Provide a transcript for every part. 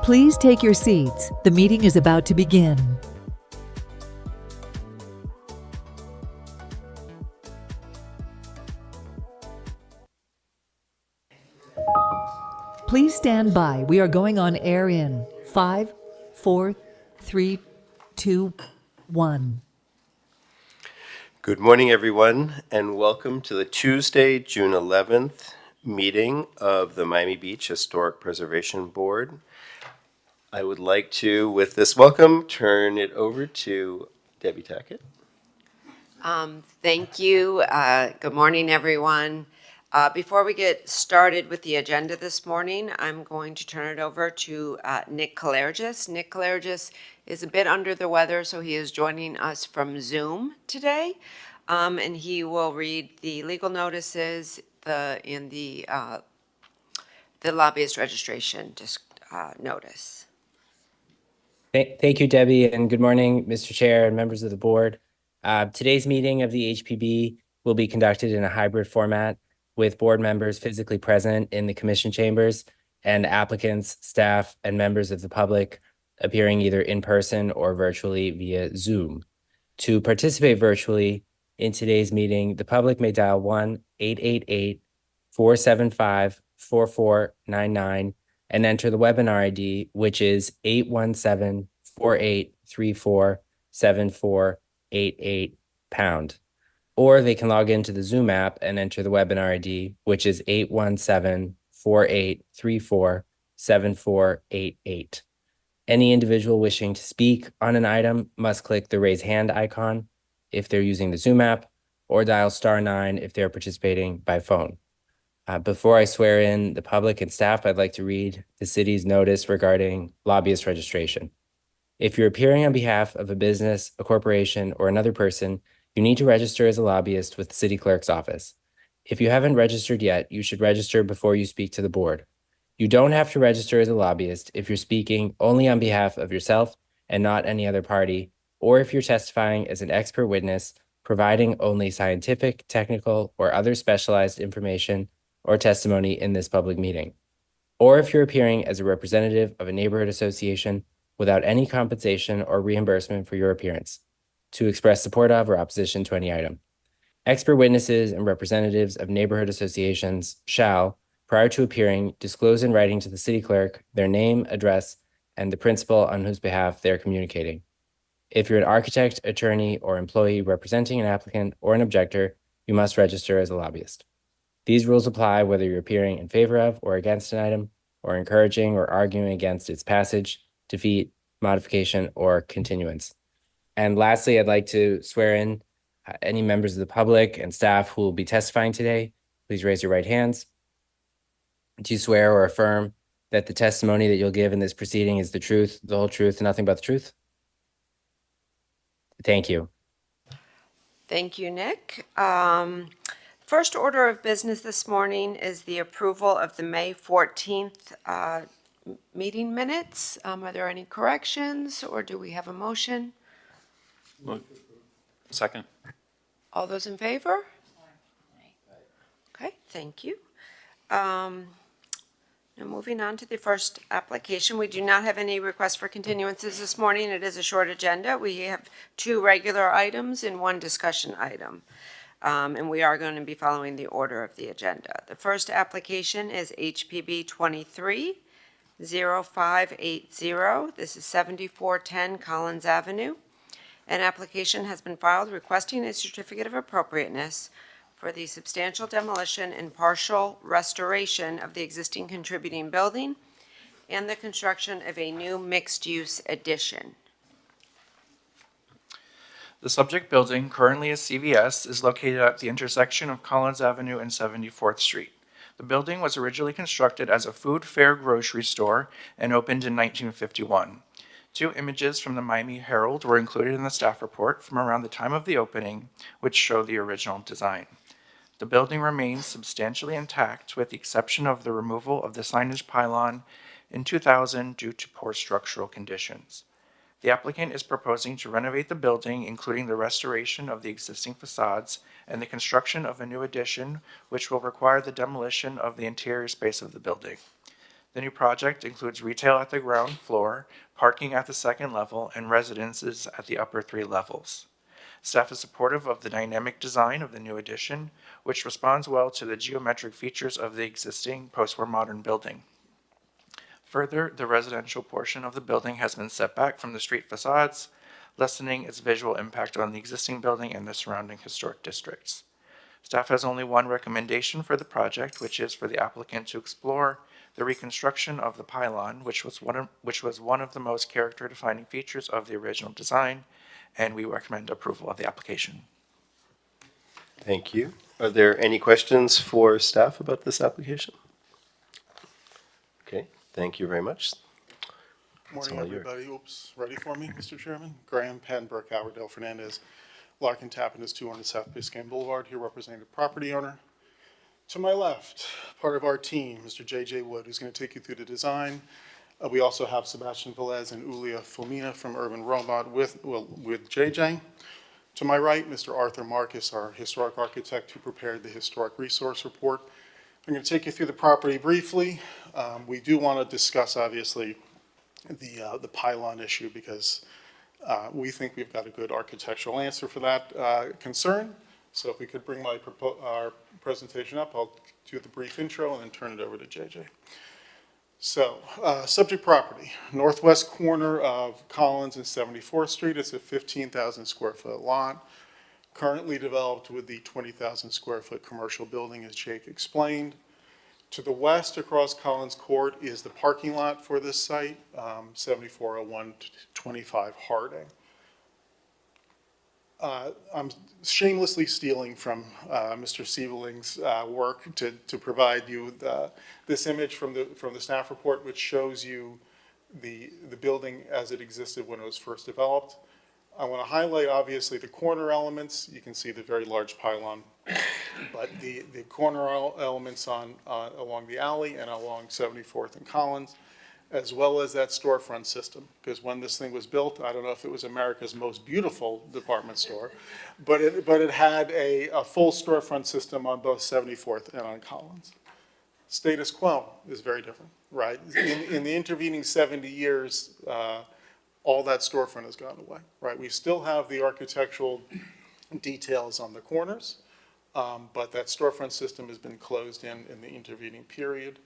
Please take your seats. The meeting is about to begin. Please stand by. We are going on air in 5, 4, 3, 2, 1. Good morning, everyone, and welcome to the Tuesday, June 11th meeting of the Miami Beach Historic Preservation Board. I would like to, with this welcome, turn it over to Debbie Tackett. Thank you. Good morning, everyone. Before we get started with the agenda this morning, I'm going to turn it over to Nick Kalergis. Nick Kalergis is a bit under the weather, so he is joining us from Zoom today, and he will read the legal notices in the lobbyist registration notice. Thank you, Debbie, and good morning, Mr. Chair and members of the board. Today's meeting of the HPB will be conducted in a hybrid format with board members physically present in the commission chambers and applicants, staff, and members of the public appearing either in person or virtually via Zoom. To participate virtually in today's meeting, the public may dial 1-888-475-4499 and enter the webinar ID, which is 817-4834-7488#. Or they can log into the Zoom app and enter the webinar ID, which is 817-4834-7488. Any individual wishing to speak on an item must click the raise hand icon if they're using the Zoom app, or dial *9 if they're participating by phone. Before I swear in the public and staff, I'd like to read the city's notice regarding lobbyist registration. If you're appearing on behalf of a business, a corporation, or another person, you need to register as a lobbyist with the city clerk's office. If you haven't registered yet, you should register before you speak to the board. You don't have to register as a lobbyist if you're speaking only on behalf of yourself and not any other party, or if you're testifying as an expert witness, providing only scientific, technical, or other specialized information or testimony in this public meeting, or if you're appearing as a representative of a neighborhood association without any compensation or reimbursement for your appearance, to express support of or opposition to any item. Expert witnesses and representatives of neighborhood associations shall, prior to appearing, disclose in writing to the city clerk their name, address, and the principal on whose behalf they're communicating. If you're an architect, attorney, or employee representing an applicant or an objector, you must register as a lobbyist. These rules apply whether you're appearing in favor of or against an item, or encouraging or arguing against its passage, defeat, modification, or continuance. And lastly, I'd like to swear in any members of the public and staff who will be testifying today. Please raise your right hands. Do you swear or affirm that the testimony that you'll give in this proceeding is the truth, the whole truth, and nothing but the truth? Thank you. Thank you, Nick. First order of business this morning is the approval of the May 14th meeting minutes. Are there any corrections, or do we have a motion? Second. All those in favor? Okay, thank you. Now moving on to the first application, we do not have any requests for continuances this morning. It is a short agenda. We have 2 regular items and 1 discussion item. And we are going to be following the order of the agenda. The first application is HPB 230580. This is 7410 Collins Avenue. An application has been filed requesting a certificate of appropriateness for the substantial demolition and partial restoration of the existing contributing building and the construction of a new mixed-use addition. The subject building, currently a CVS, is located at the intersection of Collins Avenue and 74th Street. The building was originally constructed as a food fair grocery store and opened in 1951. 2 images from the Miami Herald were included in the staff report from around the time of the opening, which show the original design. The building remains substantially intact with the exception of the removal of the signage pylon in 2000 due to poor structural conditions. The applicant is proposing to renovate the building, including the restoration of the existing facades and the construction of a new addition, which will require the demolition of the interior space of the building. The new project includes retail at the ground floor, parking at the 2nd level, and residences at the upper 3 levels. Staff is supportive of the dynamic design of the new addition, which responds well to the geometric features of the existing post-war modern building. Further, the residential portion of the building has been set back from the street facades, lessening its visual impact on the existing building and the surrounding historic districts. Staff has only 1 recommendation for the project, which is for the applicant to explore the reconstruction of the pylon, which was one of the most character-defining features of the original design, and we recommend approval of the application. Thank you. Are there any questions for staff about this application? Okay, thank you very much. Morning, all yours. everybody. Oops, ready for me, Mr. Chairman? Graham Penn, Burke, Howardale, Fernandez, Larkin Tappan is 200 South Biscayne Boulevard, here representing the property owner. To my left, part of our team, Mr. J.J. Wood, who's going to take you through the design. We also have Sebastian Velez and Ulia Fomina from Urban Robot with J.J. To my right, Mr. Arthur Marcus, our historic architect who prepared the historic resource report. I'm going to take you through the property briefly. We do want to discuss, obviously, the pylon issue because we think we've got a good architectural answer for that concern. So if we could bring our presentation up, I'll do the brief intro and then turn it over to JJ. So, subject property, northwest corner of Collins and 74th Street. It's a 15,000 square foot lot, currently developed with the 20,000 square foot commercial building, as Jake explained. To the west across Collins Court is the parking lot for this site, 740125 Harding. I'm shamelessly stealing from Mr. Siebeling's work to provide you with this image from the staff report, which shows you the building as it existed when it was first developed. I want to highlight, obviously, the corner elements. You can see the very large pylon, but the corner elements along the alley and along 74th and Collins, as well as that storefront system. Because when this thing was built, I don't know if it was America's most beautiful department store, but it had a full storefront system on both 74th and on Collins. Status quo is very different, right? In the intervening 70 years, all that storefront has gone away, right? We still have the architectural details on the corners, but that storefront system has been closed in the intervening period.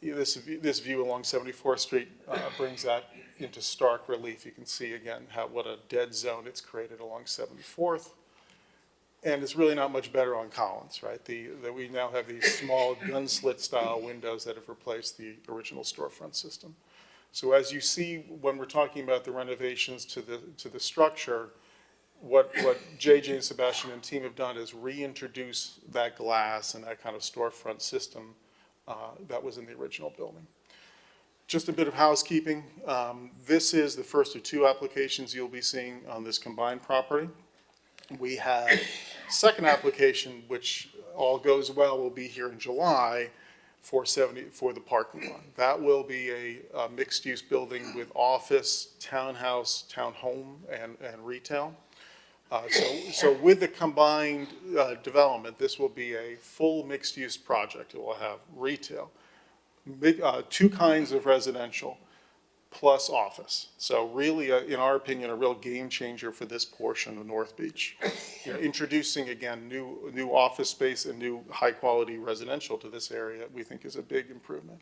this view along 74th Street brings that into stark relief. You can see again what a dead zone it's created along 74th. And it's really not much better on Collins, right? That we now have these small gun slit style windows that have replaced the original storefront system. So as you see, when we're talking about the renovations to the structure, what JJ and Sebastian and team have done is reintroduce that glass and that kind of storefront system that was in the original building. Just a bit of housekeeping. This is the first of two applications you'll be seeing on this combined property. We have a second application, which all goes well, will be here in July for the parking lot. That will be a mixed-use building with office, townhouse, townhome, and retail. So with the combined development, this will be a full mixed-use project. It will have retail, two kinds of residential, plus office. So really, in our opinion, a real game changer for this portion of North Beach. Introducing, again, new office space and new high-quality residential to this area, we think is a big improvement.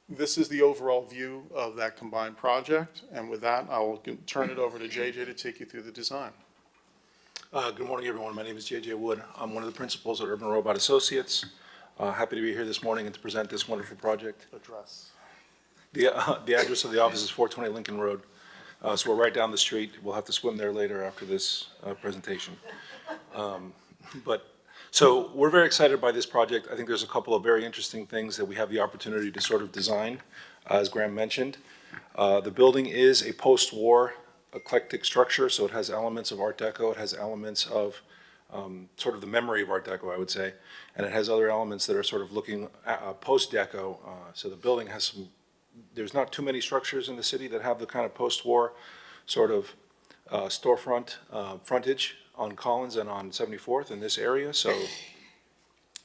This is the overall view of that combined project, and with that, I will turn it over to JJ to take you through the design. Good morning, everyone. My name is JJ Wood. I'm one of the principals at Urban Robot Associates. Happy to be here this morning and to present this wonderful project. Address. The address of the office is 420 Lincoln Road. So we're right down the street. We'll have to swim there later after this presentation. So we're very excited by this project. I think there's a couple of very interesting things that we have the opportunity to sort of design, as Graham mentioned. The building is a post-war eclectic structure, so it has elements of Art Deco. It has elements of sort of the memory of Art Deco, I would say, and it has other elements that are sort of looking post-Deco. So the building has some. There's not too many structures in the city that have the kind of post-war sort of storefront frontage on Collins and on 74th in this area. So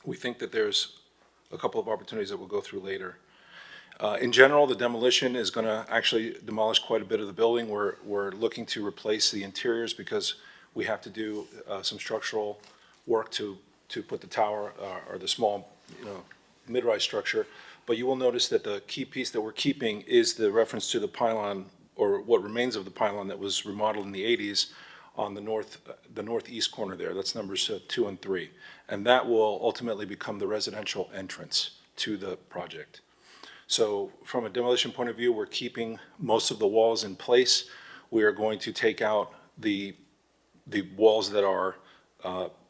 we think that there's a couple of opportunities that we'll go through later. In general, the demolition is going to actually demolish quite a bit of the building. We're looking to replace the interiors because we have to do some structural work to put the tower or the small, mid-rise structure. But you will notice that the key piece that we're keeping is the reference to the pylon, or what remains of the pylon that was remodeled in the 80s on the northeast corner there. That's numbers 2 and 3. And that will ultimately become the residential entrance to the project. So from a demolition point of view, we're keeping most of the walls in place. We are going to take out the walls that are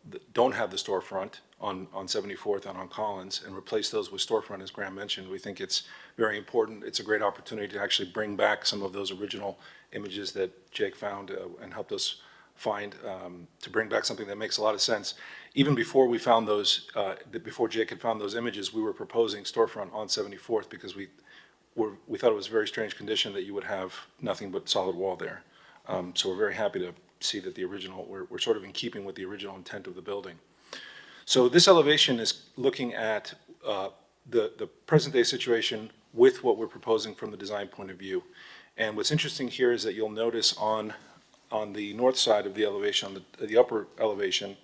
that don't have the storefront on 74th and on Collins and replace those with storefront, as Graham mentioned. We think it's very important. It's a great opportunity to actually bring back some of those original images that Jake found and helped us find, to bring back something that makes a lot of sense. Even before we found those, before Jake had found those images, we were proposing storefront on 74th because we thought it was a very strange condition that you would have nothing but solid wall there. So we're very happy to see that the original, we're sort of in keeping with the original intent of the building. So this elevation is looking at the present day situation with what we're proposing from the design point of view. And what's interesting here is that you'll notice on the north side of the elevation, on the upper elevation,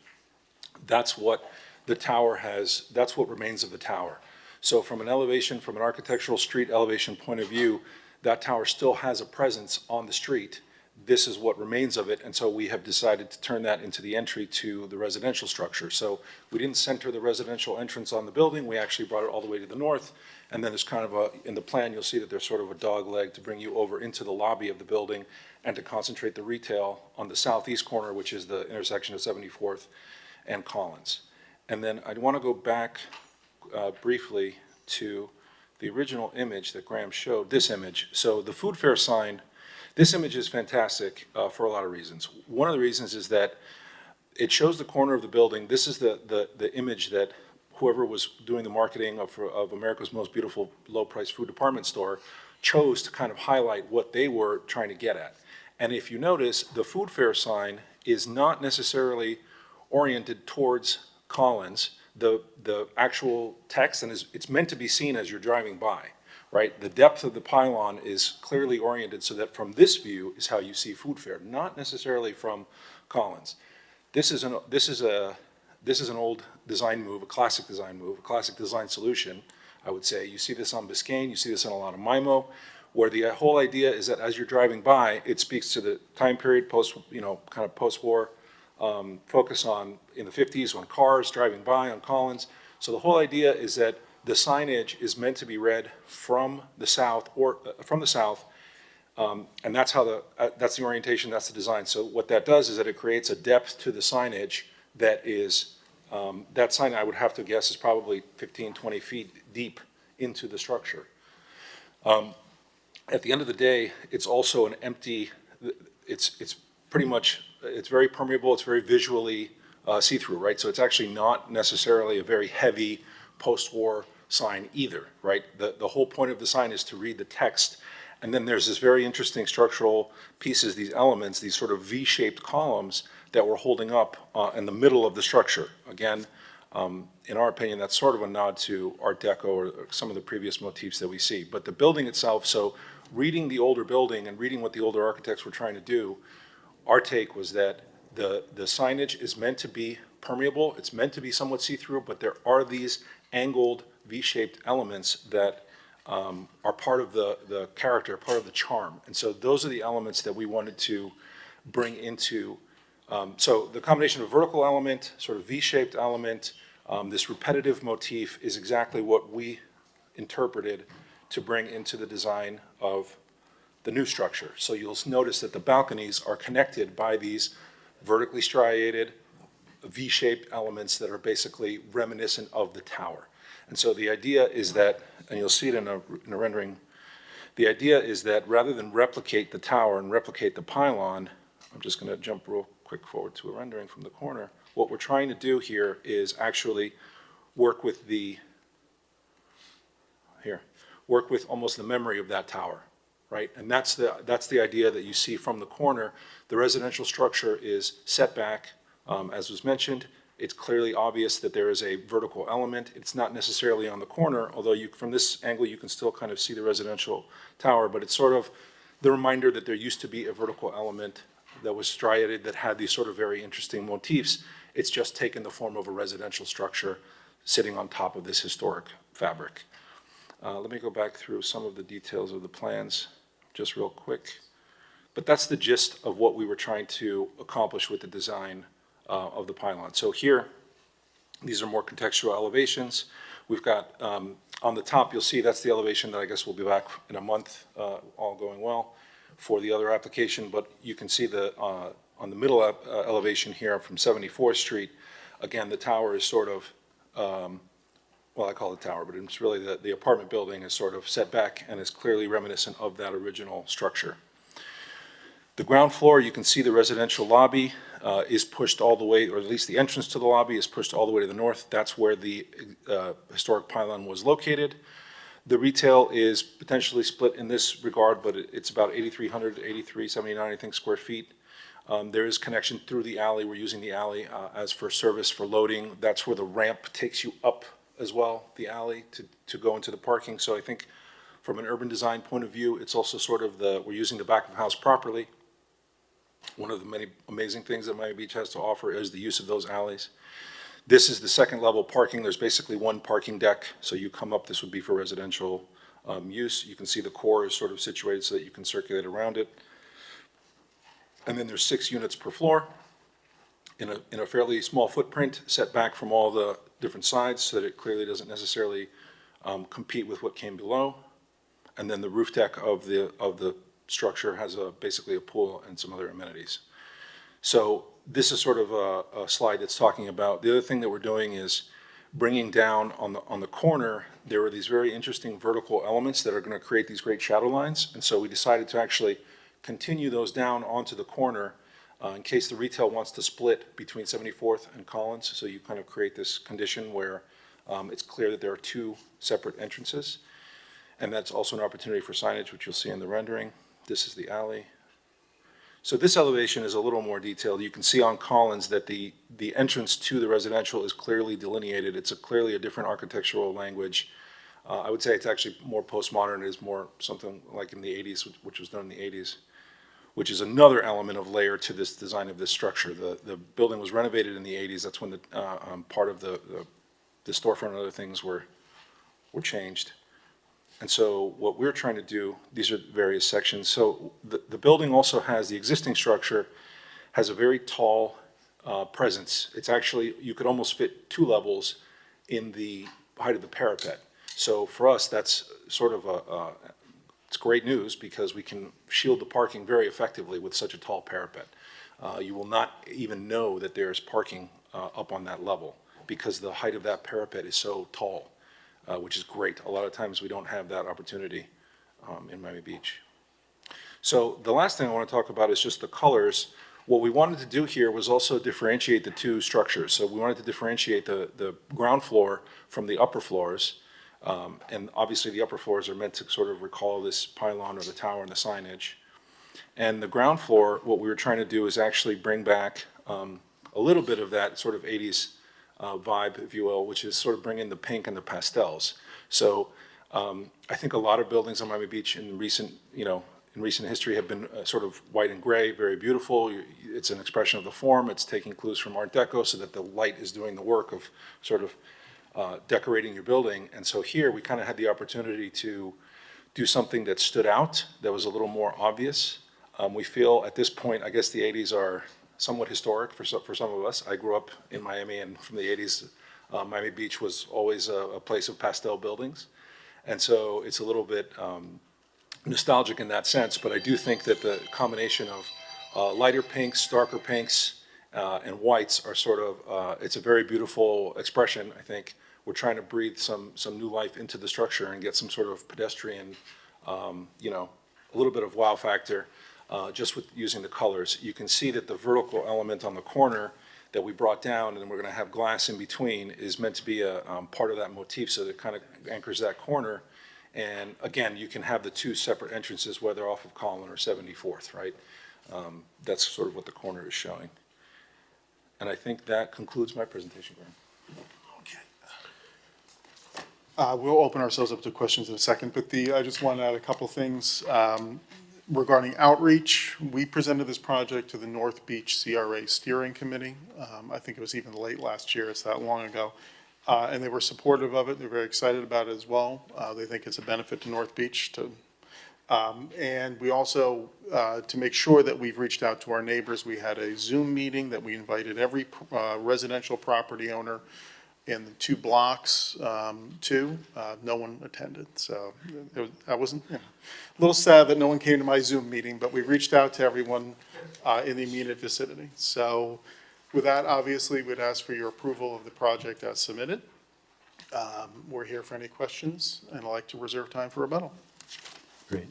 that's what the tower has, that's what remains of the tower. So from an elevation, from an architectural street elevation point of view, that tower still has a presence on the street. This is what remains of it, and so we have decided to turn that into the entry to the residential structure. So we didn't center the residential entrance on the building, we actually brought it all the way to the north, and then there's kind of in the plan, you'll see that there's sort of a dog leg to bring you over into the lobby of the building and to concentrate the retail on the southeast corner, which is the intersection of 74th and Collins. And then I'd want to go back briefly to the original image that Graham showed, this image. So the food fair sign, this image is fantastic for a lot of reasons. One of the reasons is that it shows the corner of the building. This is the image that whoever was doing the marketing of America's Most Beautiful Low-Price Food Department Store chose to kind of highlight what they were trying to get at. And if you notice, the food fair sign is not necessarily oriented towards Collins. The actual text, and it's meant to be seen as you're driving by, right? The depth of the pylon is clearly oriented so that from this view is how you see food fair, not necessarily from Collins. This is an old design move, a classic design move, a classic design solution. I would say. You see this on Biscayne, you see this in a lot of MIMO, where the whole idea is that as you're driving by, it speaks to the time period post, kind of post-war, focus on in the 50s when cars driving by on Collins. So the whole idea is that the signage is meant to be read from the south and that's how that's the orientation, that's the design. So what that does is that it creates a depth to the signage that is, that sign I would have to guess is probably 15, 20 feet deep into the structure. At the end of the day, it's also an empty, it's pretty much, it's very permeable, it's very visually see-through, right? So it's actually not necessarily a very heavy post-war sign either, right? The whole point of the sign is to read the text. And then there's this very interesting structural pieces, these elements, these sort of V-shaped columns that we're holding up in the middle of the structure. Again, in our opinion, that's sort of a nod to Art Deco or some of the previous motifs that we see. But the building itself, so reading the older building and reading what the older architects were trying to do, our take was that the signage is meant to be permeable, it's meant to be somewhat see-through, but there are these angled V-shaped elements that are part of the character, part of the charm. And so those are the elements that we wanted to bring into, so the combination of vertical element, sort of V-shaped element, this repetitive motif is exactly what we interpreted to bring into the design of the new structure. So you'll notice that the balconies are connected by these vertically striated V-shaped elements that are basically reminiscent of the tower. And so the idea is that, and you'll see it in a rendering, the idea is that rather than replicate the tower and replicate the pylon, I'm just going to jump real quick forward to a rendering from the corner. What we're trying to do here is actually work with work with almost the memory of that tower, right? And that's the idea that you see from the corner. The residential structure is set back, as was mentioned. It's clearly obvious that there is a vertical element. It's not necessarily on the corner, although from this angle you can still kind of see the residential tower, but it's sort of the reminder that there used to be a vertical element that was striated that had these sort of very interesting motifs. It's just taken the form of a residential structure sitting on top of this historic fabric. Let me go back through some of the details of the plans just real quick. But that's the gist of what we were trying to accomplish with the design of the pylon. So here, these are more contextual elevations. We've got, on the top, you'll see that's the elevation that I guess will be back in a month, all going well, for the other application. But you can see on the middle elevation here from 74th Street, again, the tower is sort of, well, I call it tower, but it's really the apartment building is sort of set back and is clearly reminiscent of that original structure. The ground floor, you can see the residential lobby is pushed all the way, or at least the entrance to the lobby is pushed all the way to the north. That's where the historic pylon was located. The retail is potentially split in this regard, but it's about 8,300 to 8,379, I think, square feet. There is connection through the alley. We're using the alley as for service for loading. That's where the ramp takes you up as well, the alley, to go into the parking. So I think from an urban design point of view, it's also sort of we're using the back of the house properly. One of the many amazing things that Miami Beach has to offer is the use of those alleys. This is the second level parking. There's basically one parking deck. So you come up, this would be for residential use. You can see the core is sort of situated so that you can circulate around it. And then there's 6 units per floor in a fairly small footprint, set back from all the different sides so that it clearly doesn't necessarily compete with what came below. And then the roof deck of the structure has basically a pool and some other amenities. So this is sort of a slide that's talking about, the other thing that we're doing is bringing down on the corner, there are these very interesting vertical elements that are going to create these great shadow lines. And so we decided to actually continue those down onto the corner in case the retail wants to split between 74th and Collins. So you kind of create this condition where it's clear that there are 2 separate entrances. And that's also an opportunity for signage, which you'll see in the rendering. This is the alley. So this elevation is a little more detailed. You can see on Collins that the entrance to the residential is clearly delineated. It's clearly a different architectural language. I would say it's actually more postmodern. It is more something like in the 80s, which was done in the 80s, which is another element of layer to this design of this structure. The building was renovated in the 80s. That's when the part of the storefront and other things were were changed. And so what we're trying to do, these are various sections. So the building also has, the existing structure has a very tall presence. It's actually, you could almost fit 2 levels in the height of the parapet. So for us, that's sort of it's great news because we can shield the parking very effectively with such a tall parapet. You will not even know that there's parking up on that level because the height of that parapet is so tall, which is great. A lot of times we don't have that opportunity in Miami Beach. So the last thing I want to talk about is just the colors. What we wanted to do here was also differentiate the 2 structures. So we wanted to differentiate the ground floor from the upper floors. And obviously the upper floors are meant to sort of recall this pylon or the tower and the signage. And the ground floor, what we were trying to do is actually bring back a little bit of that sort of 80s vibe, if you will, which is sort of bring in the pink and the pastels. So I think a lot of buildings on Miami Beach in recent history have been sort of white and gray, very beautiful. It's an expression of the form. It's taking clues from Art Deco so that the light is doing the work of sort of decorating your building. And so here we kind of had the opportunity to do something that stood out, that was a little more obvious. We feel at this point, I guess the 80s are somewhat historic for some of us. I grew up in Miami, and from the 80s, Miami Beach was always a place of pastel buildings. And so it's a little bit nostalgic in that sense, but I do think that the combination of lighter pinks, darker pinks, and whites are sort of, it's a very beautiful expression, I think. We're trying to breathe some new life into the structure and get some sort of pedestrian, a little bit of wow factor just with using the colors. You can see that the vertical element on the corner that we brought down, and then we're going to have glass in between, is meant to be a part of that motif, so that it kind of anchors that corner. And again, you can have the 2 separate entrances, whether off of Collin or 74th, right? That's sort of what the corner is showing. And I think that concludes my presentation, Graham. We'll open ourselves up to questions in a second, but I just want to add a couple things. Regarding outreach, we presented this project to the North Beach CRA Steering Committee. I think it was even late last year, it's that long ago. And they were supportive of it, they're very excited about it as well. They think it's a benefit to North Beach and we also, to make sure that we've reached out to our neighbors, we had a Zoom meeting that we invited every residential property owner in the 2 blocks to. No one attended, so I wasn't, a little sad that no one came to my Zoom meeting, but we reached out to everyone in the immediate vicinity. So with that, obviously, we'd ask for your approval of the project as submitted. We're here for any questions, and I'd like to reserve time for rebuttal. Great.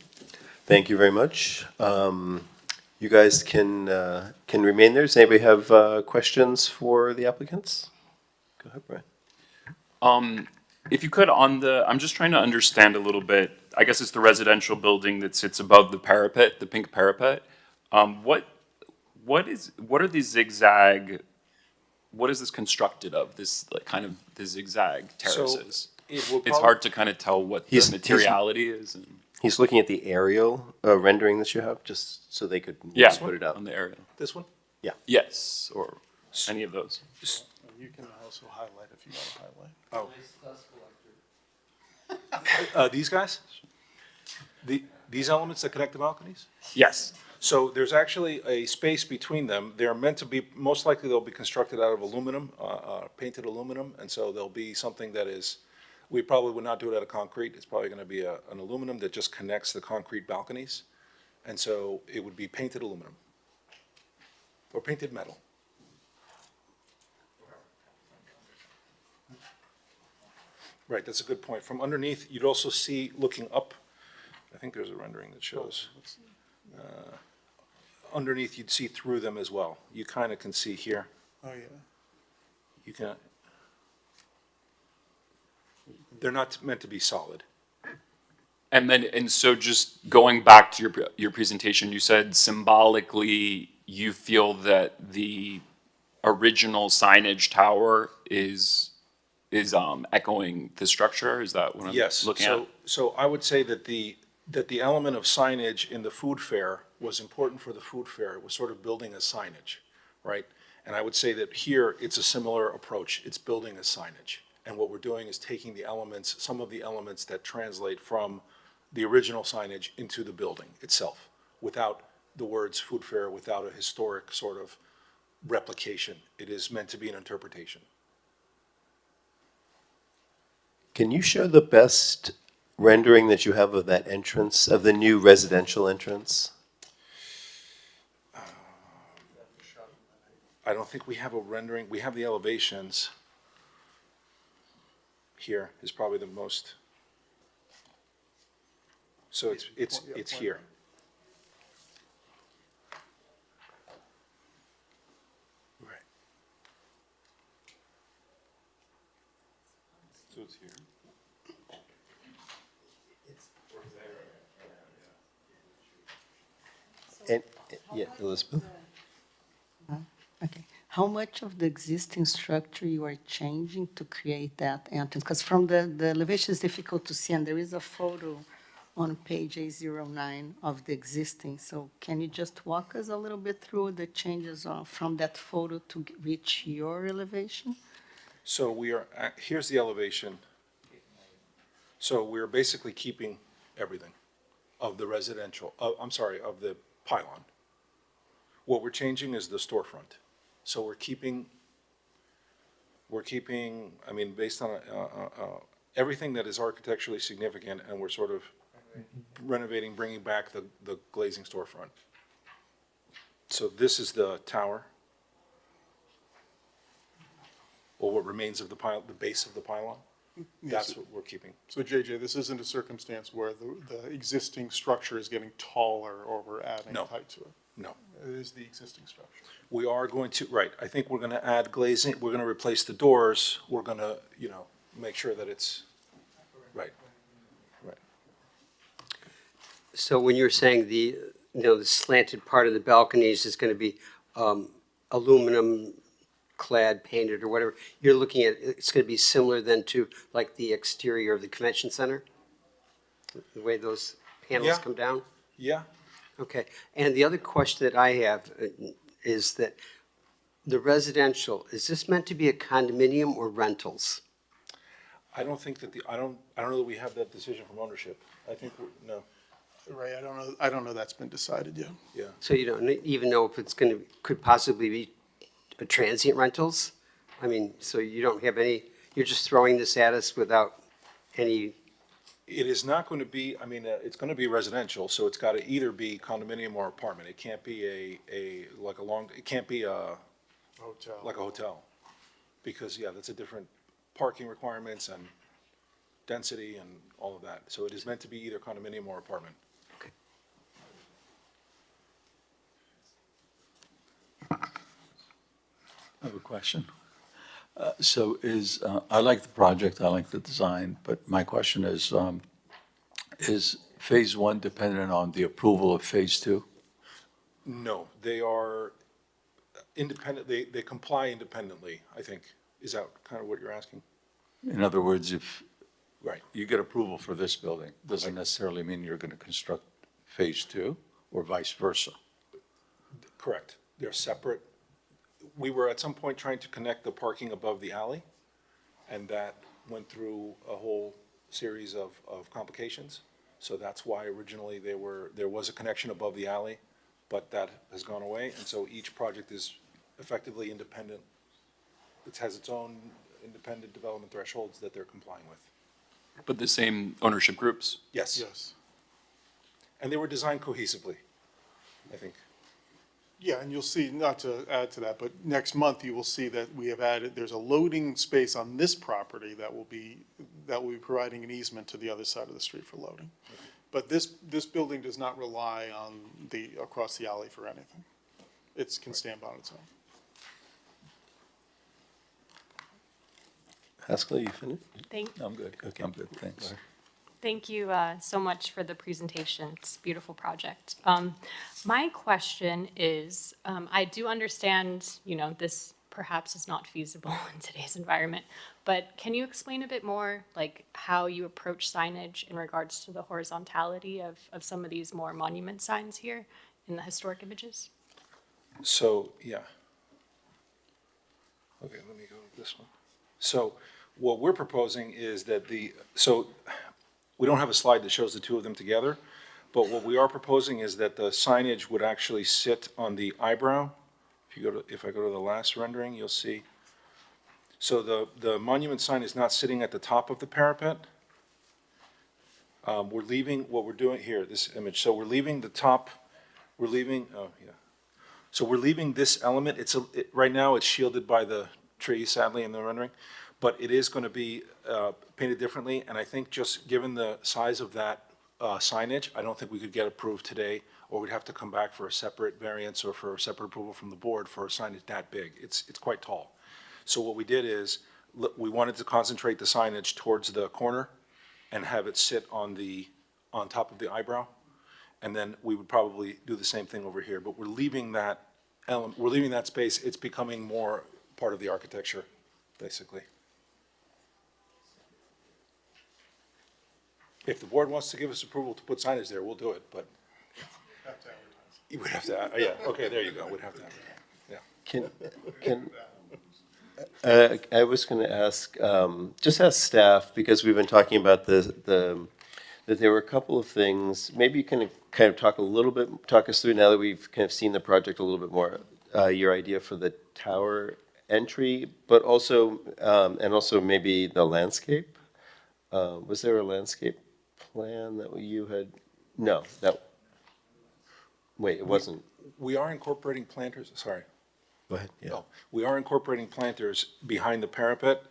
Thank you very much. You guys can remain there. Does anybody have questions for the applicants? Go ahead, Brian. If you could, I'm just trying to understand a little bit, I guess it's the residential building that sits above the parapet, the pink parapet. What are these zigzag, what is this constructed of, this like kind of the zigzag terraces? It's hard to kind of tell what the materiality is. He's looking at the aerial rendering that you have, just so they could Yeah, put it up. on the aerial. This one? Yes, or any of those. You can also highlight if you want to highlight. Oh. These guys? These elements that connect the balconies? Yes. So there's actually a space between them. They're meant to be, most likely they'll be constructed out of aluminum, painted aluminum, and so there'll be something that is, we probably would not do it out of concrete. It's probably going to be an aluminum that just connects the concrete balconies. And so it would be painted aluminum or painted metal. Right, that's a good point. From underneath, you'd also see, looking up, I think there's a rendering that shows. Underneath, you'd see through them as well. You kind of can see here. Oh, yeah. You can. They're not meant to be solid. And so just going back to your presentation, you said symbolically you feel that the original signage tower is echoing the structure? Is that what I'm Yes. looking at? So I would say that the element of signage in the food fair was important for the food fair. It was sort of building a signage, right? And I would say that here, it's a similar approach. It's building a signage. And what we're doing is taking the elements, some of the elements that translate from the original signage into the building itself, without the words food fair, without a historic sort of replication. It is meant to be an interpretation. Can you show the best rendering that you have of that entrance, of the new residential entrance? I don't think we have a rendering. We have the elevations. Here is probably the most. So it's here. Right. So it's here. And, yeah, Elizabeth? Okay. How much of the existing structure you are changing to create that entrance? Because from the elevation, it's difficult to see, and there is a photo on page A09 of the existing. So can you just walk us a little bit through the changes from that photo to reach your elevation? So we are, here's the elevation. So we're basically keeping everything of the residential, I'm sorry, of the pylon. What we're changing is the storefront. So we're keeping, I mean, based on everything that is architecturally significant, and we're sort of renovating, bringing back the glazing storefront. So this is the tower, or what remains of the the base of the pylon. That's what we're keeping. So JJ, this isn't a circumstance where the existing structure is getting taller or we're adding No. height to it. No. It is the existing structure. We are going to, right, I think we're gonna add glazing, we're gonna replace the doors, we're gonna, make sure that it's, right. So when you're saying the slanted part of the balconies is going to be aluminum clad, painted or whatever, you're looking at, it's going to be similar then to like the exterior of the convention center? The way those panels Yeah. come down? Yeah, Okay. And the other question that I have is that the residential, is this meant to be a condominium or rentals? I don't think that I don't know that we have that decision from ownership. I think, no, Right, I don't know that's been decided yet. yeah. So you don't even know if it's going to, could possibly be a transient rentals? I mean, so you don't have any, you're just throwing this at us without any, It is not going to be, I mean, it's going to be residential, so it's got to either be condominium or apartment. It can't be it can't be Hotel. like a hotel. Because, yeah, that's a different parking requirements and density and all of that. So it is meant to be either condominium or apartment. I have a question. I like the project, I like the design, but my question is phase one dependent on the approval of phase two? No, they are independent, they comply independently, I think. Is that kind of what you're asking? In other words, if Right. you get approval for this building, doesn't necessarily mean you're going to construct phase two, or vice versa. Correct. They're separate. We were at some point trying to connect the parking above the alley, and that went through a whole series of complications. So that's why originally there was a connection above the alley, but that has gone away, and so each project is effectively independent. It has its own independent development thresholds that they're complying with. But the same ownership groups? Yes. Yes. And they were designed cohesively, I think. Yeah, and you'll see, not to add to that, but next month you will see that we have added, there's a loading space on this property that will be providing an easement to the other side of the street for loading. But this building does not rely on across the alley for anything. It can stand on its own. Haskell, you finished? I'm good. Okay. I'm good, thanks. Thank you so much for the presentation. It's a beautiful project. My question is, I do understand, this perhaps is not feasible in today's environment, but can you explain a bit more, like how you approach signage in regards to the horizontality of some of these more monument signs here in the historic images? So, yeah. Okay, let me go to this one. So What we're proposing is that so we don't have a slide that shows the two of them together, but what we are proposing is that the signage would actually sit on the eyebrow. If I go to the last rendering, you'll see. So the monument sign is not sitting at the top of the parapet. We're leaving, what we're doing here, this image, so we're leaving the top, oh, yeah. So we're leaving this element, right now it's shielded by the tree, sadly, in the rendering, but it is going to be painted differently, and I think just given the size of that signage, I don't think we could get approved today, or we'd have to come back for a separate variance or for a separate approval from the board for a signage that big. It's quite tall. So what we did is, we wanted to concentrate the signage towards the corner and have it sit on top of the eyebrow. And then we would probably do the same thing over here, but we're leaving that element, we're leaving that space. It's becoming more part of the architecture, basically. If the board wants to give us approval to put signage there, we'll do it, but. You would have to, yeah, okay, there you go, we'd have to, yeah. I was going to ask, just ask staff, because we've been talking about that there were a couple of things, maybe you can kind of talk us through, now that we've kind of seen the project a little bit more, your idea for the tower entry, but also, and also maybe the landscape. Was there a landscape plan that you had? No, wait, it wasn't. We are incorporating planters, sorry. Go ahead, yeah. No, we are incorporating planters behind the parapet.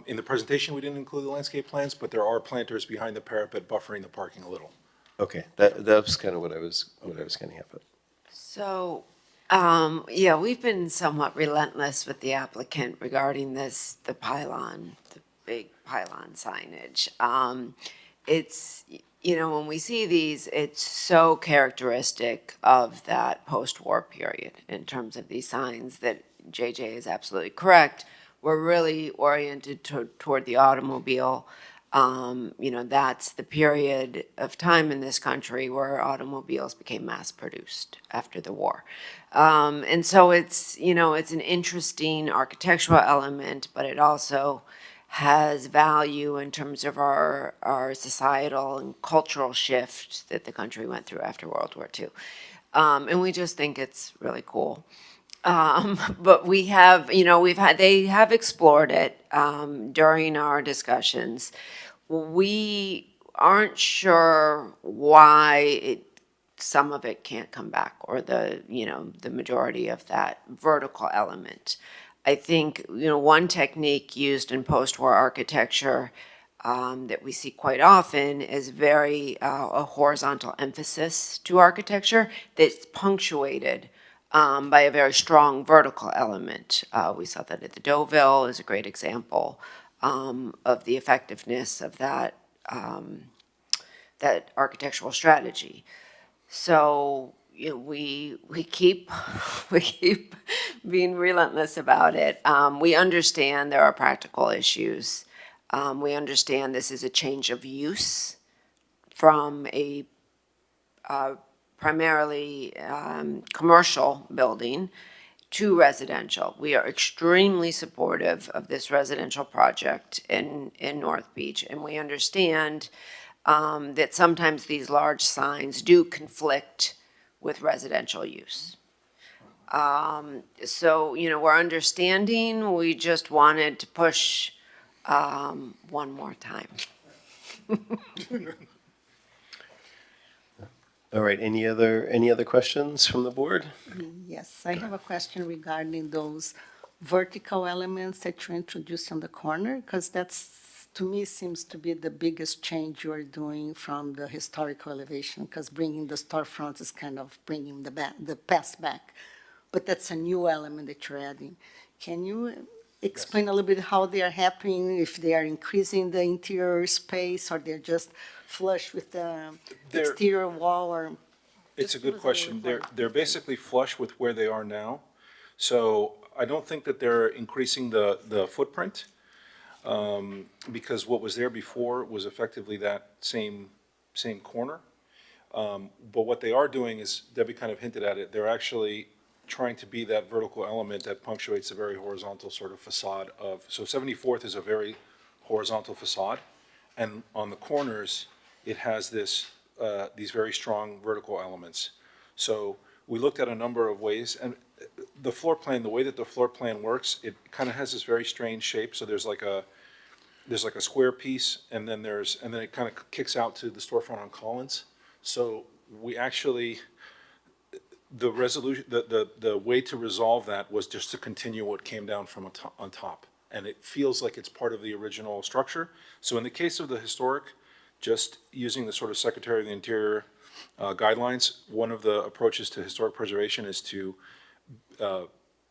In the presentation, we didn't include the landscape plans, but there are planters behind the parapet buffering the parking a little. Okay, that was kind of what I was getting at. So, yeah, we've been somewhat relentless with the applicant regarding the pylon, the big pylon signage. It's, when we see these, it's so characteristic of that post-war period in terms of these signs that JJ is absolutely correct. We're really oriented toward the automobile. That's the period of time in this country where automobiles became mass-produced after the war. And so it's an interesting architectural element, but it also has value in terms of our societal and cultural shift that the country went through after World War II. And we just think it's really cool. But we have, they have explored it during our discussions. We aren't sure why some of it can't come back, or the majority of that vertical element. I think, one technique used in post-war architecture that we see quite often is a horizontal emphasis to architecture that's punctuated by a very strong vertical element. We saw that at the Deauville is a great example of the effectiveness of that architectural strategy. So we keep being relentless about it. We understand there are practical issues. We understand this is a change of use from a primarily commercial building to residential. We are extremely supportive of this residential project in North Beach, and we understand that sometimes these large signs do conflict with residential use. So, we're understanding, we just wanted to push one more time. All right, any other questions from the board? Yes, I have a question regarding those vertical elements that you introduced on the corner, because that's, to me, seems to be the biggest change you are doing from the historical elevation, because bringing the storefronts is kind of bringing the past back. But that's a new element that you're adding. Can you explain a little bit how they are happening, if they are increasing the interior space, or they're just flush with the exterior wall, or? It's a good question. They're basically flush with where they are now. So I don't think that they're increasing the footprint, because what was there before was effectively that same corner. But what they are doing is, Debbie kind of hinted at it, they're actually trying to be that vertical element that punctuates a very horizontal sort of facade of, so 74th is a very horizontal facade, and on the corners, it has this, these very strong vertical elements. So we looked at a number of ways, and the floor plan, the way that the floor plan works, it kind of has this very strange shape, so there's like a square piece, and then it kind of kicks out to the storefront on Collins. So we actually, the resolution, the way to resolve that was just to continue what came down from on top. And it feels like it's part of the original structure. So in the case of the historic, just using the sort of Secretary of the Interior guidelines, one of the approaches to historic preservation is to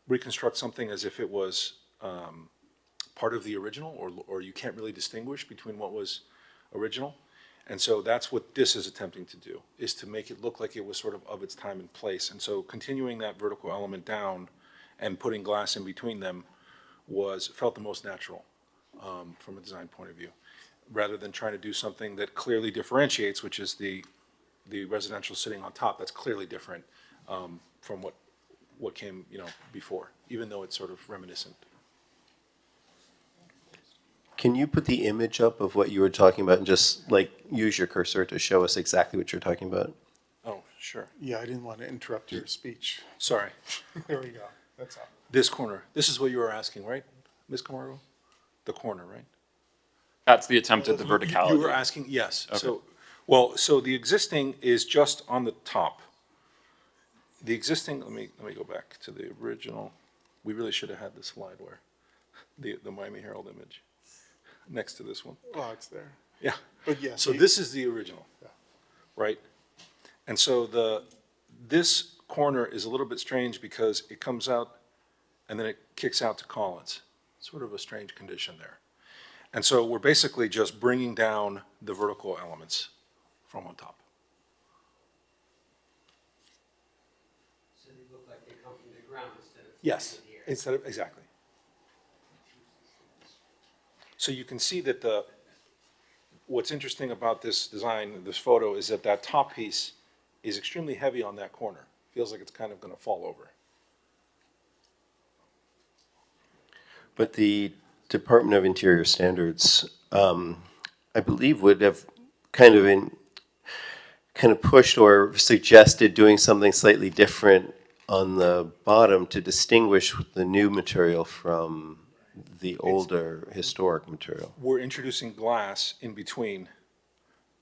reconstruct something as if it was part of the original, or you can't really distinguish between what was original. And so that's what this is attempting to do, is to make it look like it was sort of its time and place. And so continuing that vertical element down and putting glass in between them felt the most natural from a design point of view, rather than trying to do something that clearly differentiates, which is the residential sitting on top. That's clearly different from what came, before, even though it's sort of reminiscent. Can you put the image up of what you were talking about and just like use your cursor to show us exactly what you're talking about? Oh, sure. Yeah, I didn't want to interrupt your speech. Sorry. There we go. That's all. This corner, this is what you were asking, right, Ms. Camargo? The corner, right? That's the attempt at the verticality. You were asking, yes. Okay. So the existing is just on the top. The existing, let me go back to the original. We really should have had the slide where, the Miami Herald image, next to this one. Oh, it's there. Yeah. But yes. So this is the original, right? And so this corner is a little bit strange because it comes out and then it kicks out to Collins. Sort of a strange condition there. And so we're basically just bringing down the vertical elements from on top. So they look like they come from the ground instead of. Yes, exactly. So you can see that what's interesting about this design, this photo, is that top piece is extremely heavy on that corner. Feels like it's kind of gonna fall over. But the Department of Interior Standards, I believe, would have kind of pushed or suggested doing something slightly different on the bottom to distinguish the new material from the older historic material. We're introducing glass in between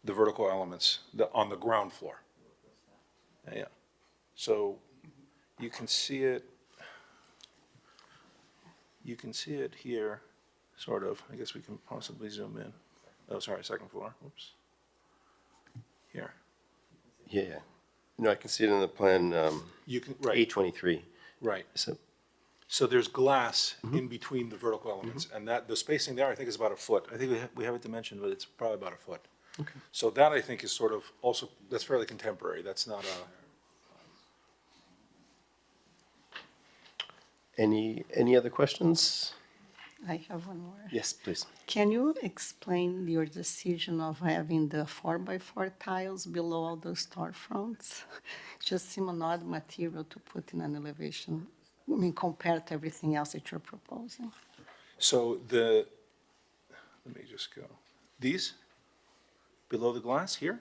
the vertical elements on the ground floor. Yeah. So you can see it. You can see it here, sort of. I guess we can possibly zoom in. Oh, sorry, second floor. Oops. Here. Yeah. No, I can see it in the plan, You can, right, A23. right. So, So there's glass in between the vertical elements, and the spacing there, I think, is about a foot. I think we have it dimensioned, but it's probably about a foot. Okay. So that, I think, is sort of also, that's fairly contemporary. That's not a, any other questions? I have one more. Yes, please. Can you explain your decision of having the 4x4 tiles below all the storefronts? Just seem an odd material to put in an elevation, I mean, compared to everything else that you're proposing. so let me just go. These? Below the glass here?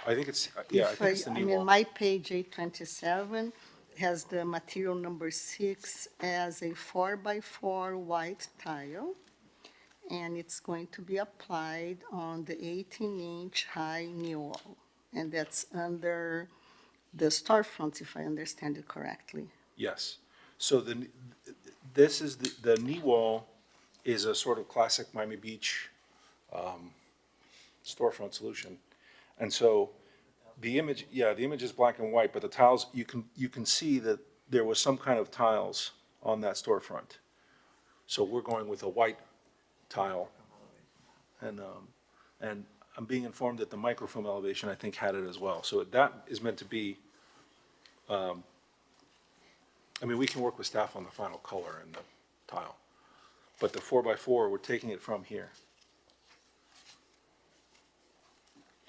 I think it's, yeah, I think it's the knee wall. My page 827 has the material number 6 as a 4x4 white tile, and it's going to be applied on the 18-inch high knee wall, and that's under the storefronts, if I understand it correctly. Yes. So this is the knee wall is a sort of classic Miami Beach storefront solution. And so the image is black and white, but the tiles, you can see that there was some kind of tiles on that storefront. So we're going with a white tile. And I'm being informed that the microfilm elevation, I think, had it as well. So that is meant to be, I mean, we can work with staff on the final color and the tile. But the 4x4, we're taking it from here.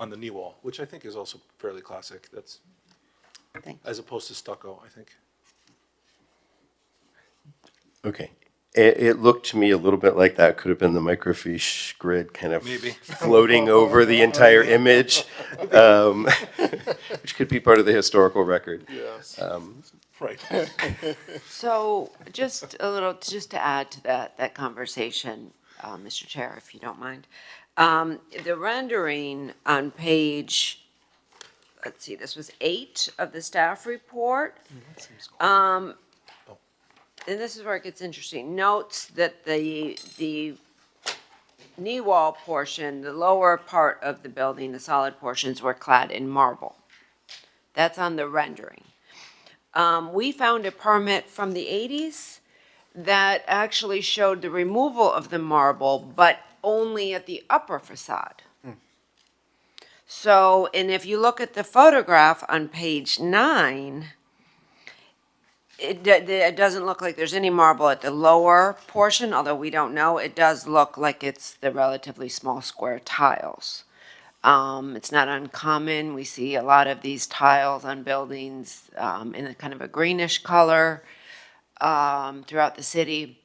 on the knee wall, which I think is also fairly classic. That's, Thank as opposed to stucco, I think. Okay. It looked to me a little bit like that could have been the microfiche grid kind of Maybe. floating over the entire image, which could be part of the historical record. Yes. Right. So just a little, just to add to that conversation, Mr. Chair, if you don't mind. The rendering on page, let's see, this was 8 of the staff report. And this is where it gets interesting. Notes that the knee wall portion, the lower part of the building, the solid portions were clad in marble. That's on the rendering. We found a permit from the 80s that actually showed the removal of the marble, but only at the upper facade. So, and if you look at the photograph on page 9, it doesn't look like there's any marble at the lower portion, although we don't know. It does look like it's the relatively small square tiles. It's not uncommon. We see a lot of these tiles on buildings in a kind of a greenish color throughout the city.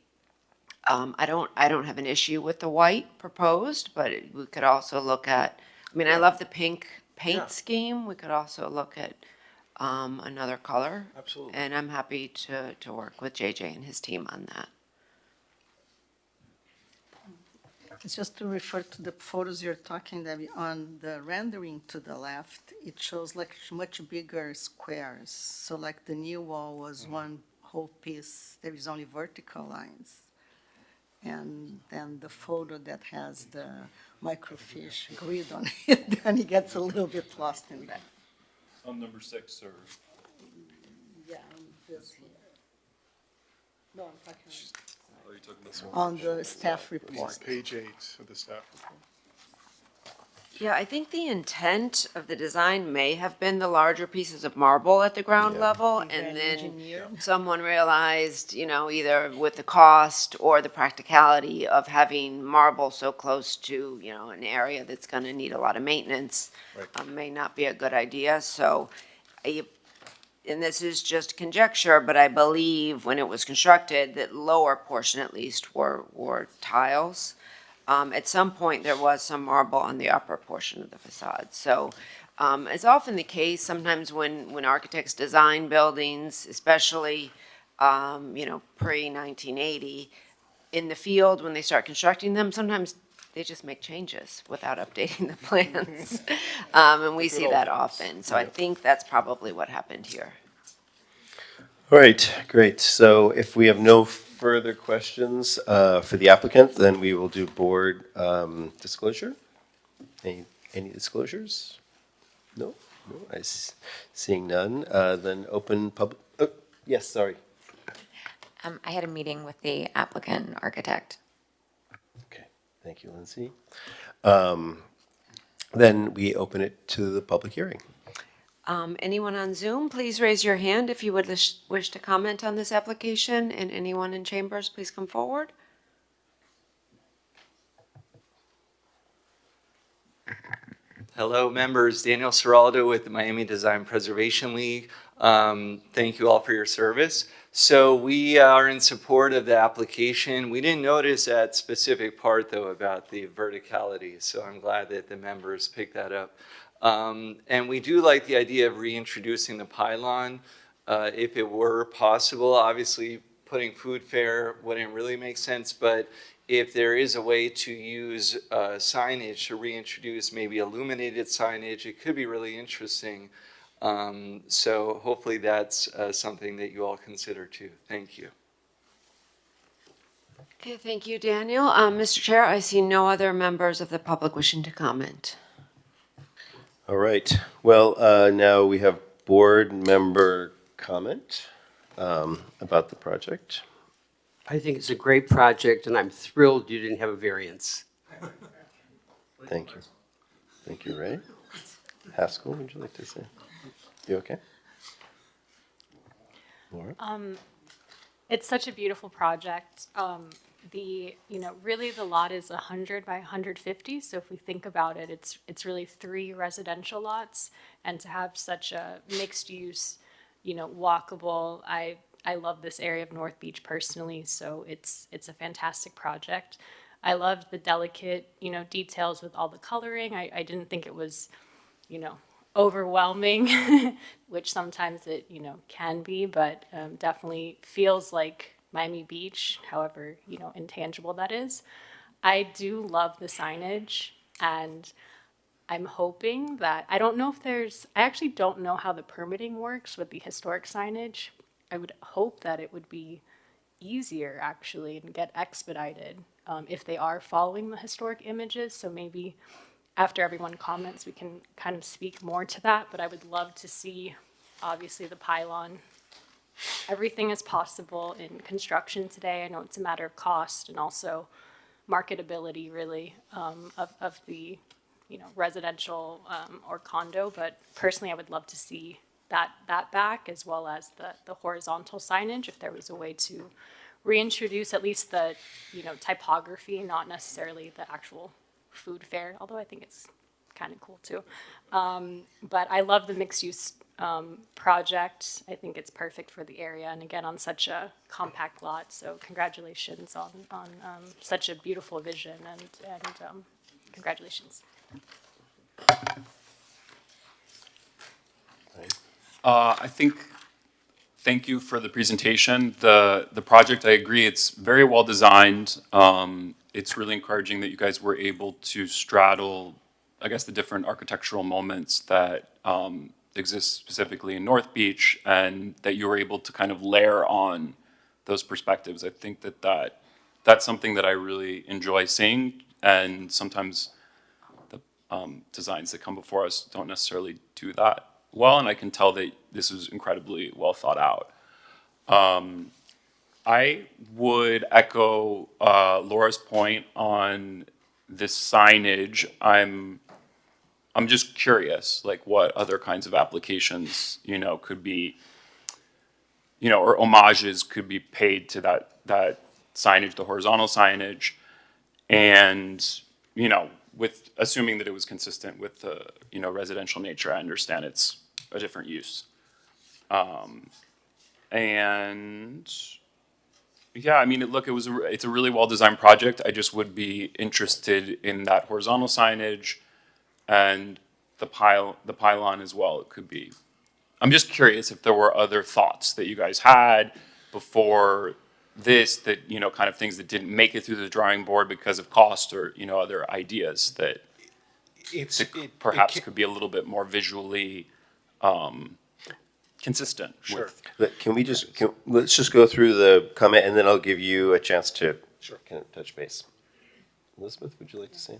I don't have an issue with the white proposed, but we could also look at, I mean, I love the pink paint scheme. We could also look at another color. Absolutely. And I'm happy to work with JJ and his team on that. It's just to refer to the photos you're talking, Debbie, on the rendering to the left, it shows like much bigger squares. So like the new wall was one whole piece, there is only vertical lines. And then the photo that has the microfiche grid on it, then it gets a little bit lost in that. On number 6, or? Yeah, on this here. No, I'm talking Oh, you took this one. on the staff This report. is page 8 of the staff report. Yeah, I think the intent of the design may have been the larger pieces of marble at the ground level, and Very then engineered. someone realized, you know, either with the cost or the practicality of having marble so close to, you know, an area that's gonna need a lot of maintenance, may not be a good idea, so and this is just conjecture, but I believe when it was constructed, that lower portion at least were tiles. At some point, there was some marble on the upper portion of the facade. So, as often the case, sometimes when architects design buildings, especially, you know, pre-1980, in the field, when they start constructing them, sometimes they just make changes without updating the plans. And we see that often. So I think that's probably what happened here. All right, great. So if we have no further questions for the applicant, then we will do board disclosure. Any disclosures? No? No, seeing none, then open public, oh, yes, sorry. I had a meeting with the applicant and architect. Okay, thank you, Lindsay. Then we open it to the public hearing. Anyone on Zoom, please raise your hand if you would wish to comment on this application, and anyone in chambers, please come forward. Hello, members. Daniel Seraldo with the Miami Design Preservation League. Thank you all for your service. So we are in support of the application. We didn't notice that specific part, though, about the verticality, so I'm glad that the members picked that up. And we do like the idea of reintroducing the pylon, if it were possible. Obviously, putting food fair wouldn't really make sense, but if there is a way to use signage to reintroduce maybe illuminated signage, it could be really interesting. So hopefully that's something that you all consider too. Thank you. Okay, thank you, Daniel. Mr. Chair, I see no other members of the public wishing to comment. All right, well, now we have board member comment about the project. I think it's a great project, and I'm thrilled you didn't have a variance. Thank you. Thank you, Ray. Haskell, would you like to say? You okay? Laura? It's such a beautiful project. really the lot is 100 by 150. So if we think about it, it's really 3 residential lots. And to have such a mixed use, walkable, I love this area of North Beach personally. So it's a fantastic project. I loved the delicate, details with all the coloring. I didn't think it was, overwhelming, which sometimes it, can be, but definitely feels like Miami Beach, however, intangible that is. I do love the signage, and I'm hoping that, I actually don't know how the permitting works with the historic signage. I would hope that it would be easier actually and get expedited if they are following the historic images. So maybe after everyone comments, we can kind of speak more to that, but I would love to see, obviously, the pylon. Everything is possible in construction today. I know it's a matter of cost and also marketability, really, of the, residential or condo. But personally, I would love to see that back, as well as the horizontal signage, if there was a way to reintroduce at least the, typography, not necessarily the actual food fair, although I think it's kind of cool too. But I love the mixed use project. I think it's perfect for the area, and again, on such a compact lot. So congratulations on such a beautiful vision, and congratulations. Thank you for the presentation. The project, I agree, it's very well designed. It's really encouraging that you guys were able to straddle, I guess, the different architectural moments that exist specifically in North Beach, and that you were able to kind of layer on those perspectives. I think that's something that I really enjoy seeing, and sometimes the designs that come before us don't necessarily do that well, and I can tell that this was incredibly well thought out. I would echo Laura's point on this signage. I'm just curious, like what other kinds of applications, could be, or homages could be paid to that signage, the horizontal signage, and, with assuming that it was consistent with the, residential nature. I understand it's a different use. And yeah, I mean, it's a really well-designed project. I just would be interested in that horizontal signage and the pylon as well. It could be. I'm just curious if there were other thoughts that you guys had before this, that, kind of things that didn't make it through the drawing board because of cost, or, other ideas that perhaps could be a little bit more visually consistent. Sure. Let's just go through the comment, and then I'll give you a chance to kind of touch base. Elizabeth, would you like to say?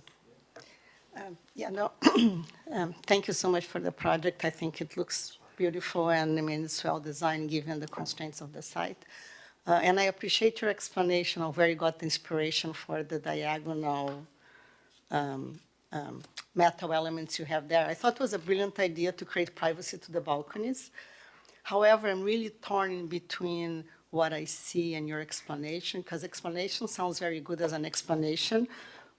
Thank you so much for the project. I think it looks beautiful, and I mean, it's well designed given the constraints of the site. And I appreciate your explanation of where you got the inspiration for the diagonal metal elements you have there. I thought it was a brilliant idea to create privacy to the balconies. However, I'm really torn in between what I see and your explanation, because explanation sounds very good as an explanation,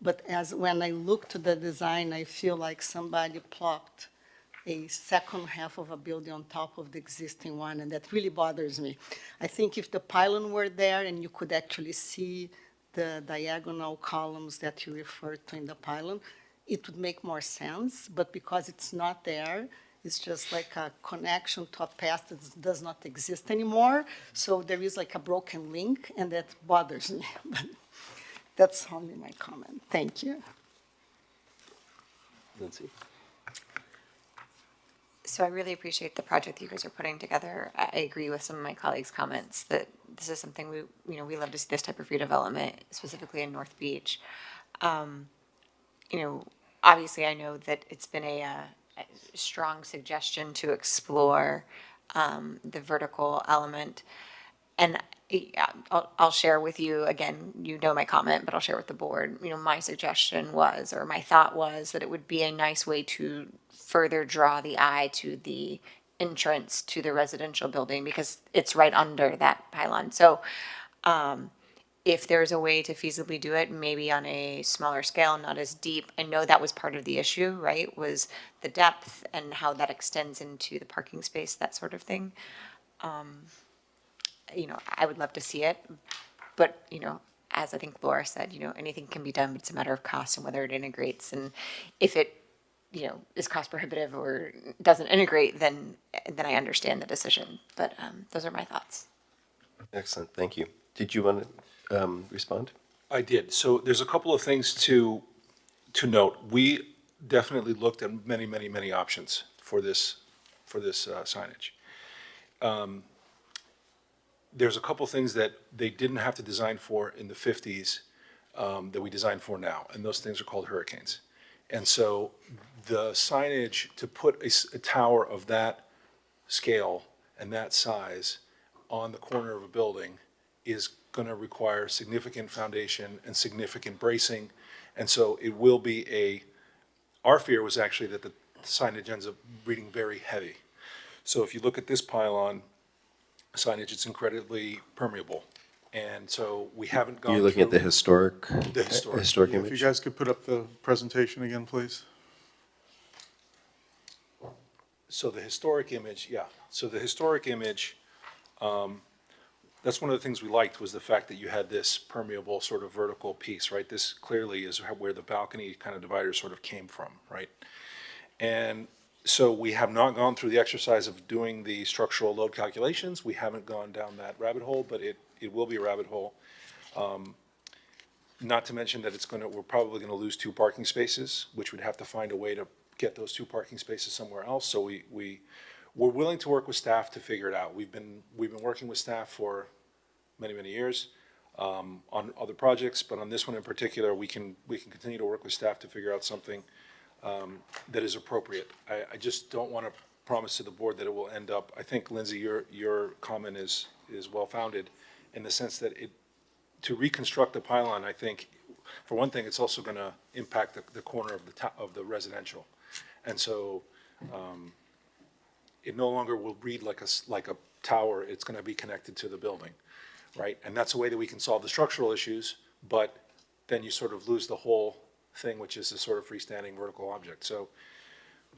but when I look to the design, I feel like somebody plopped a second half of a building on top of the existing one, and that really bothers me. I think if the pylon were there and you could actually see the diagonal columns that you referred to in the pylon, it would make more sense, but because it's not there, it's just like a connection to a past that does not exist anymore. So there is like a broken link, and that bothers me. But that's only my comment. Thank you. Lindsay? So I really appreciate the project you guys are putting together. I agree with some of my colleagues' comments that this is something we love to see, this type of redevelopment, specifically in North Beach. Obviously I know that it's been a strong suggestion to explore the vertical element. And I'll share with you, again, my comment, but I'll share with the board. My suggestion was, or my thought was, that it would be a nice way to further draw the eye to the entrance to the residential building, because it's right under that pylon. So if there's a way to feasibly do it, maybe on a smaller scale, not as deep. I know that was part of the issue, right? Was the depth and how that extends into the parking space, that sort of thing. You know, I would love to see it, but, you know, as I think Laura said, you know, anything can be done, but it's a matter of cost and whether it integrates. And if it, you know, is cost prohibitive or doesn't integrate, then I understand the decision. But those are my thoughts. Excellent, thank you. Did you want to respond? I did. So there's a couple of things to note. We definitely looked at many, many, many options for this signage. There's a couple things that they didn't have to design for in the 50s that we designed for now, and those things are called hurricanes. And so the signage to put a tower of that scale and that size on the corner of a building is going to require significant foundation and significant bracing. And so it will be our fear was actually that the signage ends up reading very heavy. So if you look at this pylon signage, it's incredibly permeable. And so we haven't gone You're looking at the through historic historic If you guys could put up the presentation again, please. So the historic image, yeah. So the historic image, that's one of the things we liked was the fact that you had this permeable sort of vertical piece, right? This clearly is where the balcony kind of divider sort of came from, right? And so we have not gone through the exercise of doing the structural load calculations. We haven't gone down that rabbit hole, but it will be a rabbit hole. Not to mention that we're probably gonna lose 2 parking spaces, which we'd have to find a way to get those 2 parking spaces somewhere else. So we're willing to work with staff to figure it out. We've been working with staff for many, many years on other projects, but on this one in particular, we can continue to work with staff to figure out something that is appropriate. I just don't want to promise to the board that it will end up, I think, Lindsay, your comment is well-founded in the sense that to reconstruct the pylon, I think, for one thing, it's also going to impact the corner of the residential. And so it no longer will read like a tower, it's going to be connected to the building, right? And that's a way that we can solve the structural issues, but then you sort of lose the whole thing, which is a sort of freestanding vertical object. So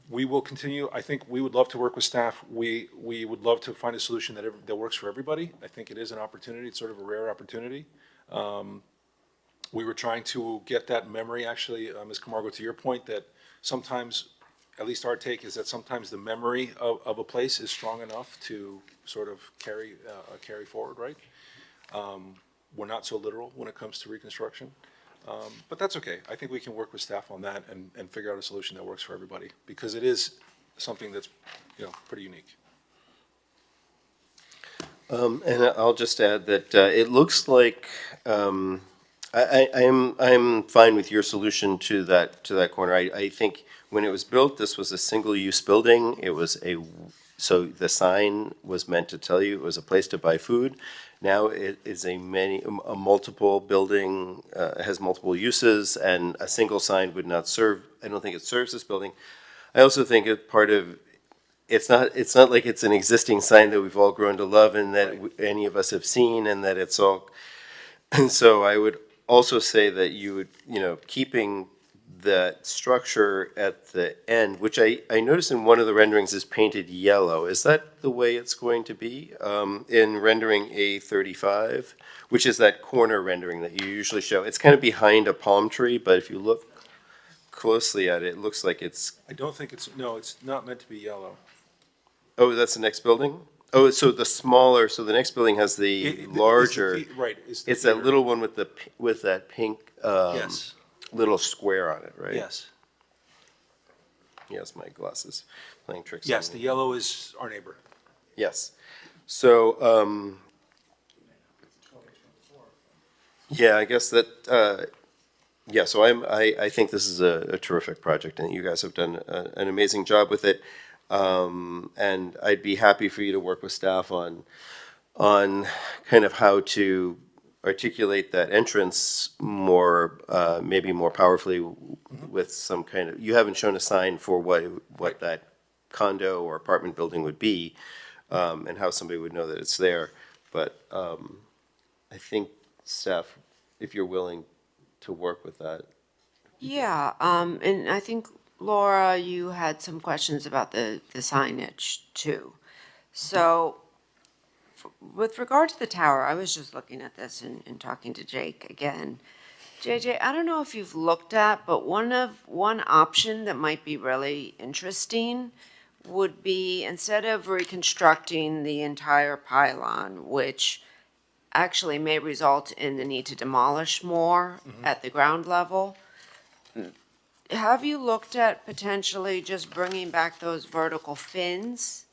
we will continue. I think we would love to work with staff. We would love to find a solution that works for everybody. I think it is an opportunity. It's sort of a rare opportunity. We were trying to get that memory, actually, Ms. Camargo, to your point, that sometimes, at least our take is that sometimes the memory of a place is strong enough to sort of carry forward, right? We're not so literal when it comes to reconstruction. But that's okay. I think we can work with staff on that and figure out a solution that works for everybody, because it is something that's, pretty unique. And I'll just add that it looks like I'm fine with your solution to that corner. I think when it was built, this was a single-use building. So the sign was meant to tell you it was a place to buy food. Now it is a multiple building, has multiple uses, and a single sign would not serve. I don't think it serves this building. I also think it's not like it's an existing sign that we've all grown to love and that any of us have seen, and that it's all. And so I would also say that you would, keeping that structure at the end, which I noticed in one of the renderings is painted yellow. Is that the way it's going to be in rendering A35, which is that corner rendering that you usually show? It's kind of behind a palm tree, but if you look closely at it, it looks like it's. I don't think it's not meant to be yellow. Oh, that's the next building? Oh, so the next building has the larger. Right. It's that little one with that pink. Yes. Little square on it, right? Yes. Yes, my glasses playing tricks. Yes, on the me. yellow is our neighbor. Yes. So, yeah, I guess that, yeah, so I think this is a terrific project, and you guys have done an amazing job with it. And I'd be happy for you to work with staff on kind of how to articulate that entrance more, maybe more powerfully with some kind of, you haven't shown a sign for what that condo or apartment building would be, and how somebody would know that it's there. But I think staff, if you're willing to work with that. Yeah, and I think, Laura, you had some questions about the signage too. So with regard to the tower, I was just looking at this and talking to Jake again. JJ, I don't know if you've looked at, but one option that might be really interesting would be, instead of reconstructing the entire pylon, which actually may result in the need to demolish more at the ground level, have you looked at potentially just bringing back those vertical fins?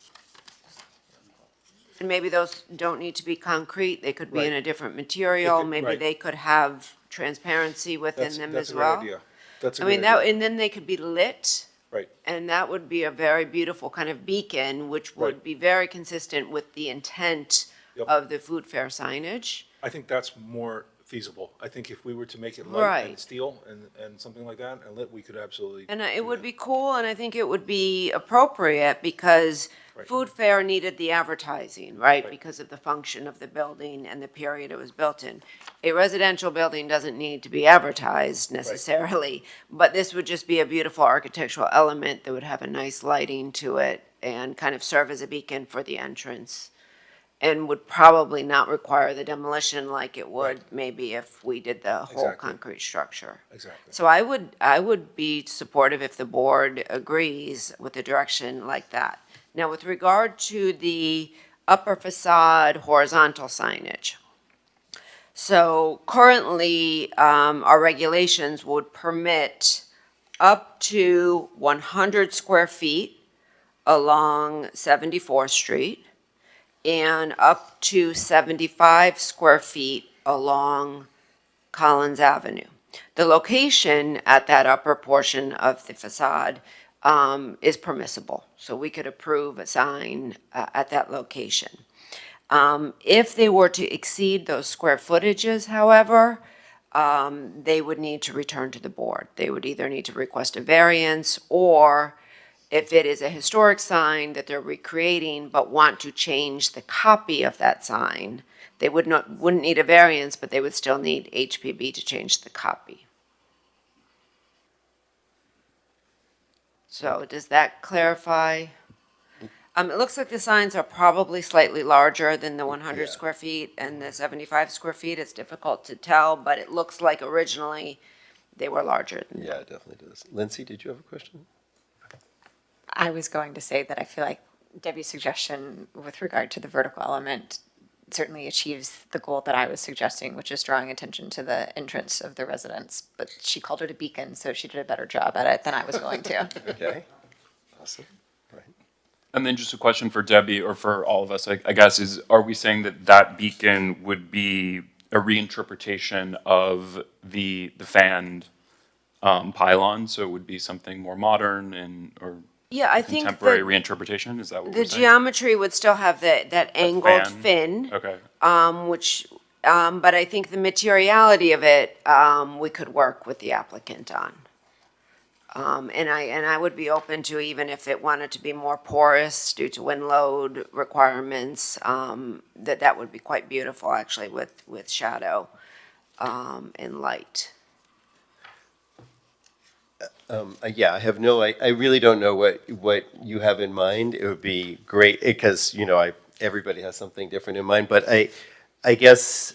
And maybe those don't need to be concrete, they could be in Right. a different material, could- maybe right. they could have transparency within them That's as a great well. idea. That's a I great mean, that, idea. and then they could be lit. Right. And that would be a very beautiful kind of beacon, which would Right. be very consistent with the intent Yep. of the food fair signage. I think that's more feasible. I think if we were to make it light Right. and steel and something like that and lit, we could absolutely. And it do would that. be cool, and I think it would be appropriate because Right. food fair needed the advertising, right? Right. Because of the function of the building and the period it was built in. A residential building doesn't need to be advertised necessarily, but this would just be a beautiful architectural element that would have a nice lighting to it and kind of serve as a beacon for the entrance. And would probably not require the demolition like it would maybe if we did the whole Exactly. concrete structure. Exactly. So I would be supportive if the board agrees with a direction like that. Now, with regard to the upper facade horizontal signage. So currently, our regulations would permit up to 100 square feet along 74th Street and up to 75 square feet along Collins Avenue. The location at that upper portion of the facade is permissible, so we could approve a sign at that location. If they were to exceed those square footages, however, they would need to return to the board. They would either need to request a variance, or if it is a historic sign that they're recreating but want to change the copy of that sign, they wouldn't need a variance, but they would still need HPB to change the copy. So does that clarify? It looks like the signs are probably slightly larger than the 100 Yeah. square feet and the 75 square feet. It's difficult to tell, but it looks like originally they were larger than Yeah, it definitely does. Lindsay, did you have a question? I was going to say that I feel like Debbie's suggestion with regard to the vertical element certainly achieves the goal that I was suggesting, which is drawing attention to the entrance of the residence. But she called it a beacon, so she did a better job at it than I was going to. Okay, awesome, right. And then just a question for Debbie, or for all of us, I guess, is, are we saying that that beacon would be a reinterpretation of the fanned pylon? So it would be something more modern or Yeah, I think contemporary that reinterpretation? Is that what the we're saying? geometry would still have that angled fan. fin. Okay. But I think the materiality of it, we could work with the applicant on. And I would be open to, even if it wanted to be more porous due to wind load requirements, that would be quite beautiful actually with shadow, and light. Yeah, I have I really don't know what you have in mind. It would be great, because, everybody has something different in mind, but I guess,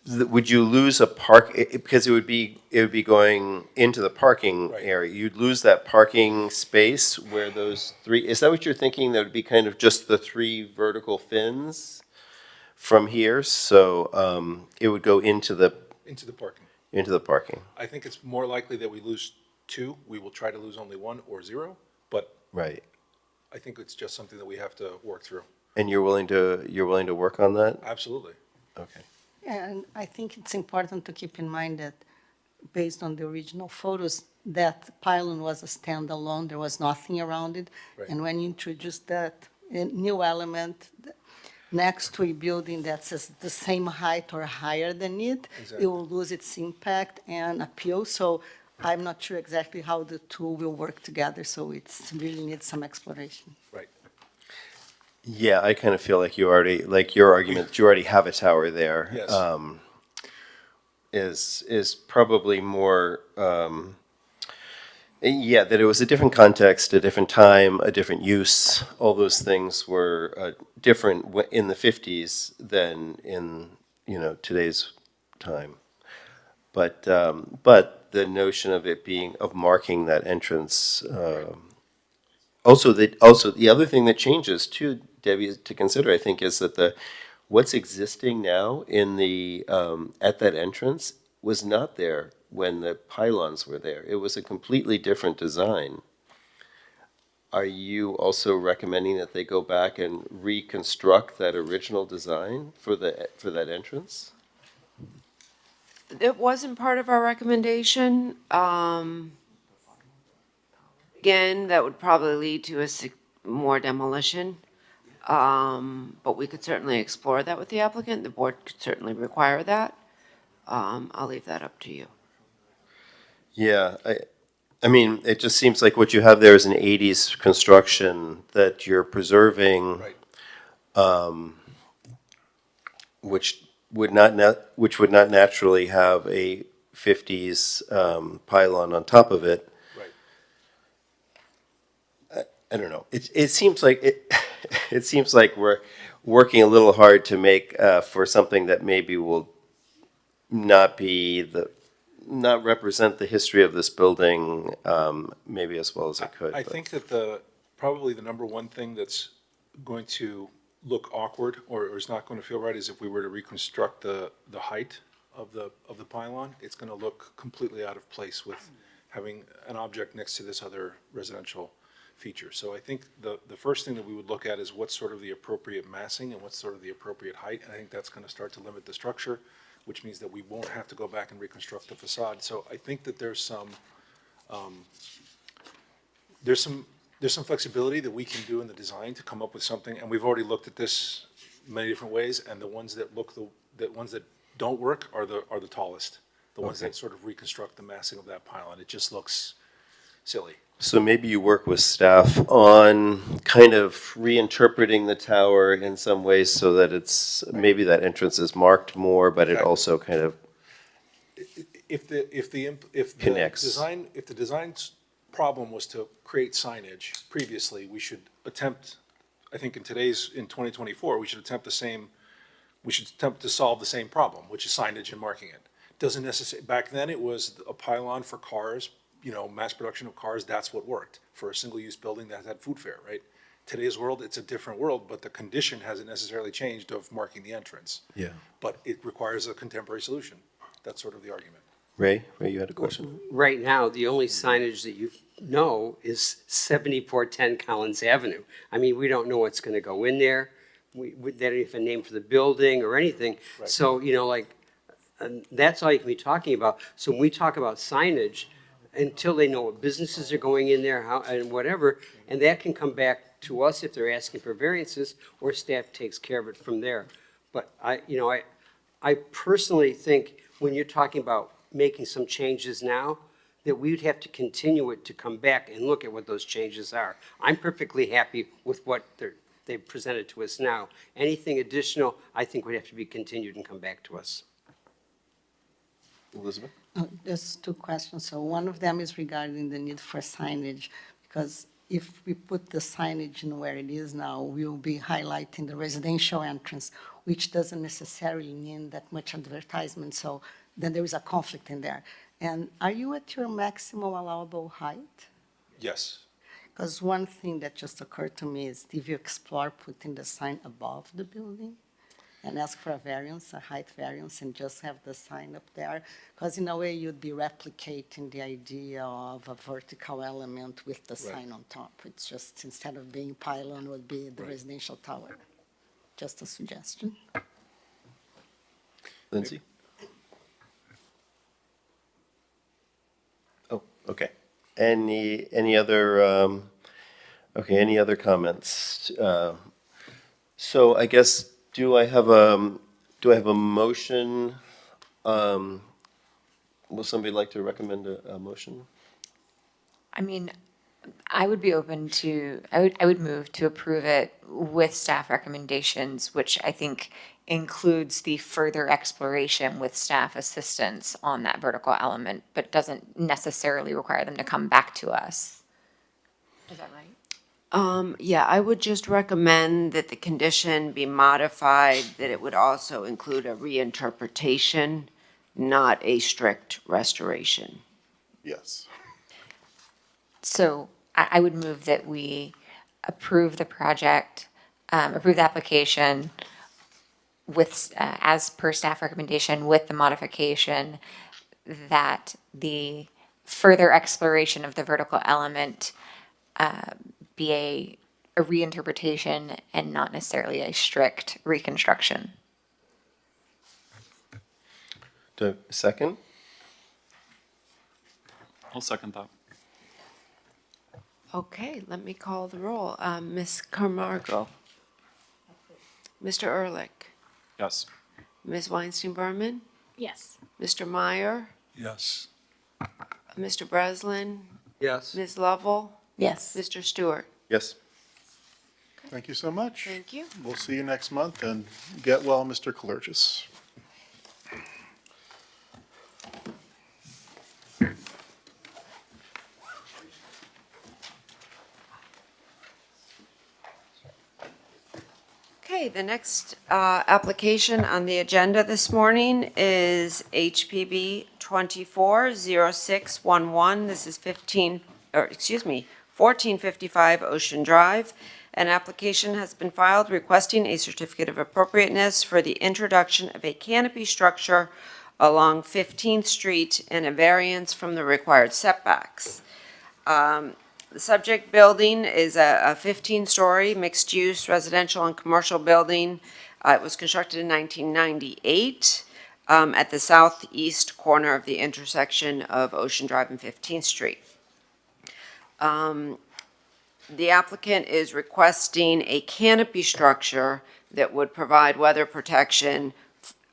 would you lose a because it would be going into the parking Right. area. You'd lose that parking space where those three, is that what you're thinking? That would be kind of just the three vertical fins from here? So, it would go into the Into the parking. parking. I think it's more likely that we lose two. We will try to lose only one or zero, but Right. I think it's just something that we have to work through. And you're willing to work on that? Absolutely. Okay. And I think it's important to keep in mind that, based on the original photos, that pylon was a standalone, there was nothing around it. Right. And when you introduce that new element next to a building that's the same height or higher than it, Exactly. it will lose its impact and appeal. So I'm not sure exactly how the two will work together, so it's really needs some exploration. Right. Yeah, I kind of feel like your argument, that you already have a tower there. Yes. is probably more, yeah, that it was a different context, a different time, a different use. All those things were different in the 50s than in, today's time. But the notion of it being, of marking that entrance, also the other thing that changes too, Debbie, to consider, I think, is that what's existing now in the, at that entrance was not there when the pylons were there. It was a completely different design. Are you also recommending that they go back and reconstruct that original design for that entrance? It wasn't part of our recommendation. Again, that would probably lead to more demolition. But we could certainly explore that with the applicant. The board could certainly require that. I'll leave that up to you. Yeah, I mean, it just seems like what you have there is an 80s construction that you're preserving, which would not naturally have a 50s pylon on top of it. Right. I don't know. It seems like it seems like we're working a little hard to make for something that maybe will not represent the history of this building maybe as well as it could. I think that probably the number one thing that's going to look awkward or is not going to feel right is if we were to reconstruct the height of the pylon. It's going to look completely out of place with having an object next to this other residential feature. So I think the first thing that we would look at is what's sort of the appropriate massing and what's sort of the appropriate height. And I think that's going to start to limit the structure, which means that we won't have to go back and reconstruct the facade. So I think that there's some flexibility that we can do in the design to come up with something. And we've already looked at this many different ways, and the ones that don't work are the tallest. The ones that sort of reconstruct the massing of that pylon. It just looks silly. So maybe you work with staff on kind of reinterpreting the tower in some ways so that maybe that entrance is marked more, but it also kind of If the connects. design's problem was to create signage previously, we should attempt, I think in 2024, we should attempt to solve the same problem, which is signage and marking it. Doesn't necessarily, back then it was a pylon for cars, mass production of cars, that's what worked for a single-use building that had food fare, right? Today's world, it's a different world, but the condition hasn't necessarily changed of marking the entrance. Yeah. But it requires a contemporary solution. That's sort of the argument. Ray, you had a question? Right now, the only signage that you know is 7410 Collins Avenue. I mean, we don't know what's going to go in there. They don't even have a name for the building or anything. Right. So, that's all you can be talking about. So when we talk about signage, until they know what businesses are going in there, how, and whatever, and that can come back to us if they're asking for variances, or staff takes care of it from there. But I personally think when you're talking about making some changes now, that we'd have to continue it to come back and look at what those changes are. I'm perfectly happy with what they've presented to us now. Anything additional, I think would have to be continued and come back to us. Elizabeth? There's two questions. So one of them is regarding the need for signage, because if we put the signage in where it is now, we'll be highlighting the residential entrance, which doesn't necessarily mean that much advertisement. So then there is a conflict in there. And are you at your maximum allowable height? Yes. Because one thing that just occurred to me is, did you explore putting the sign above the building and ask for a variance, a height variance, and just have the sign up there? Because in a way, you'd be replicating the idea of a vertical element with the sign on top. It's just, instead of being pylon, would be the residential tower. Just a suggestion. Lindsay? Oh, okay. Any other comments? So I guess, do I have a motion? Will somebody like to recommend a motion? I mean, I would be open to, I would move to approve it with staff recommendations, which I think includes the further exploration with staff assistance on that vertical element, but doesn't necessarily require them to come back to us. Is that right? Yeah, I would just recommend that the condition be modified, that it would also include a reinterpretation, not a strict restoration. Yes. So I would move that we approve the project, approve the application with, as per staff recommendation, with the modification that the further exploration of the vertical element be a reinterpretation and not necessarily a strict reconstruction. Do I have a second? I'll second that. Okay, let me call the roll. Ms. Camargo? Mr. Ehrlich? Yes. Ms. Weinstein-Berman? Yes. Mr. Meyer? Yes. Mr. Breslin? Yes. Ms. Lovell? Yes. Mr. Stewart? Yes. Thank you so much. Thank you. We'll see you next month, and get well, Mr. Kalergis. Okay, the next application on the agenda this morning is HPB 240611. This is 1455 Ocean Drive. An application has been filed requesting a certificate of appropriateness for the introduction of a canopy structure along 15th Street and a variance from the required setbacks. The subject building is a 15-story mixed-use residential and commercial building. It was constructed in 1998 at the southeast corner of the intersection of Ocean Drive and 15th Street. The applicant is requesting a canopy structure that would provide weather protection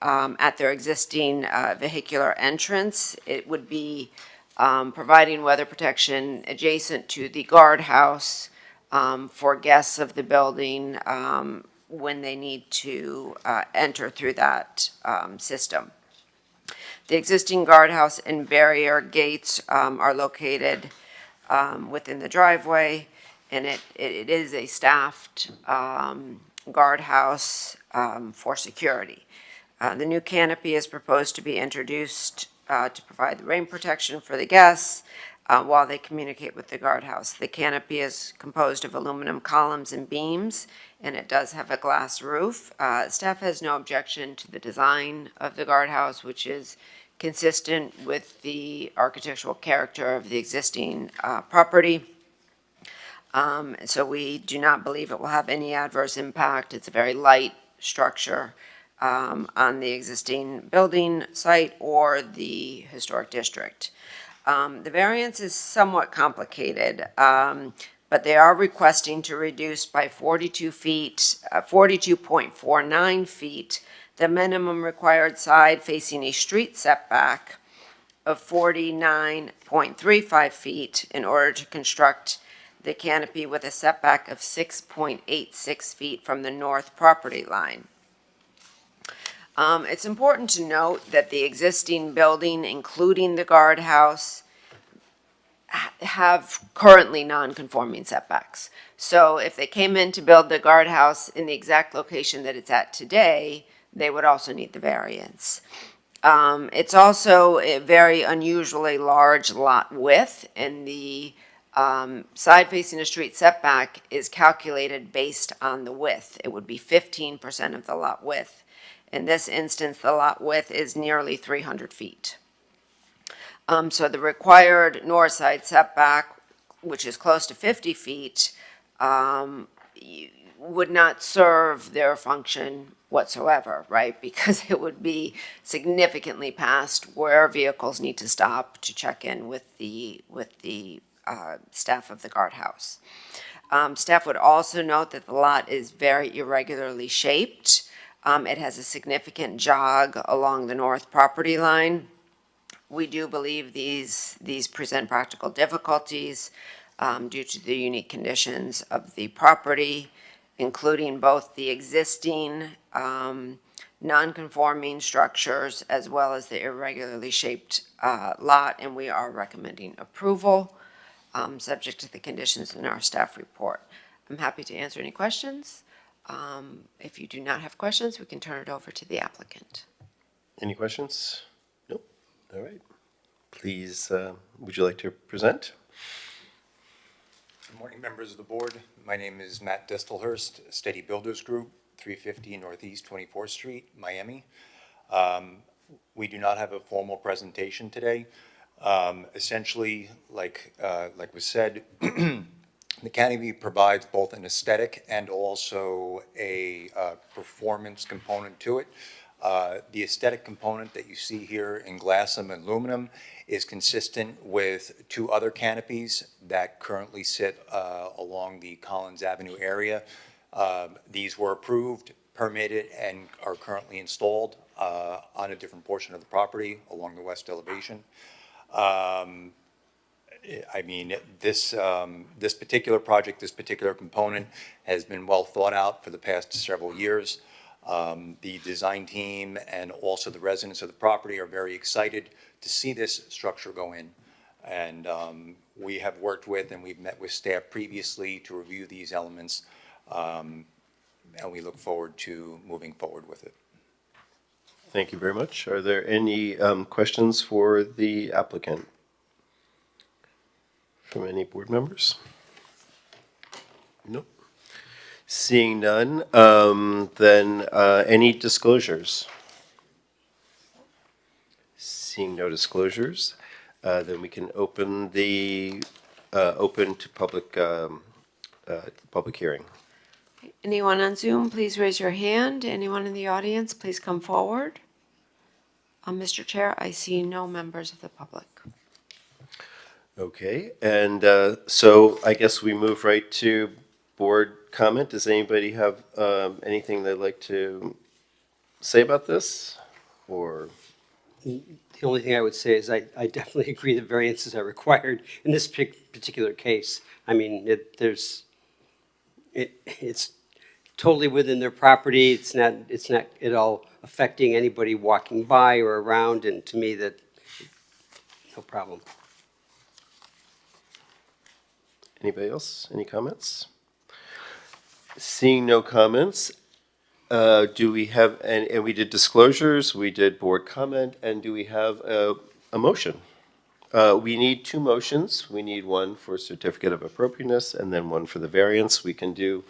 at their existing vehicular entrance. It would be providing weather protection adjacent to the guardhouse for guests of the building when they need to enter through that system. The existing guardhouse and barrier gates are located within the driveway, and it is a staffed guardhouse for security. The new canopy is proposed to be introduced to provide the rain protection for the guests while they communicate with the guardhouse. The canopy is composed of aluminum columns and beams, and it does have a glass roof. Staff has no objection to the design of the guardhouse, which is consistent with the architectural character of the existing property. So we do not believe it will have any adverse impact. It's a very light structure on the existing building site or the historic district. The variance is somewhat complicated, but they are requesting to reduce by 42.49 feet, the minimum required side facing a street setback of 49.35 feet in order to construct the canopy with a setback of 6.86 feet from the north property line. It's important to note that the existing building, including the guardhouse, have currently non-conforming setbacks. So if they came in to build the guardhouse in the exact location that it's at today, they would also need the variance. It's also a very unusually large lot width, and the side facing a street setback is calculated based on the width. It would be 15% of the lot width. In this instance, the lot width is nearly 300 feet. So the required north side setback, which is close to 50 feet, would not serve their function whatsoever, right? Because it would be significantly past where vehicles need to stop to check in with the staff of the guardhouse. Staff would also note that the lot is very irregularly shaped. It has a significant jog along the north property line. We do believe these present practical difficulties due to the unique conditions of the property. including both the existing non-conforming structures as well as the irregularly shaped lot, and we are recommending approval, subject to the conditions in our staff report. I'm happy to answer any questions. If you do not have questions, we can turn it over to the applicant. Any questions? Nope. All right. Please, would you like to present? Good morning, members of the board. My name is Matt Distelhurst, Steady Builders Group, 350 Northeast 24th Street, Miami. We do not have a formal presentation today. Essentially, like was said, the canopy provides both an aesthetic and also a performance component to it. The aesthetic component that you see here in glass and aluminum is consistent with two other canopies that currently sit along the Collins Avenue area. These were approved, permitted, and are currently installed on a different portion of the property along the west elevation. I mean, this particular project, this particular component has been well thought out for the past several years. The design team and also the residents of the property are very excited to see this structure go in. And we have worked with and we've met with staff previously to review these elements. And we look forward to moving forward with it. Thank you very much. Are there any questions for the applicant from any board members? Nope. Seeing none, then any disclosures? Seeing no disclosures, then we can open the open to public hearing. Anyone on Zoom, please raise your hand. Anyone in the audience, please come forward. Mr. Chair, I see no members of the public. Okay, and so I guess we move right to board comment. Does anybody have anything they'd like to say about this? Or The only thing I would say is I definitely agree that variances are required in this particular case. I mean, it's totally within their property. It's not at all affecting anybody walking by or around, and to me, that no problem. anybody else? Any comments? Seeing no comments, do we have, and we did disclosures, we did board comment, and do we have a motion? We need two motions. We need one for certificate of appropriateness and then one for the variance. We can do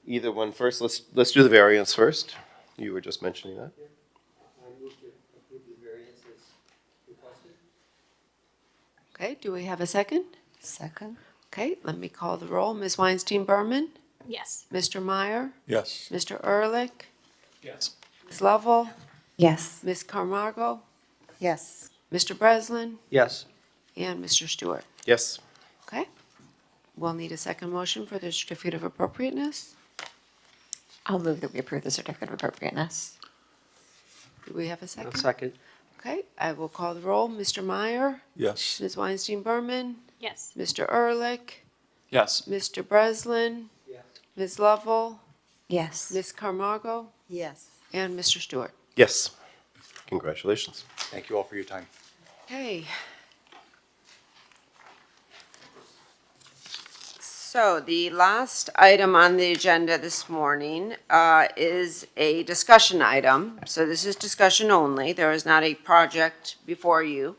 either one first. Let's do the variance first. You were just mentioning that. Okay, do we have a second? Second? Okay, let me call the roll. Ms. Weinstein-Berman? Yes. Mr. Meyer? Yes. Mr. Ehrlich? Yes. Ms. Lovell? Yes. Ms. Camargo? Yes. Mr. Breslin? Yes. And Mr. Stewart? Yes. Okay. We'll need a second motion for the certificate of appropriateness. I'll move that we approve the certificate of appropriateness. Do we have a I'll second? second. Okay, I will call the roll. Mr. Meyer? Yes. Ms. Weinstein-Berman? Yes. Mr. Ehrlich? Yes. Mr. Breslin? Yes. Ms. Lovell? Yes. Ms. Camargo? Yes. And Mr. Stewart? Yes. Congratulations. Thank you all for your time. Okay. So the last item on the agenda this morning is a discussion item. So this is discussion only. There is not a project before you.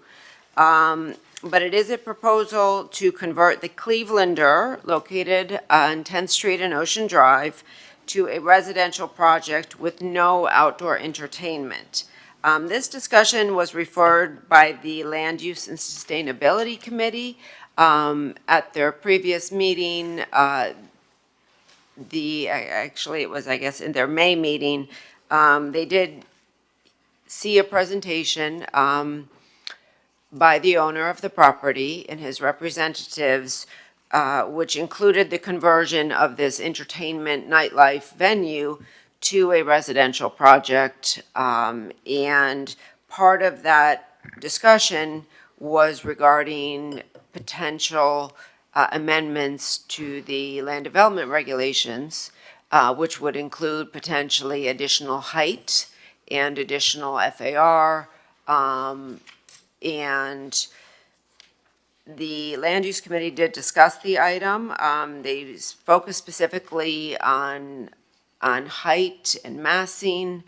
But it is a proposal to convert the Clevelander located on 10th Street and Ocean Drive to a residential project with no outdoor entertainment. This discussion was referred by the Land Use and Sustainability Committee at their previous meeting. Actually, it was, I guess, in their May meeting. They did see a presentation by the owner of the property and his representatives, which included the conversion of this entertainment nightlife venue to a residential project. And part of that discussion was regarding potential amendments to the land development regulations which would include potentially additional height and additional FAR. And the Land Use Committee did discuss the item. They focused specifically on height and massing.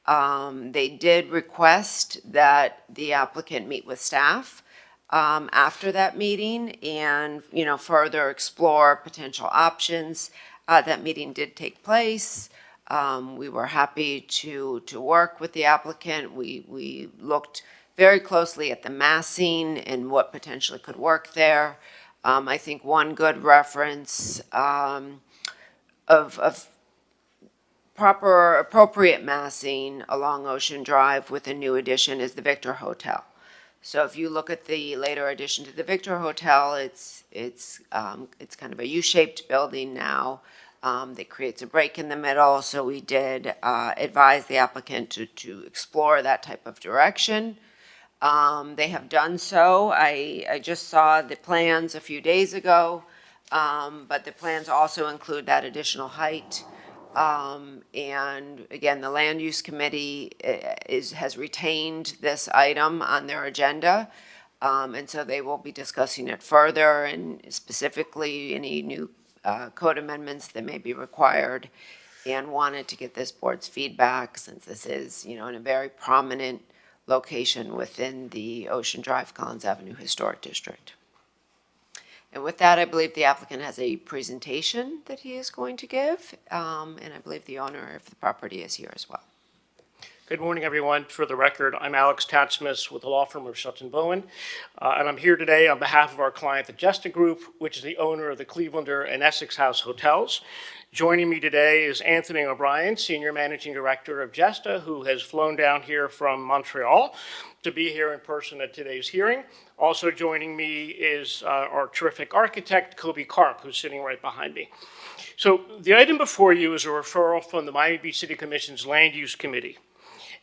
They did request that the applicant meet with staff after that meeting and, further explore potential options. That meeting did take place. We were happy to work with the applicant. We looked very closely at the massing and what potentially could work there. I think one good reference of proper, appropriate massing along Ocean Drive with a new addition is the Victor Hotel. So if you look at the later addition to the Victor Hotel, it's kind of a U-shaped building now that creates a break in the middle. So we did advise the applicant to explore that type of direction. They have done so. I just saw the plans a few days ago, but the plans also include that additional height. And again, the Land Use Committee has retained this item on their agenda. And so they will be discussing it further and specifically any new code amendments that may be required, and wanted to get this board's feedback since this is, in a very prominent location within the Ocean Drive Collins Avenue Historic District. And with that, I believe the applicant has a presentation that he is going to give, and I believe the owner of the property is here as well. Good morning, everyone. For the record, I'm Alex Tatsmas with the law firm of Schultz & Bowen, and I'm here today on behalf of our client, the Jesta Group, which is the owner of the Clevelander and Essex House Hotels. Joining me today is Anthony O'Brien, Senior Managing Director of Jesta, who has flown down here from Montreal to be here in person at today's hearing. Also joining me is our terrific architect, Kobe Karp, who's sitting right behind me. So the item before you is a referral from the Miami Beach City Commission's Land Use Committee.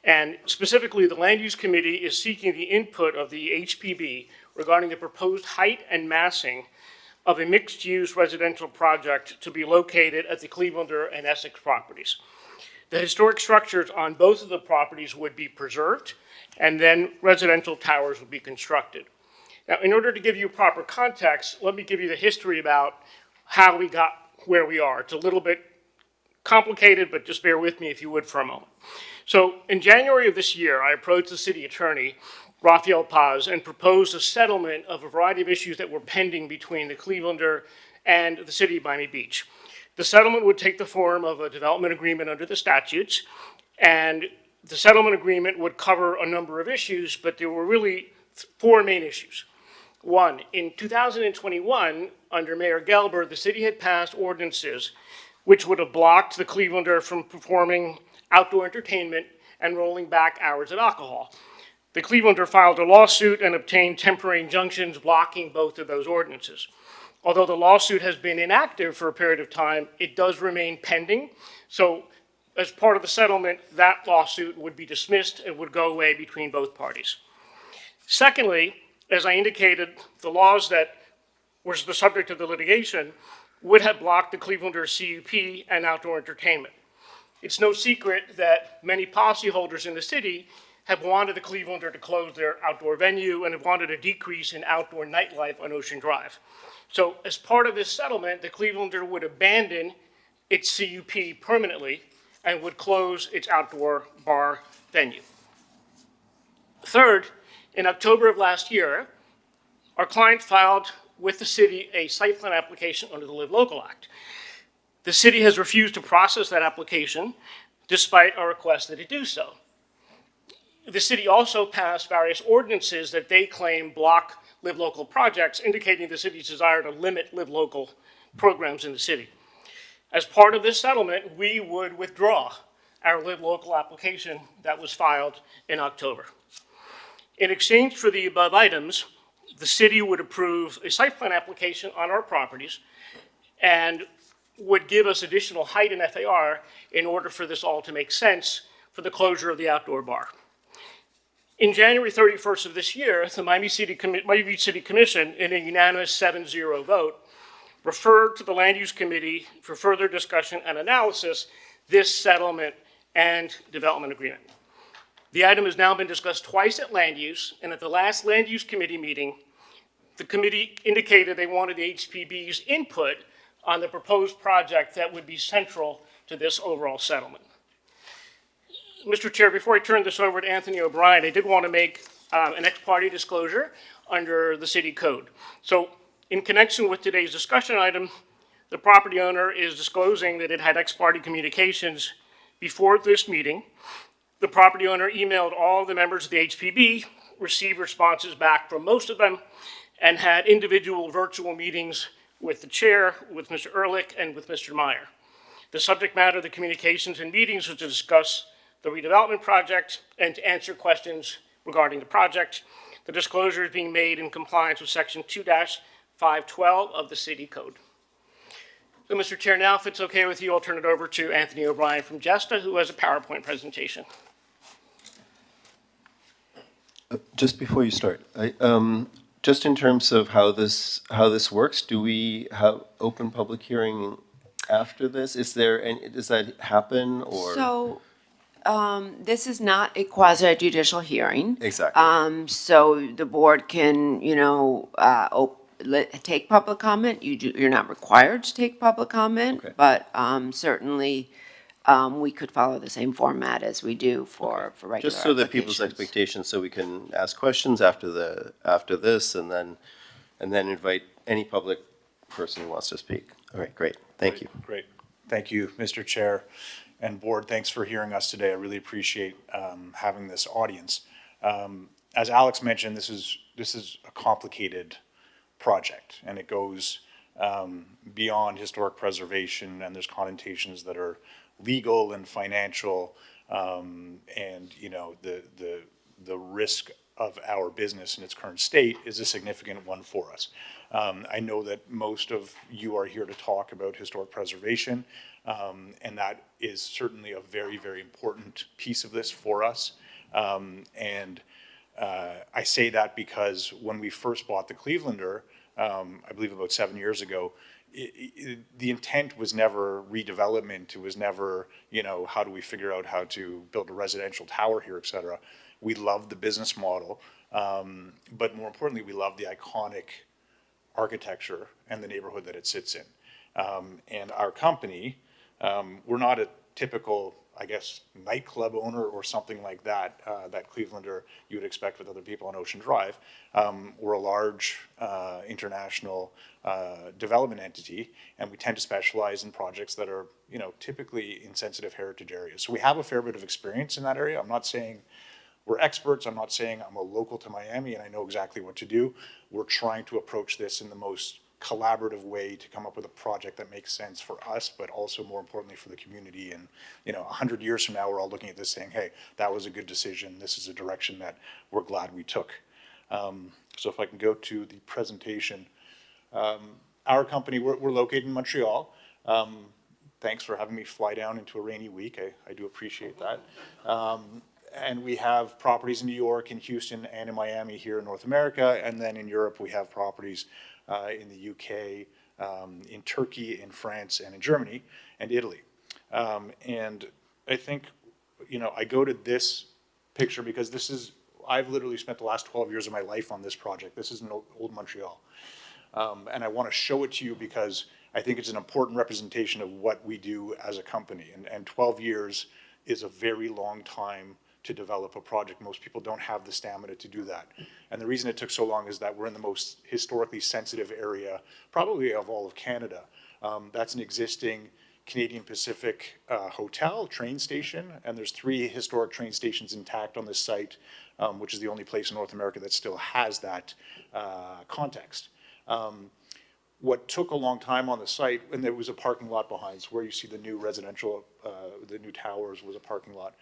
And specifically, the Land Use Committee is seeking the input of the HPB regarding the proposed height and massing of a mixed-use residential project to be located at the Clevelander and Essex properties. The historic structures on both of the properties would be preserved, and then residential towers would be constructed. Now, in order to give you proper context, let me give you the history about how we got where we are. It's a little bit complicated, but just bear with me if you would for a moment. So in January of this year, I approached the city attorney, Rafael Paz, and proposed a settlement of a variety of issues that were pending between the Clevelander and the city of Miami Beach. The settlement would take the form of a development agreement under the statutes, and the settlement agreement would cover a number of issues, but there were really four main issues. One, in 2021, under Mayor Gelber, the city had passed ordinances which would have blocked the Clevelander from performing outdoor entertainment and rolling back hours of alcohol. The Clevelander filed a lawsuit and obtained temporary injunctions blocking both of those ordinances. Although the lawsuit has been inactive for a period of time, it does remain pending. So as part of the settlement, that lawsuit would be dismissed and would go away between both parties. Secondly, as I indicated, the laws that were the subject of the litigation would have blocked the Clevelander CUP and outdoor entertainment. It's no secret that many policyholders in the city have wanted the Clevelander to close their outdoor venue and have wanted a decrease in outdoor nightlife on Ocean Drive. So as part of this settlement, the Clevelander would abandon its CUP permanently and would close its outdoor bar venue. Third, in October of last year, our client filed with the city a site plan application under the Live Local Act. The city has refused to process that application despite our request that it do so. The city also passed various ordinances that they claim block Live Local projects, indicating the city's desire to limit Live Local programs in the city. As part of this settlement, we would withdraw our Live Local application that was filed in October. In exchange for the above items, the city would approve a site plan application on our properties and would give us additional height and FAR in order for this all to make sense for the closure of the outdoor bar. In January 31st of this year, the Miami Beach City Commission, in a unanimous 7-0 vote, refer to the Land Use Committee for further discussion and analysis this settlement and development agreement. The item has now been discussed twice at Land Use, and at the last Land Use Committee meeting, the committee indicated they wanted the HPB's input on the proposed project that would be central to this overall settlement. Mr. Chair, before I turn this over to Anthony O'Brien, I did want to make an ex parte disclosure under the city code. So in connection with today's discussion item, the property owner is disclosing that it had ex parte communications before this meeting. The property owner emailed all the members of the HPB, received responses back from most of them, and had individual virtual meetings with the chair, with Mr. Ehrlich, and with Mr. Meyer. The subject matter of the communications and meetings was to discuss the redevelopment project and to answer questions regarding the project. The disclosure is being made in compliance with section 2-512 of the city code. So, Mr. Chair, now if it's okay with you, I'll turn it over to Anthony O'Brien from Jesta, who has a PowerPoint presentation. Just before you start, just in terms of how this works, do we have open public hearing after this? Is there any, does that happen or? So, this is not a quasi judicial hearing. Exactly. So the board can, take public comment. You're not required to take public comment, Okay. but certainly we could follow the same format as we do for regular Just so that people's applications. expectations, so we can ask questions after this, and then invite any public person who wants to speak. All right, great, thank you. Great. Thank you, Mr. Chair and Board. Thanks for hearing us today. I really appreciate having this audience. As Alex mentioned, this is a complicated project, and it goes beyond historic preservation, and there's connotations that are legal and financial, and the risk of our business in its current state is a significant one for us. I know that most of you are here to talk about historic preservation, and that is certainly a very, very important piece of this for us. I say that because when we first bought the Clevelander, I believe about 7 years ago, the intent was never redevelopment. It was never, how do we figure out how to build a residential tower here, et cetera. We loved the business model, but more importantly, we loved the iconic architecture and the neighborhood that it sits in. And our company, we're not a typical, I guess, nightclub owner or something like that, that Clevelander you would expect with other people on Ocean Drive. We're a large international development entity, and we tend to specialize in projects that are, typically in sensitive heritage areas. So we have a fair bit of experience in that area. I'm not saying we're experts. I'm not saying I'm a local to Miami and I know exactly what to do. We're trying to approach this in the most collaborative way to come up with a project that makes sense for us, but also more importantly for the community. And 100 years from now, we're all looking at this saying, hey, that was a good decision. This is a direction that we're glad we took. So if I can go to the presentation. Our company, we're located in Montreal. Thanks for having me fly down into a rainy week. I do appreciate that. And we have properties in New York, in Houston, and in Miami here in North America. And then in Europe, we have properties in the UK, in Turkey, in France, and in Germany, and Italy. And I think, I go to this picture because I've literally spent the last 12 years of my life on this project. This is an old Montreal. And I want to show it to you because I think it's an important representation of what we do as a company. And 12 years is a very long time to develop a project. Most people don't have the stamina to do that. And the reason it took so long is that we're in the most historically sensitive area, probably of all of Canada. That's an existing Canadian Pacific hotel, train station, and there's 3 historic train stations intact on this site, which is the only place in North America that still has that context. What took a long time on the site, and there was a parking lot behind, so where you see the new residential, the new towers was a parking lot.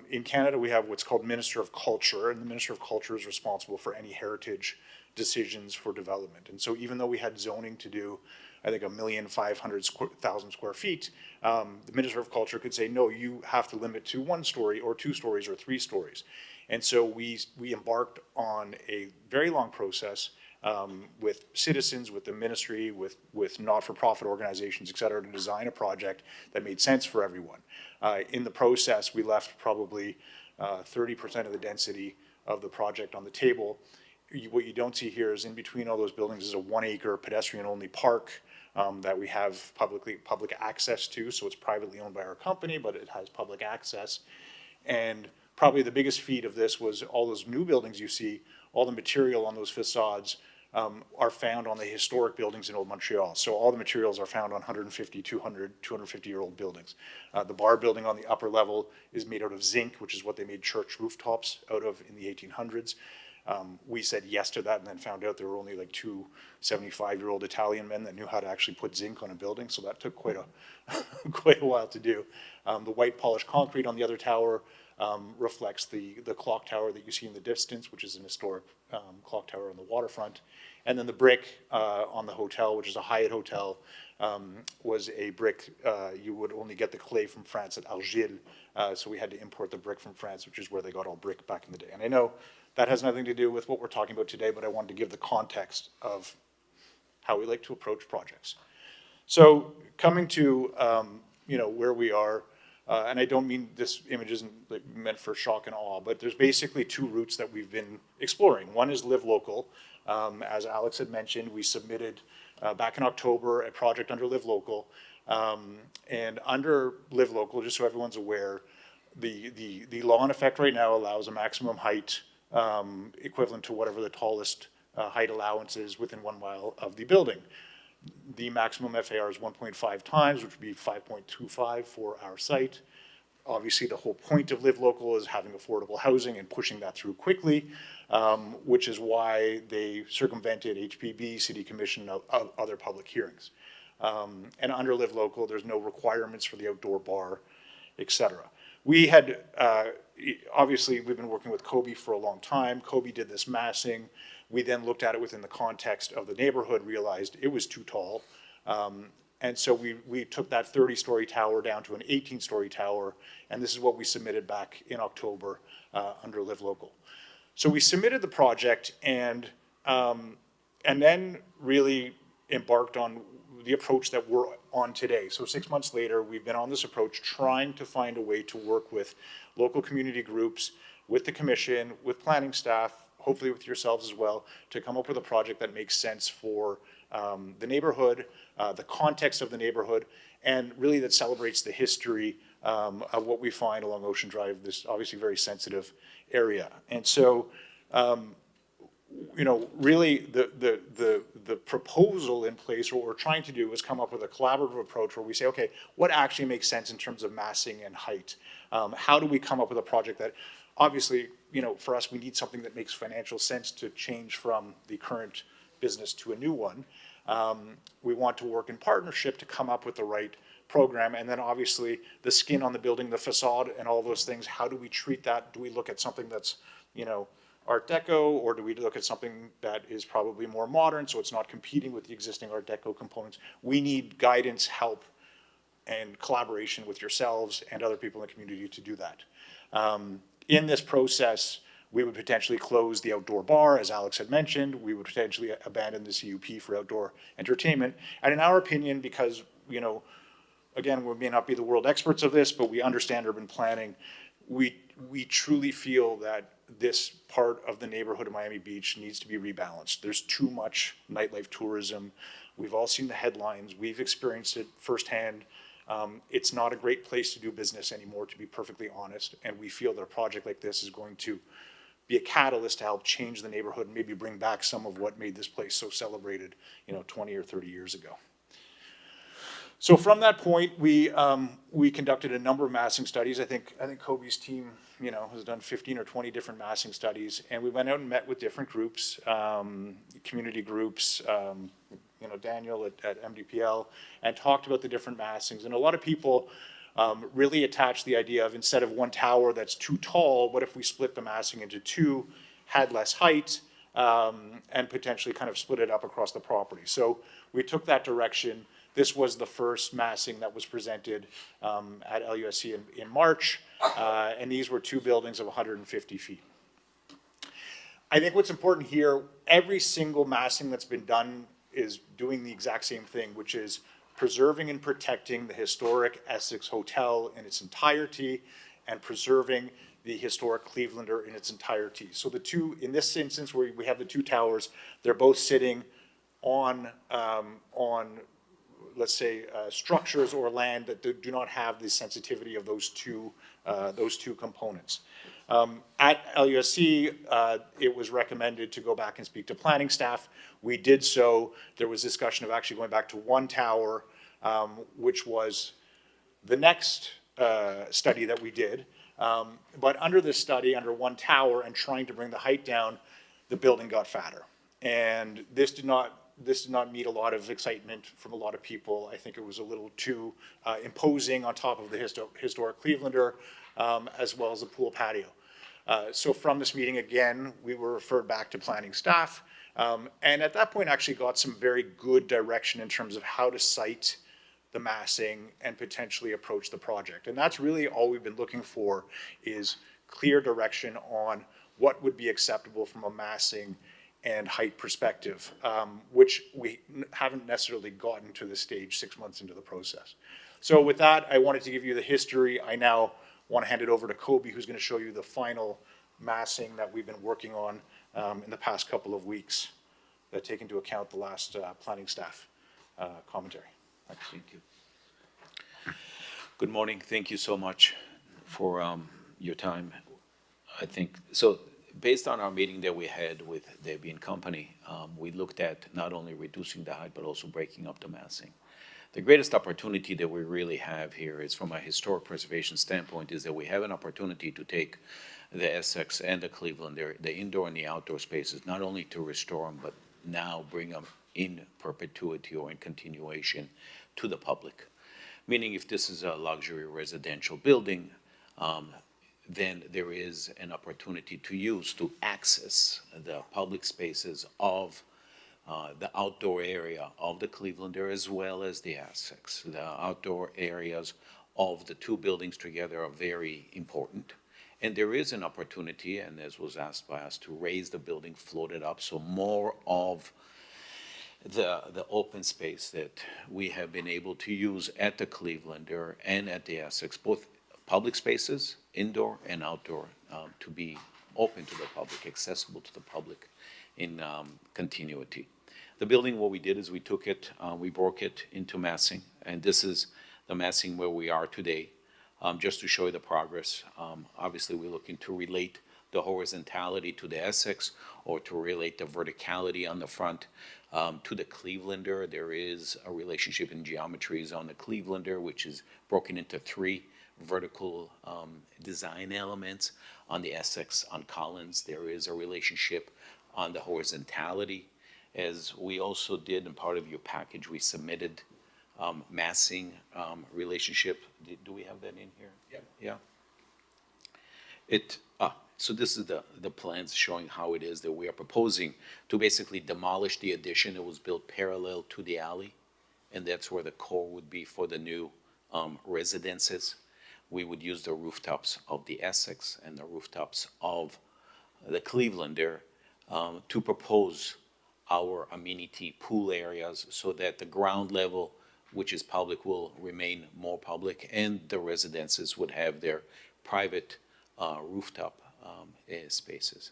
In Canada, we have what's called Minister of Culture, and the Minister of Culture is responsible for any heritage decisions for development. And so even though we had zoning to do, I think 1,500,000 square feet, the Minister of Culture could say, no, you have to limit to 1 story or 2 stories or 3 stories. And so we embarked on a very long process, with citizens, with the ministry, with not-for-profit organizations, et cetera, to design a project that made sense for everyone. In the process, we left probably 30% of the density of the project on the table. What you don't see here is in between all those buildings is a 1-acre pedestrian-only park that we have public access to. So it's privately owned by our company, but it has public access. And probably the biggest feat of this was all those new buildings you see, all the material on those facades are found on the historic buildings in Old Montreal. So all the materials are found on 150, 200, 250-year-old buildings. The bar building on the upper level is made out of zinc, which is what they made church rooftops out of in the 1800s. We said yes to that and then found out there were only like two 75-year-old Italian men that knew how to actually put zinc on a building, so that took quite a while to do. The white polished concrete on the other tower reflects the clock tower that you see in the distance, which is an historic clock tower on the waterfront. And then the brick on the hotel, which is a Hyatt hotel, was a brick. You would only get the clay from France at Argile, so we had to import the brick from France, which is where they got all brick back in the day. And I know that has nothing to do with what we're talking about today, but I wanted to give the context of how we like to approach projects. So coming to where we are, and I don't mean this image isn't meant for shock and awe, but there's basically two routes that we've been exploring. One is Live Local. As Alex had mentioned, we submitted back in October a project under Live Local. And under Live Local, just so everyone's aware, the law in effect right now allows a maximum height equivalent to whatever the tallest height allowance is within 1 mile of the building. The maximum FAR is 1.5 times, which would be 5.25 for our site. Obviously, the whole point of Live Local is having affordable housing and pushing that through quickly, which is why they circumvented HPB, City Commission, and other public hearings. And under Live Local, there's no requirements for the outdoor bar, et cetera. We had, obviously, we've been working with Kobe for a long time. Kobe did this massing. We then looked at it within the context of the neighborhood, realized it was too tall. And so we took that 30-story tower down to an 18-story tower, and this is what we submitted back in October under Live Local. So we submitted the project and then really embarked on the approach that we're on today. So 6 months later, we've been on this approach trying to find a way to work with local community groups, with the commission, with planning staff, hopefully with yourselves as well, to come up with a project that makes sense for the neighborhood, the context of the neighborhood, and really that celebrates the history of what we find along Ocean Drive, this obviously very sensitive area. And so, really the proposal in place, what we're trying to do is come up with a collaborative approach where we say, okay, what actually makes sense in terms of massing and height? How do we come up with a project that, obviously, for us, we need something that makes financial sense to change from the current business to a new one. We want to work in partnership to come up with the right program, and then obviously the skin on the building, the facade, and all those things. How do we treat that? Do we look at something that's, Art Deco, or do we look at something that is probably more modern, so it's not competing with the existing Art Deco components? We need guidance, help, and collaboration with yourselves and other people in the community to do that. In this process, we would potentially close the outdoor bar, as Alex had mentioned. We would potentially abandon the CUP for outdoor entertainment. And in our opinion, because, again, we may not be the world experts of this, but we understand urban planning, we truly feel that this part of the neighborhood of Miami Beach needs to be rebalanced. There's too much nightlife tourism. We've all seen the headlines. We've experienced it firsthand. It's not a great place to do business anymore, to be perfectly honest. And we feel that a project like this is going to be a catalyst to help change the neighborhood and maybe bring back some of what made this place so celebrated, 20 or 30 years ago. So from that point, we conducted a number of massing studies. I think Kobe's team, has done 15 or 20 different massing studies, and we went out and met with different groups, community groups, Daniel at MDPL, and talked about the different massings. And a lot of people really attached the idea of, instead of one tower that's too tall, what if we split the massing into two, had less height, and potentially kind of split it up across the property. So we took that direction. This was the first massing that was presented at LUSC in March, and these were two buildings of 150 feet. I think what's important here, every single massing that's been done is doing the exact same thing, which is preserving and protecting the historic Essex Hotel in its entirety and preserving the historic Clevelander in its entirety. So the two, in this instance where we have the two towers, they're both sitting on, let's say, structures or land that do not have the sensitivity of those two components. At LUSC, it was recommended to go back and speak to planning staff. We did so. There was discussion of actually going back to one tower, which was the next study that we did. But under this study, under one tower and trying to bring the height down, the building got fatter. And this did not meet a lot of excitement from a lot of people. I think it was a little too imposing on top of the historic Clevelander, as well as the pool patio. So from this meeting, again, we were referred back to planning staff. And at that point, actually got some very good direction in terms of how to site the massing and potentially approach the project. And that's really all we've been looking for, is clear direction on what would be acceptable from a massing and height perspective, which we haven't necessarily gotten to this stage 6 months into the process. So with that, I wanted to give you the history. I now want to hand it over to Kobe, who's going to show you the final massing that we've been working on in the past couple of weeks that take into account the last planning staff commentary. Thank you. Good morning. Thank you so much for your time. I think, so based on our meeting that we had with Debbie and company, we looked at not only reducing the height, but also breaking up the massing. The greatest opportunity that we really have here is, from a historic preservation standpoint, is that we have an opportunity to take the Essex and the Clevelander, the indoor and the outdoor spaces, not only to restore them, but now bring them in perpetuity or in continuation to the public. Meaning, if this is a luxury residential building, then there is an opportunity to access the public spaces of the outdoor area of the Clevelander as well as the Essex. The outdoor areas of the two buildings together are very important. And there is an opportunity, and as was asked by us, to raise the building, float it up, so more of the open space that we have been able to use at the Clevelander and at the Essex, both public spaces, indoor and outdoor, to be open to the public, accessible to the public in continuity. The building, what we did is we took it, we broke it into massing, and this is the massing where we are today, just to show you the progress. Obviously, we're looking to relate the horizontality to the Essex, or to relate the verticality on the front to the Clevelander. There is a relationship in geometries on the Clevelander, which is broken into three vertical design elements. On the Essex, on Collins, there is a relationship on the horizontality. As we also did in part of your package, we submitted massing relationship. Do we have that in here? Yeah. So this is the plans showing how it is that we are proposing to basically demolish the addition that was built parallel to the alley, and that's where the core would be for the new residences. We would use the rooftops of the Essex and the rooftops of the Clevelander to propose our amenity pool areas, so that the ground level, which is public, will remain more public, and the residences would have their private rooftop spaces.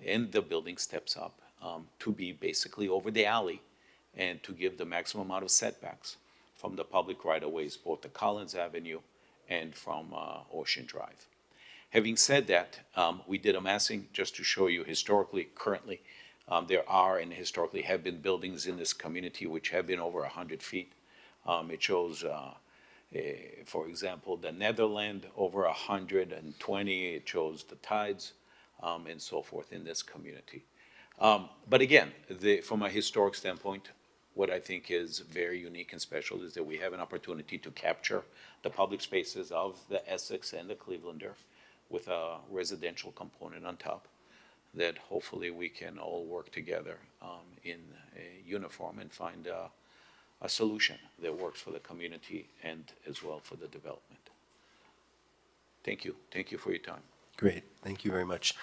And the building steps up to be basically over the alley and to give the maximum amount of setbacks from the public right-of-ways, both the Collins Avenue and from Ocean Drive. Having said that, we did a massing just to show you historically, currently, there are and historically have been buildings in this community which have been over 100 feet. It shows, for example, the Netherlands over 120. It shows the Tides and so forth in this community. But again, from a historic standpoint, what I think is very unique and special is that we have an opportunity to capture the public spaces of the Essex and the Clevelander with a residential component on top, that hopefully we can all work together in a uniform and find a solution that works for the community and as well for the development. Thank you. Thank you for your time. Great, thank you very much.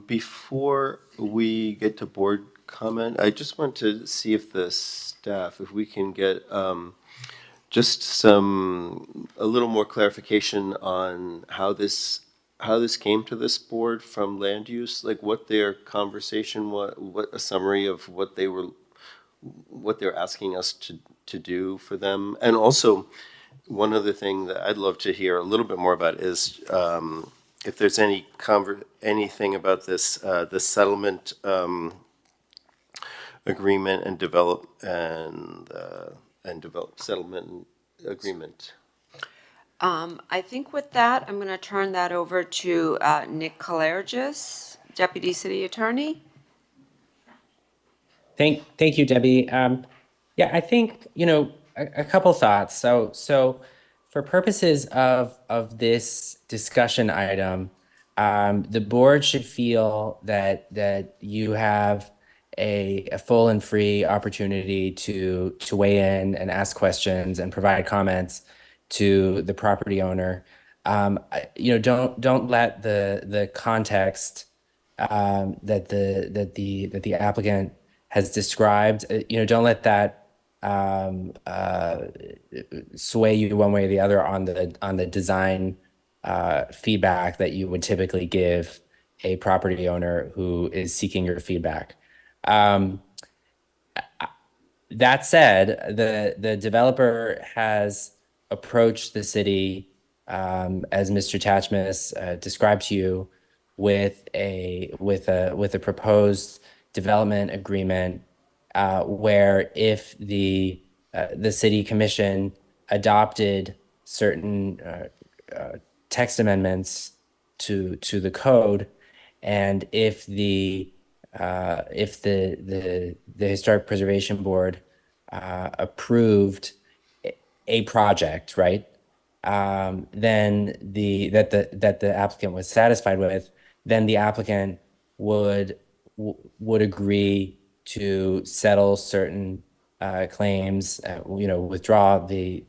Before we get to board comment, I just want to see if the staff, if we can get just a little more clarification on how this came to this board from land use, like what their conversation, what a summary of what they're asking us to do for them. And also, one other thing that I'd love to hear a little bit more about is if there's anything about this the settlement agreement and develop settlement agreement. I think with that, I'm going to turn that over to Nick Kalergis, Deputy City Attorney. Thank you, Debbie. Yeah, I think, a couple thoughts. So for purposes of this discussion item, the board should feel that you have a full and free opportunity to weigh in and ask questions and provide comments to the property owner. Don't let the context that the applicant has described, don't let that sway you one way or the other on the design feedback that you would typically give a property owner who is seeking your feedback. That said, the developer has approached the city, as Mr. Tatchmas described to you, with a proposed development agreement, where if the city commission adopted certain text amendments to the code, and if the Historic Preservation Board approved a project, right? Then that the applicant was satisfied with, then the applicant would agree to settle certain claims, withdraw the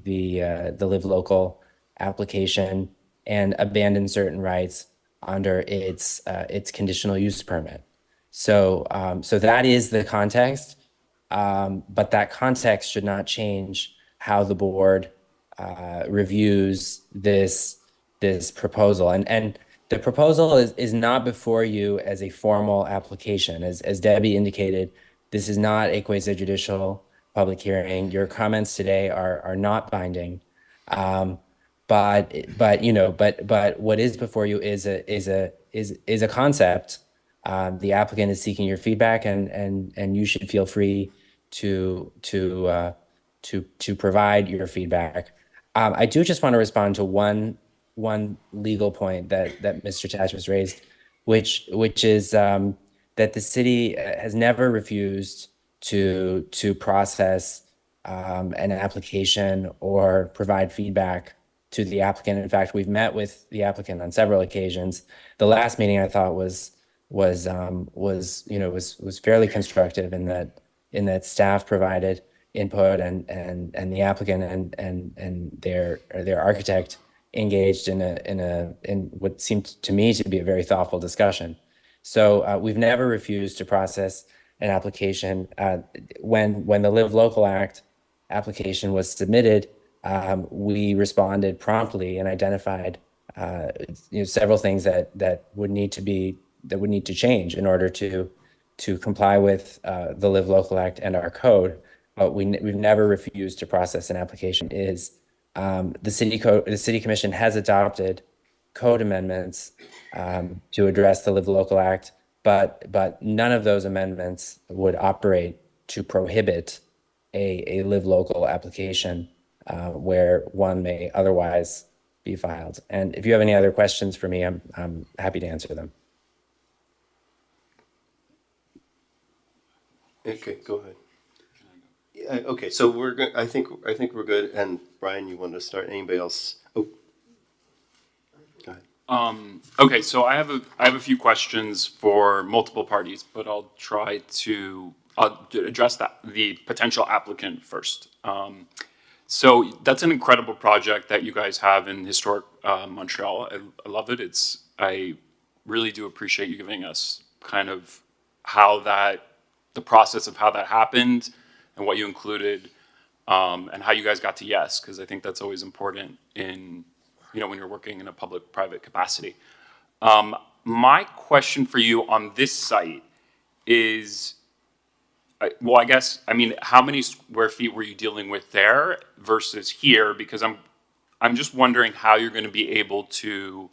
Live Local application and abandon certain rights under its conditional use permit. So that is the context, but that context should not change how the board reviews this proposal. And the proposal is not before you as a formal application. As Debbie indicated, this is not a quasi-judicial public hearing. Your comments today are not binding. But what is before you is a concept. The applicant is seeking your feedback, and you should feel free to provide your feedback. I do just want to respond to one legal point that Mr. Tatchmas raised, which is that the city has never refused to process an application or provide feedback to the applicant. In fact, we've met with the applicant on several occasions. The last meeting I thought was fairly constructive in that staff provided input and the applicant and their architect engaged in what seemed to me to be a very thoughtful discussion. So we've never refused to process an application. When the Live Local Act application was submitted, we responded promptly and identified several things that would need to change in order to comply with the Live Local Act and our code. But we've never refused to process an application. The city commission has adopted code amendments to address the Live Local Act, but none of those amendments would operate to prohibit a Live Local application where one may otherwise be filed. And if you have any other questions for me, I'm happy to answer them. Okay, go ahead. Okay, so we're good. I think we're good. And Brian, you want to start? Anybody else? Oh, go ahead. Okay, so I have a few questions for multiple parties, but I'll try to address the potential applicant first. So that's an incredible project that you guys have in historic Montreal. I love it. really do appreciate you giving us kind of the process of how that happened and what you included, and how you guys got to yes, because I think that's always important in, when you're working in a public-private capacity. My question for you on this site is, I guess, how many square feet were you dealing with there versus here? Because I'm just wondering how you're going to be able to,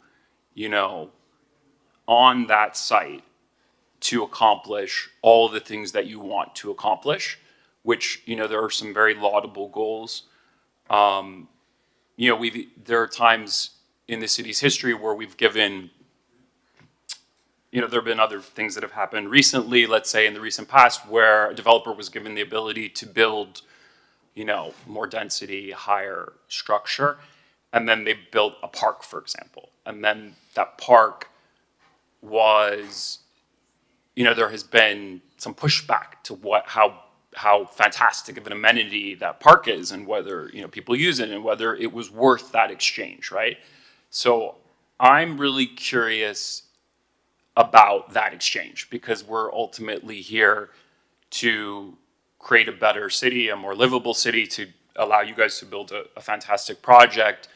on that site, to accomplish all the things that you want to accomplish, which, there are some very laudable goals. There are times in the city's history where we've given, there have been other things that have happened recently, let's say in the recent past, where a developer was given the ability to build, more density, higher structure, and then they built a park, for example. And then that park was, there has been some pushback to how fantastic of an amenity that park is, and whether, people use it, and whether it was worth that exchange, right? So I'm really curious about that exchange, because we're ultimately here to create a better city, a more livable city, to allow you guys to build a fantastic project.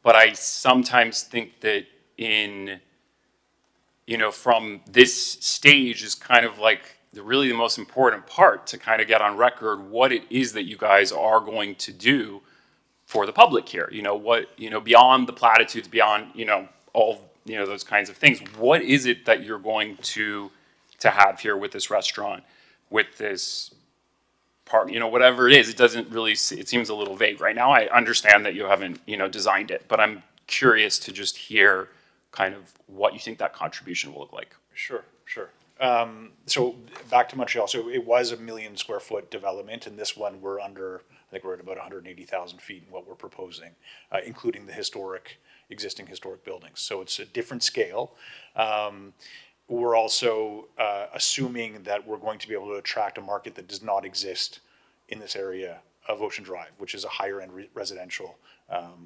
But I sometimes think that from this stage is kind of like really the most important part, to kind of get on record what it is that you guys are going to do for the public here. Beyond the platitudes, beyond, all, those kinds of things. What is it that you're going to have here with this restaurant, with this park, whatever it is? It doesn't really, it seems a little vague right now. I understand that you haven't, designed it, but I'm curious to just hear kind of what you think that contribution will look like. Sure. So back to Montreal. So it was a 1 million square foot development, and this one we're under, I think we're at about 180,000 feet in what we're proposing, including the existing historic buildings. So it's a different scale. We're also assuming that we're going to be able to attract a market that does not exist in this area of Ocean Drive, which is a higher end residential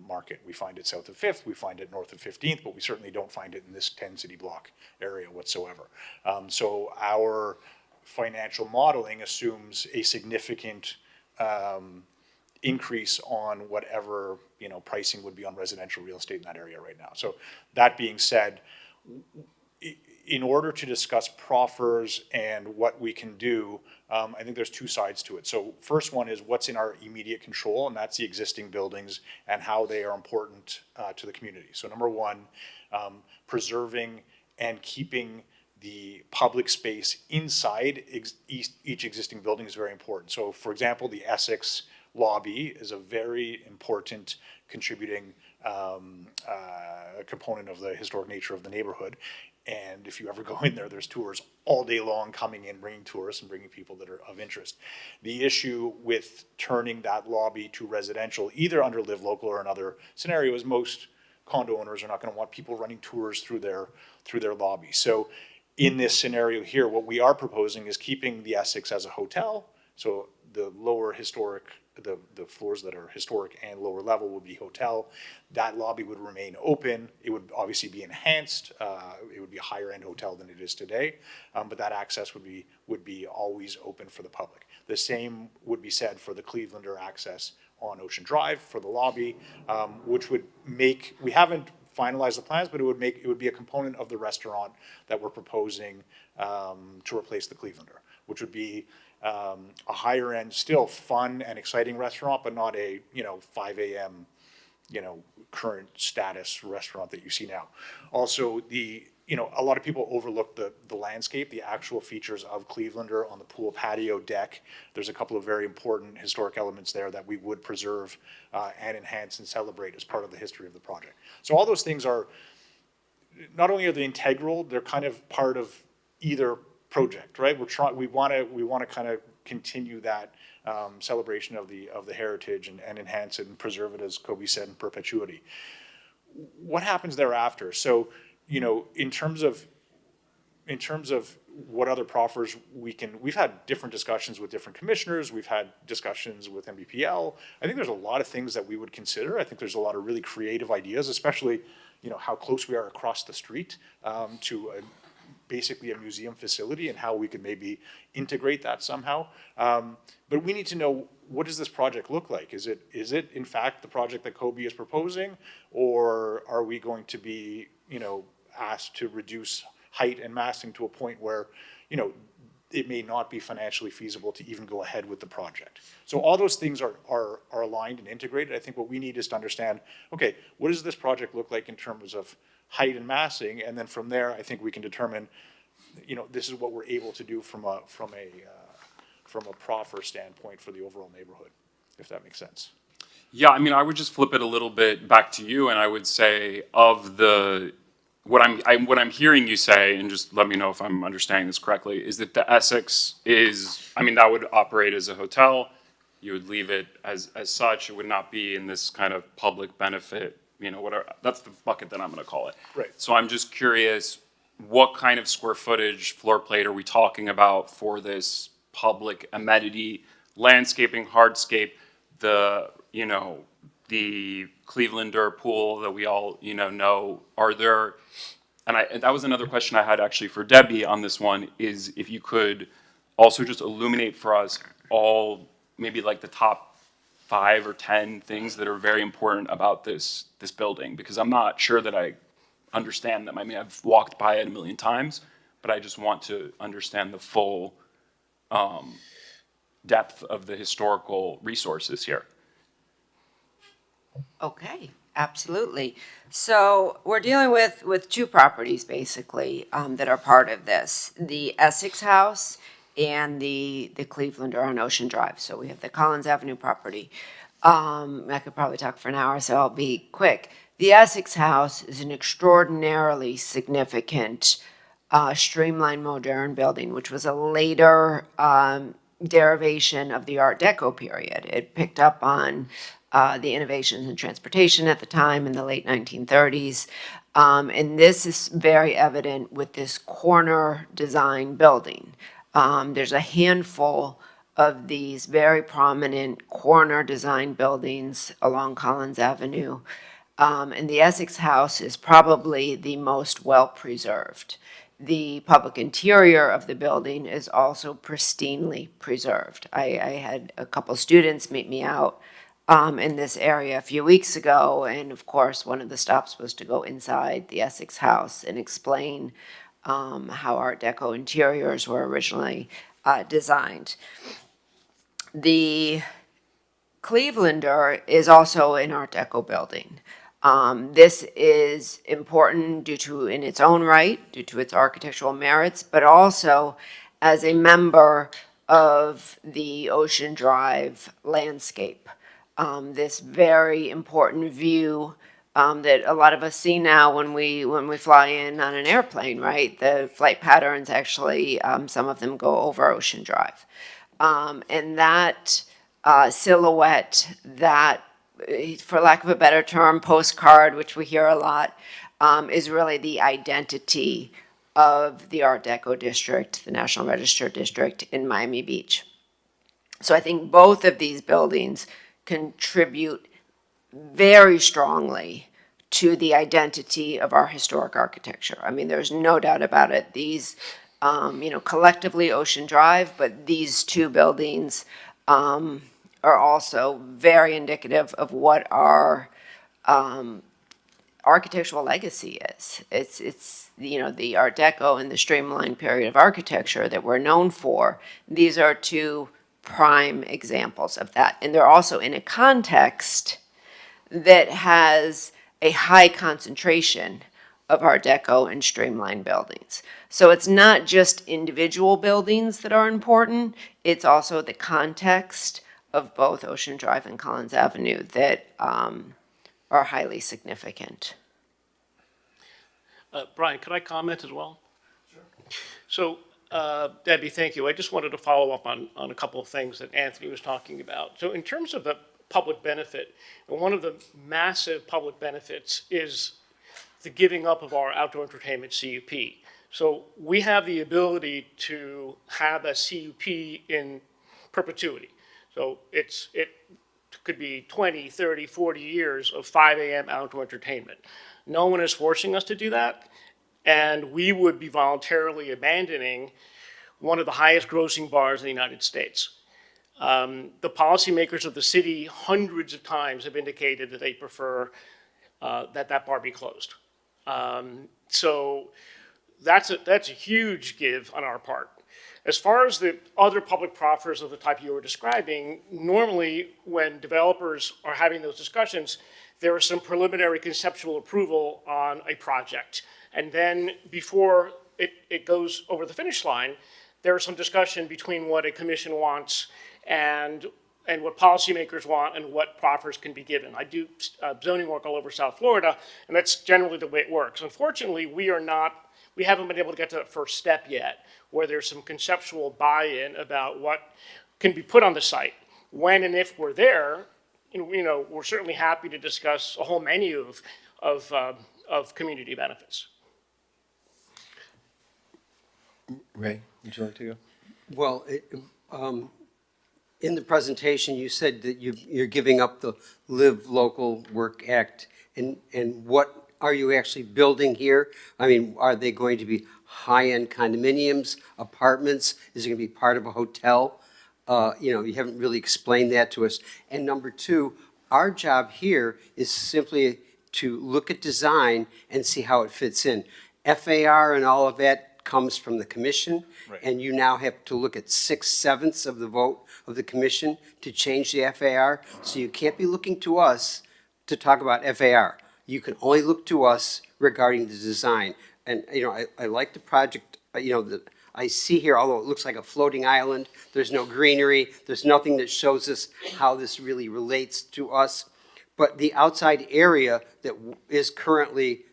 market. We find it south of 5th, we find it north of 15th, but we certainly don't find it in this 10 city block area whatsoever. So our financial modeling assumes a significant increase on whatever pricing would be on residential real estate in that area right now. So that being said, in order to discuss proffers and what we can do, I think there's two sides to it. So first one is what's in our immediate control, and that's the existing buildings and how they are important to the community. So number one, preserving and keeping the public space inside each existing building is very important. So for example, the Essex lobby is a very important contributing component of the historic nature of the neighborhood. And if you ever go in there, there's tours all day long coming in, bringing tourists and bringing people that are of interest. The issue with turning that lobby to residential, either under Live Local or another scenario, is most condo owners are not going to want people running tours through their lobby. So in this scenario here, what we are proposing is keeping the Essex as a hotel. So the lower historic, the floors that are historic and lower level would be hotel. That lobby would remain open. It would obviously be enhanced. It would be a higher end hotel than it is today, but that access would be always open for the public. The same would be said for the Clevelander access on Ocean Drive for the lobby, which would make, we haven't finalized the plans, but it would be a component of the restaurant that we're proposing to replace the Clevelander, which would be a higher end, still fun and exciting restaurant, but not a 5 a.m. Current status restaurant that you see now. Also, a lot of people overlook the landscape, the actual features of Clevelander on the pool patio deck. There's a couple of very important historic elements there that we would preserve and enhance and celebrate as part of the history of the project. So all those things are, not only are they integral, they're kind of part of either project, right? We want to kind of continue that celebration of the heritage and enhance it and preserve it, as Kobe said, in perpetuity. What happens thereafter? So, in terms of, in terms of what other proffers we've had different discussions with different commissioners, we've had discussions with MBPL. I think there's a lot of things that we would consider. I think there's a lot of really creative ideas, especially, you know, how close we are across the street to basically a museum facility and how we could maybe integrate that somehow. But we need to know, what does this project look like? Is it in fact the project that Kobe is proposing, or are we going to be, you know, asked to reduce height and massing to a point where, you know, it may not be financially feasible to even go ahead with the project? So all those things are aligned and integrated. I think what we need is to understand, okay, what does this project look like in terms of height and massing? And then from there, I think we can determine, you know, this is what we're able to do from a proffer standpoint for the overall neighborhood, if that makes sense. Yeah, I mean, I would just flip it a little bit back to you, and I would say what I'm hearing you say, and just let me know if I'm understanding this correctly, is that the Essex is, I mean, that would operate as a hotel. You would leave it as such. It would not be in this kind of public benefit, you know, whatever. That's the bucket that I'm going to call it. Right. So I'm just curious, what kind of square footage, floor plate are we talking about for this public amenity, landscaping, hardscape, the Clevelander pool that we all, know, are there, and that was another question I had actually for Debbie on this one, is if you could also just illuminate for us all, maybe like the top 5 or 10 things that are very important about this building, because I'm not sure that I understand them. I mean, I've walked by it a million times, but I just want to understand the full depth of the historical resources here. Okay, absolutely. So we're dealing with 2 properties basically that are part of this, the Essex House and the Clevelander on Ocean Drive. So we have the Collins Avenue property. I could probably talk for an hour, so I'll be quick. The Essex House is an extraordinarily significant streamlined modern building, which was a later derivation of the Art Deco period. It picked up on the innovations in transportation at the time in the late 1930s. And this is very evident with this corner design building. There's a handful of these very prominent corner design buildings along Collins Avenue. And the Essex House is probably the most well-preserved. The public interior of the building is also pristinely preserved. I had a couple students meet me out in this area a few weeks ago, and of course, one of the stops was to go inside the Essex House and explain how Art Deco interiors were originally designed. The Clevelander is also an Art Deco building. This is important in its own right, due to its architectural merits, but also as a member of the Ocean Drive landscape. This very important view that a lot of us see now when we fly in on an airplane, right? The flight patterns actually, some of them go over Ocean Drive. And that silhouette, that, for lack of a better term, postcard, which we hear a lot, is really the identity of the Art Deco district, the National Register district in Miami Beach. So I think both of these buildings contribute very strongly to the identity of our historic architecture. I mean, there's no doubt about it. These, collectively Ocean Drive, but these 2 buildings are also very indicative of what our architectural legacy is. It's the Art Deco and the streamlined period of architecture that we're known for. These are 2 prime examples of that. And they're also in a context that has a high concentration of Art Deco and streamlined buildings. So it's not just individual buildings that are important, it's also the context of both Ocean Drive and Collins Avenue that are highly significant. Brian, could I comment as well? Sure. So, Debbie, thank you. I just wanted to follow up on a couple of things that Anthony was talking about. So in terms of the public benefit, and one of the massive public benefits is the giving up of our outdoor entertainment CUP. So we have the ability to have a CUP in perpetuity. So it could be 20, 30, 40 years of 5 a.m. outdoor entertainment. No one is forcing us to do that, and we would be voluntarily abandoning one of the highest grossing bars in the United States. The policymakers of the city hundreds of times have indicated that they prefer that bar be closed. So that's a huge give on our part. As far as the other public proffers of the type you were describing, normally when developers are having those discussions, there is some preliminary conceptual approval on a project. And then before it goes over the finish line, there is some discussion between what a commission wants and what policymakers want and what proffers can be given. I do zoning work all over South Florida, and that's generally the way it works. Unfortunately, we haven't been able to get to that first step yet, where there's some conceptual buy-in about what can be put on the site. When and if we're there, we're certainly happy to discuss a whole menu of community benefits. Ray, would you like to go? Well, in the presentation, you said that you're giving up the Live Local Work Act, and what are you actually building here? I mean, are they going to be high-end condominiums, apartments? Is it going to be part of a hotel? You haven't really explained that to us. And number two, our job here is simply to look at design and see how it fits in. FAR and all of that comes from the commission, Right. and you now have to look at 6/7 of the vote of the commission to change the FAR. So you can't be looking to us to talk about FAR. You can only look to us regarding the design. And, I like the project, that I see here, although it looks like a floating island, there's no greenery, there's nothing that shows us how this really relates to us. But the outside area that is currently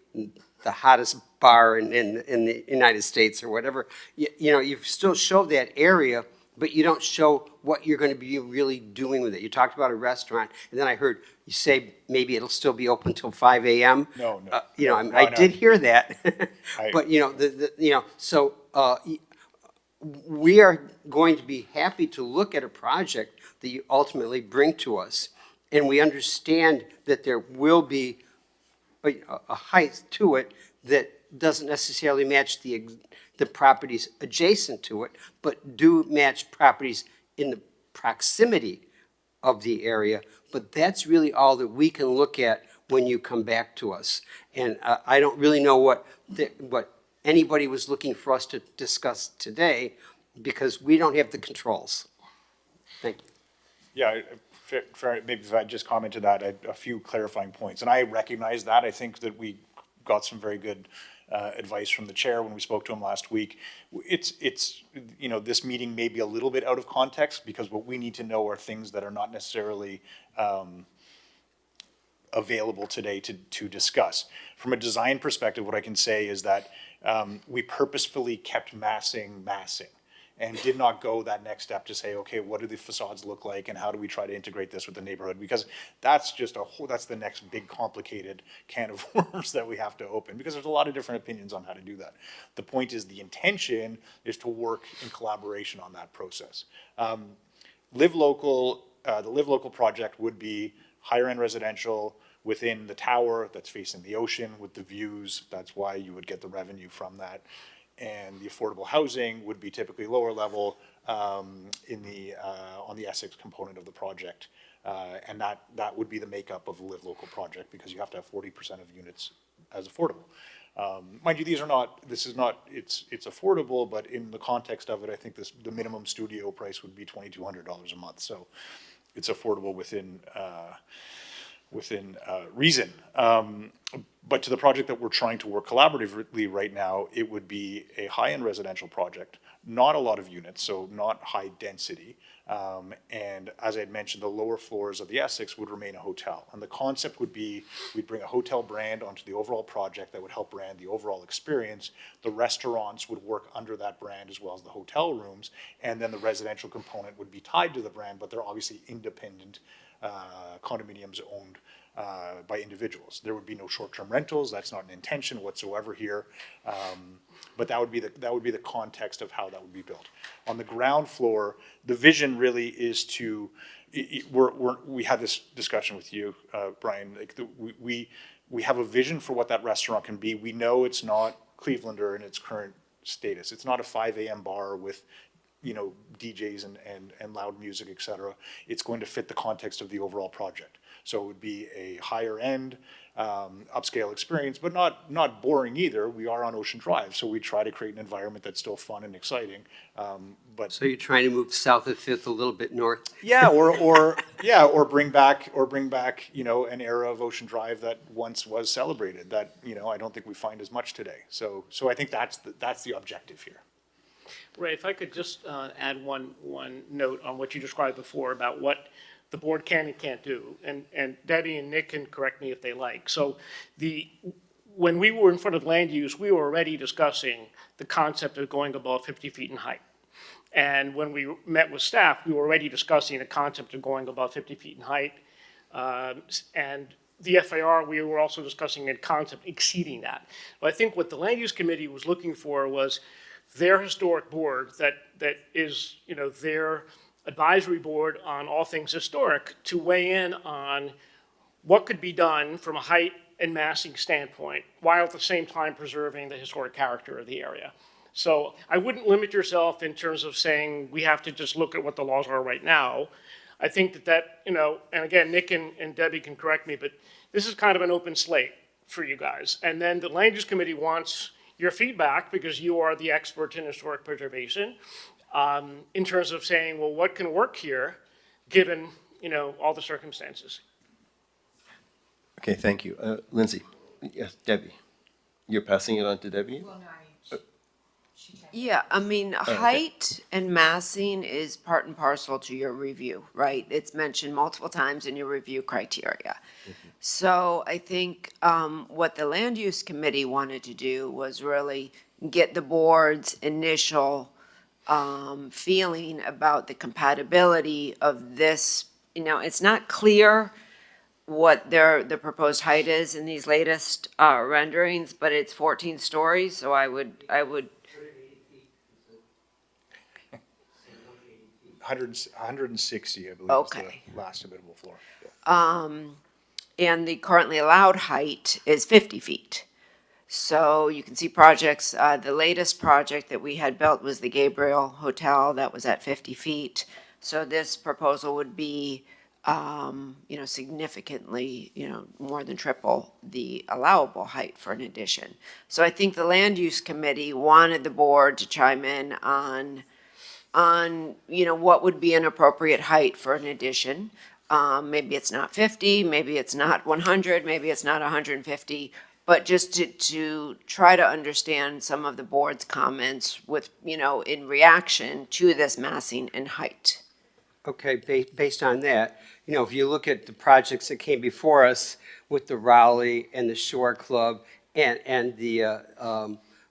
the hottest bar in the United States or whatever, you still show that area, but you don't show what you're going to be really doing with it. You talked about a restaurant, and then I heard you say maybe it'll still be open till 5 a.m. No. I did hear that, I- but so we are going to be happy to look at a project that you ultimately bring to us, and we understand that there will be a height to it that doesn't necessarily match the properties adjacent to it, but do match properties in the proximity of the area. But that's really all that we can look at when you come back to us. And I don't really know what anybody was looking for us to discuss today, because we don't have the controls. Thank you. Yeah, maybe if I just comment to that, a few clarifying points. And I recognize that. I think that we got some very good advice from the chair when we spoke to him last week. It's this meeting may be a little bit out of context, because what we need to know are things that are not necessarily available today to discuss. From a design perspective, what I can say is that we purposefully kept massing, and did not go that next step to say, okay, what do the facades look like, and how do we try to integrate this with the neighborhood? Because that's just that's the next big complicated can of worms that we have to open, because there's a lot of different opinions on how to do that. The point is, the intention is to work in collaboration on that process. The Live Local project would be higher end residential within the tower that's facing the ocean with the views. That's why you would get the revenue from that. And the affordable housing would be typically lower level on the Essex component of the project. And that would be the makeup of the Live Local project, because you have to have 40% of units as affordable. Mind you, it's affordable, but in the context of it, I think the minimum studio price would be $2,200 a month. So it's affordable within reason. But to the project that we're trying to work collaboratively right now, it would be a high-end residential project, not a lot of units, so not high density. And as I had mentioned, the lower floors of the Essex would remain a hotel. And the concept would be, we'd bring a hotel brand onto the overall project that would help brand the overall experience. The restaurants would work under that brand, as well as the hotel rooms. And then the residential component would be tied to the brand, but they're obviously independent condominiums owned by individuals. There would be no short-term rentals. That's not an intention whatsoever here. But that would be the context of how that would be built. On the ground floor, the vision really is to, we had this discussion with you, Brian. Like we have a vision for what that restaurant can be. We know it's not Clevelander in its current status. It's not a 5 a.m. bar with, DJs and loud music, et cetera. It's going to fit the context of the overall project. So it would be a higher end, upscale experience, but not boring either. We are on Ocean Drive, so we try to create an environment that's still fun and exciting. But So you're trying to move south of Fifth a little bit north? yeah, or bring back, an era of Ocean Drive that once was celebrated that, I don't think we find as much today. So I think that's the objective here. Ray, if I could just add one note on what you described before about what the board can and can't do, and Debbie and Nick can correct me if they like. So when we were in front of land use, we were already discussing the concept of going above 50 feet in height. And when we met with staff, we were already discussing the concept of going above 50 feet in height. And the FAR, we were also discussing a concept exceeding that. But I think what the land use committee was looking for was their historic board that is, their advisory board on all things historic to weigh in on what could be done from a height and massing standpoint, while at the same time preserving the historic character of the area. So I wouldn't limit yourself in terms of saying we have to just look at what the laws are right now. I think that, and again, Nick and Debbie can correct me, but this is kind of an open slate for you guys. And then the land use committee wants your feedback because you are the experts in historic preservation, in terms of saying, well, what can work here given, all the circumstances? Okay, thank you. Lindsay, yes, Debbie. You're passing it on to Debbie? Yeah, height and massing is part and parcel to your review, right? It's mentioned multiple times in your review criteria. So I think what the land use committee wanted to do was really get the board's initial feeling about the compatibility of this. It's not clear what the proposed height is in these latest renderings, but it's 14 stories, so I would 160, I believe, Okay. is the last habitable floor. And the currently allowed height is 50 feet. So you can see projects, the latest project that we had built was the Gabriel Hotel, that was at 50 feet. So this proposal would be, significantly, more than triple the allowable height for an addition. So I think the land use committee wanted the board to chime in on, what would be an appropriate height for an addition. Maybe it's not 50, maybe it's not 100, maybe it's not 150, but just to try to understand some of the board's comments with, in reaction to this massing and height. Okay, based on that, if you look at the projects that came before us with the Rowley and the Shore Club and the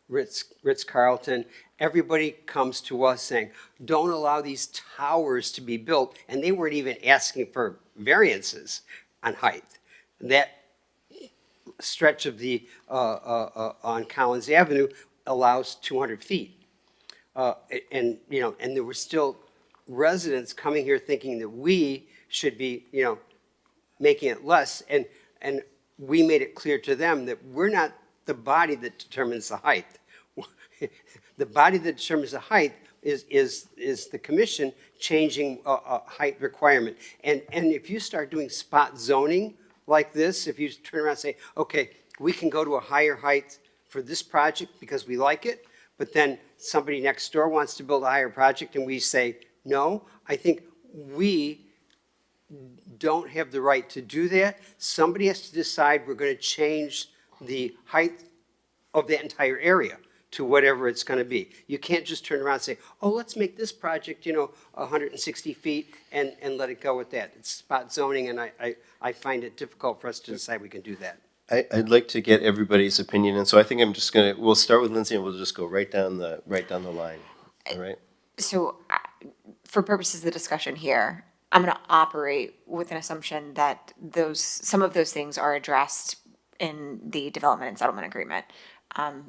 Ritz-Carlton, everybody comes to us saying, don't allow these towers to be built. And they weren't even asking for variances on height. That stretch of the, on Collins Avenue allows 200 feet. And there were still residents coming here thinking that we should be, making it less. And we made it clear to them that we're not the body that determines the height. The body that determines the height is the commission changing a height requirement. And if you start doing spot zoning like this, if you turn around and say, okay, we can go to a higher height for this project because we like it, but then somebody next door wants to build a higher project and we say, no, I think we don't have the right to do that. Somebody has to decide we're going to change the height of that entire area to whatever it's going to be. You can't just turn around and say, oh, let's make this project, 160 feet and let it go with that. It's spot zoning, and I find it difficult for us to decide we can do that. I'd like to get everybody's opinion, and so I think I'm just we'll start with Lindsay, and we'll just go right down the line, all right? So for purposes of the discussion here, I'm going to operate with an assumption that some of those things are addressed in the development and settlement agreement.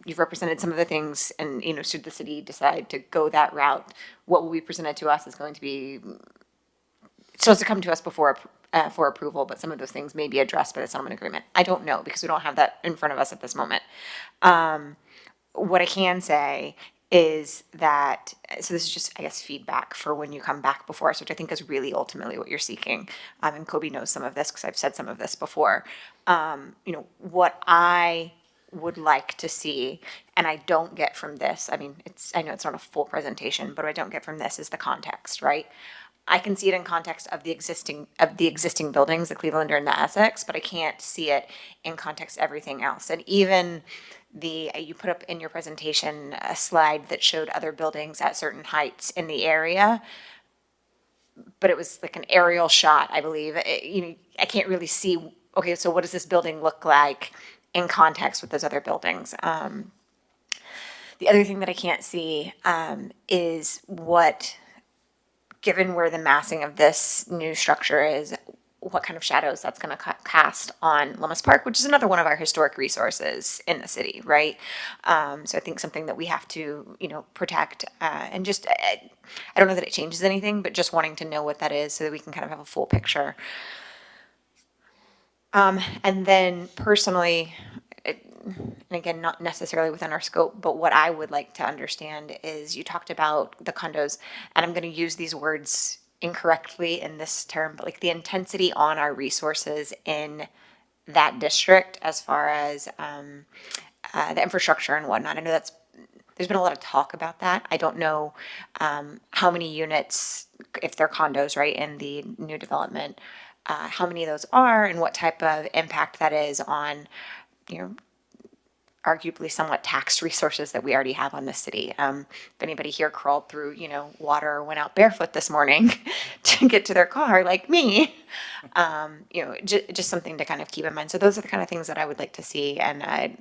You've represented some of the things, and, you know, should the city decide to go that route, what will be presented to us is going to be, it's supposed to come to us before, for approval, but some of those things may be addressed by the settlement agreement. I don't know, because we don't have that in front of us at this moment. What I can say is that, so this is just, I guess, feedback for when you come back before us, which I think is really ultimately what you're seeking. And Kobe knows some of this because I've said some of this before. You know, what I would like to see, and I don't get from this, I mean, I know it's not a full presentation, but what I don't get from this is the context, right? I can see it in context of the existing buildings, the Clevelander and the Essex, but I can't see it in context of everything else. And even you put up in your presentation a slide that showed other buildings at certain heights in the area, but it was like an aerial shot, I believe. You know, I can't really see, okay, so what does this building look like in context with those other buildings? The other thing that I can't see is what, given where the massing of this new structure is, what kind of shadows that's going to cast on Lummis Park, which is another one of our historic resources in the city, right? So I think something that we have to, you know, protect, and just, I don't know that it changes anything, but just wanting to know what that is so that we can kind of have a full picture. And then personally, and again, not necessarily within our scope, but what I would like to understand is you talked about the condos, and I'm going to use these words incorrectly in this term, but like the intensity on our resources in that district as far as the infrastructure and whatnot. I know there's been a lot of talk about that. I don't know how many units, if they're condos, right, in the new development, how many of those are and what type of impact that is on, you know, arguably somewhat taxed resources that we already have on the city. If anybody here crawled through, you know, water or went out barefoot this morning to get to their car, like me, you know, just something to kind of keep in mind. So those are the kind of things that I would like to see. And I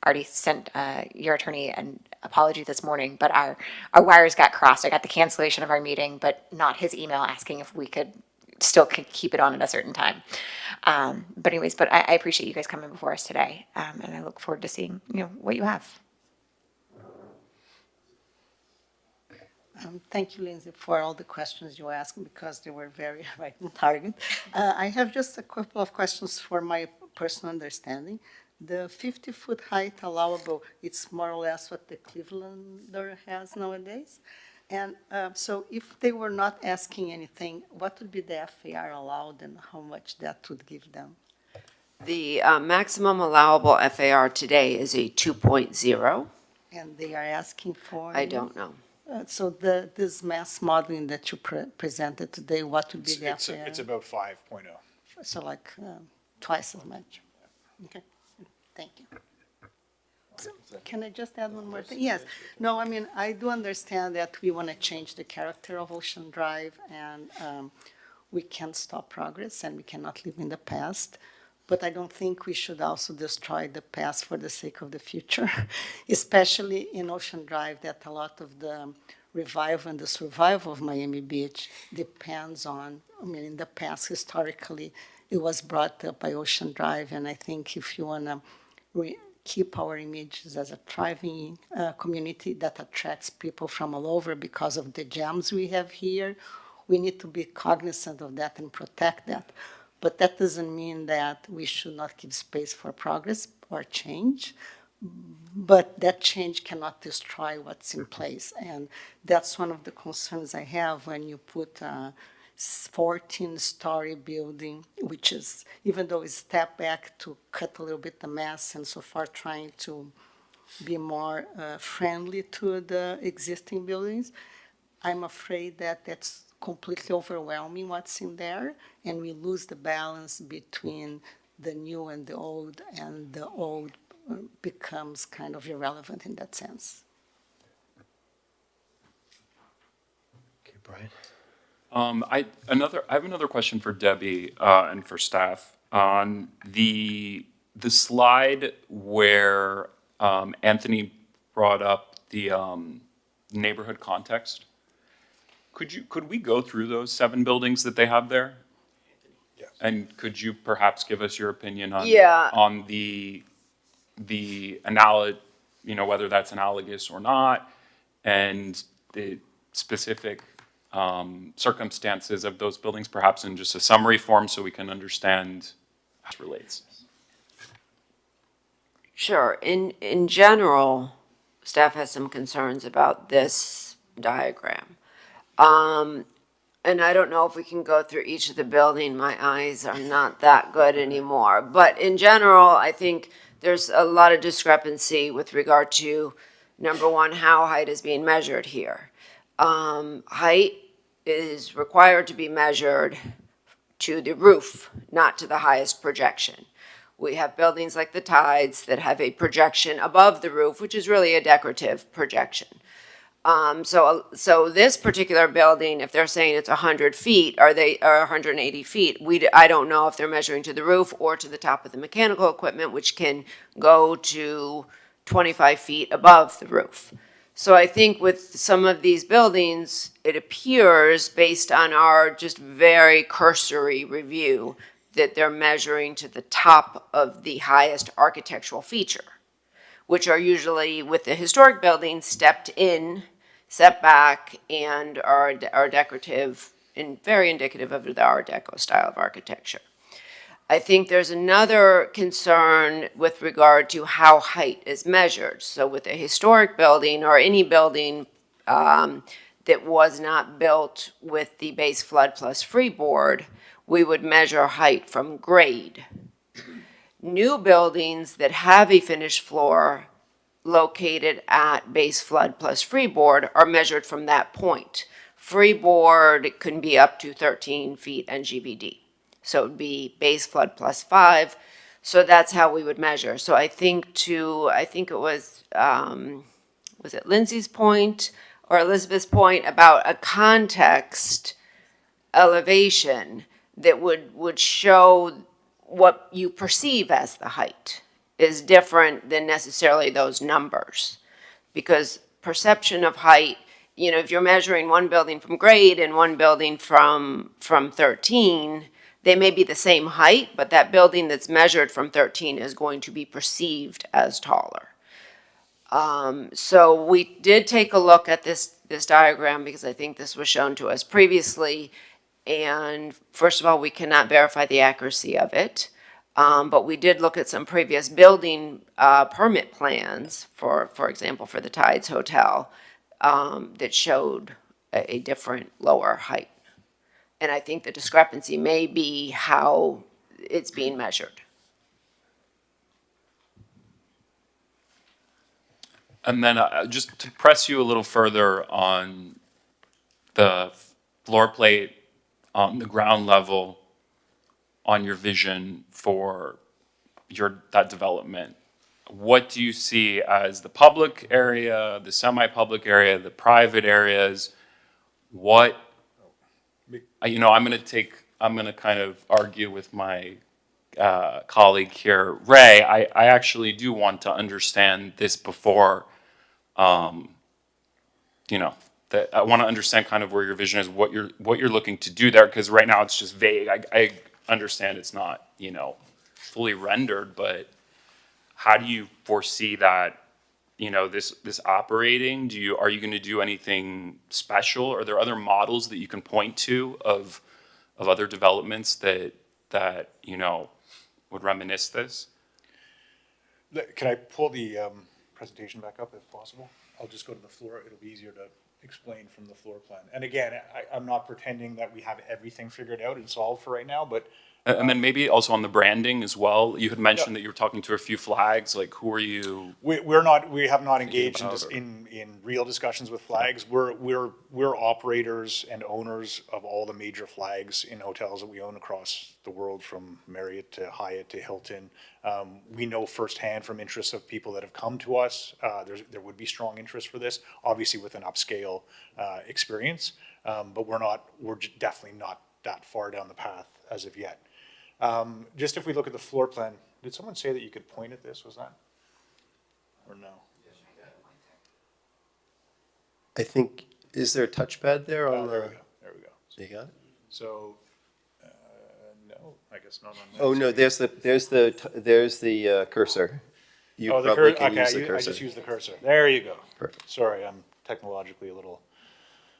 already sent your attorney an apology this morning, but our wires got crossed. I got the cancellation of our meeting, but not his email asking if we could still keep it on at a certain time. But anyways, I appreciate you guys coming before us today. And I look forward to seeing, you know, what you have. Thank you, Lindsay, for all the questions you asked, because they were very right on target. I have just a couple of questions for my personal understanding. The 50-foot height allowable, it's more or less what the Clevelander has nowadays. And so if they were not asking anything, what would be the FAR allowed and how much that would give them? The maximum allowable FAR today is a 2.0. And they are asking for? I don't know. So this mass modeling that you presented today, what would be the FAR? It's about 5.0. So like twice as much. Okay, thank you. So, can I just add one more thing? Yes. No, I mean, I do understand that we want to change the character of Ocean Drive, and we can't stop progress, and we cannot live in the past. But I don't think we should also destroy the past for the sake of the future, especially in Ocean Drive, that a lot of the revival and the survival of Miami Beach depends on, I mean, in the past, historically, it was brought up by Ocean Drive, and I think if you want to keep our images as a thriving community that attracts people from all over because of the gems we have here, we need to be cognizant of that and protect that. But that doesn't mean that we should not give space for progress or change. But that change cannot destroy what's in place. And that's one of the concerns I have when you put a 14-story building, which is, even though it's step back to cut a little bit the mass and so far trying to be more friendly to the existing buildings, I'm afraid that that's completely overwhelming what's in there, and we lose the balance between the new and the old becomes kind of irrelevant in that sense. Okay, Brian. I have another question for Debbie and for staff on the slide where Anthony brought up the neighborhood context. could we go through those 7 buildings that they have there? Yes. And could you perhaps give us your opinion on Yeah. on the you know, whether that's analogous or not, and the specific circumstances of those buildings, perhaps in just a summary form, so we can understand how it relates. Sure. In general, staff has some concerns about this diagram. And I don't know if we can go through each of the building. My eyes are not that good anymore. But in general, I think there's a lot of discrepancy with regard to, number one, how height is being measured here. Height is required to be measured to the roof, not to the highest projection. We have buildings like the Tides that have a projection above the roof, which is really a decorative projection. So this particular building, if they're saying it's 100 feet, or 180 feet, I don't know if they're measuring to the roof or to the top of the mechanical equipment, which can go to 25 feet above the roof. So I think with some of these buildings, it appears, based on our just very cursory review, that they're measuring to the top of the highest architectural feature, which are usually, with the historic buildings, stepped in, set back, and are decorative and very indicative of the Art Deco style of architecture. I think there's another concern with regard to how height is measured. So with a historic building or any building that was not built with the base flood plus freeboard, we would measure height from grade. New buildings that have a finished floor located at base flood plus freeboard are measured from that point. Freeboard can be up to 13 feet NGVD. So it would be base flood plus 5. So that's how we would measure. So I think it was it Lindsay's point or Elizabeth's point about a context elevation that would show what you perceive as the height is different than necessarily those numbers. Because perception of height, you know, if you're measuring one building from grade and one building from 13, they may be the same height, but that building that's measured from 13 is going to be perceived as taller. So we did take a look at this diagram because I think this was shown to us previously. And first of all, we cannot verify the accuracy of it. But we did look at some previous building permit plans, for example, for the Tides Hotel, that showed a different lower height. And I think the discrepancy may be how it's being measured. And then just to press you a little further on the floor plate on the ground level, on your vision for that development, what do you see as the public area, the semi-public area, the private areas? What, you know, I'm going to kind of argue with my colleague here, Ray. I actually do want to understand this before, you know, that I want to understand kind of where your vision is, what you're looking to do there, because right now it's just vague. I understand it's not, you know, fully rendered, but how do you foresee that, you know, this operating? Are you going to do anything special? Are there other models that you can point to of other developments that you know would reminisce this? Can I pull the presentation back up if possible? I'll just go to the floor. It'll be easier to explain from the floor plan. And again, I'm not pretending that we have everything figured out and solved for right now, but And then maybe also on the branding as well. You had mentioned that you were talking to a few flags. Like, who are you? we have not engaged in real discussions with flags. We're operators and owners of all the major flags in hotels that we own across the world, from Marriott to Hyatt to Hilton. We know firsthand from interests of people that have come to us, there would be strong interest for this, obviously with an upscale experience, but we're definitely not that far down the path as of yet. Just if we look at the floor plan, did someone say that you could point at this, was that? Or no? I think Is there a touchpad there on There we the? go, there we go. You got it? So, no, I guess not on that. Oh, no, there's the cursor. You Oh, the probably cursor, can use okay, the I cursor. just used the cursor. There you go. Perfect. Sorry, I'm technologically a little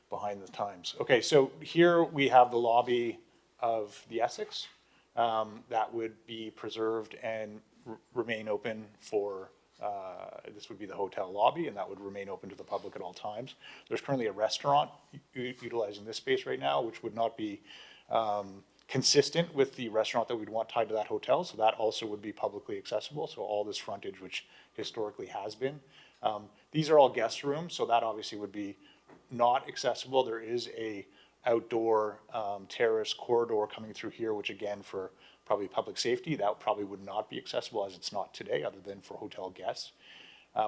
behind the times. Okay, so here we have the lobby of the Essex. That would be preserved and remain open for, this would be the hotel lobby, and that would remain open to the public at all times. There's currently a restaurant utilizing this space right now, which would not be consistent with the restaurant that we'd want tied to that hotel, so that also would be publicly accessible, so all this frontage, which historically has been. These are all guest rooms, so that obviously would be not accessible. There is a outdoor terrace corridor coming through here, which again, for probably public safety, that probably would not be accessible as it's not today, other than for hotel guests.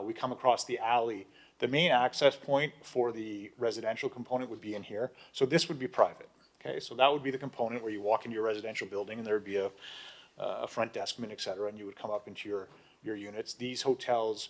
We come across the alley. The main access point for the residential component would be in here, so this would be private. Okay, so that would be the component where you walk into your residential building and there would be a front deskman, et cetera, and you would come up into your units. These hotels,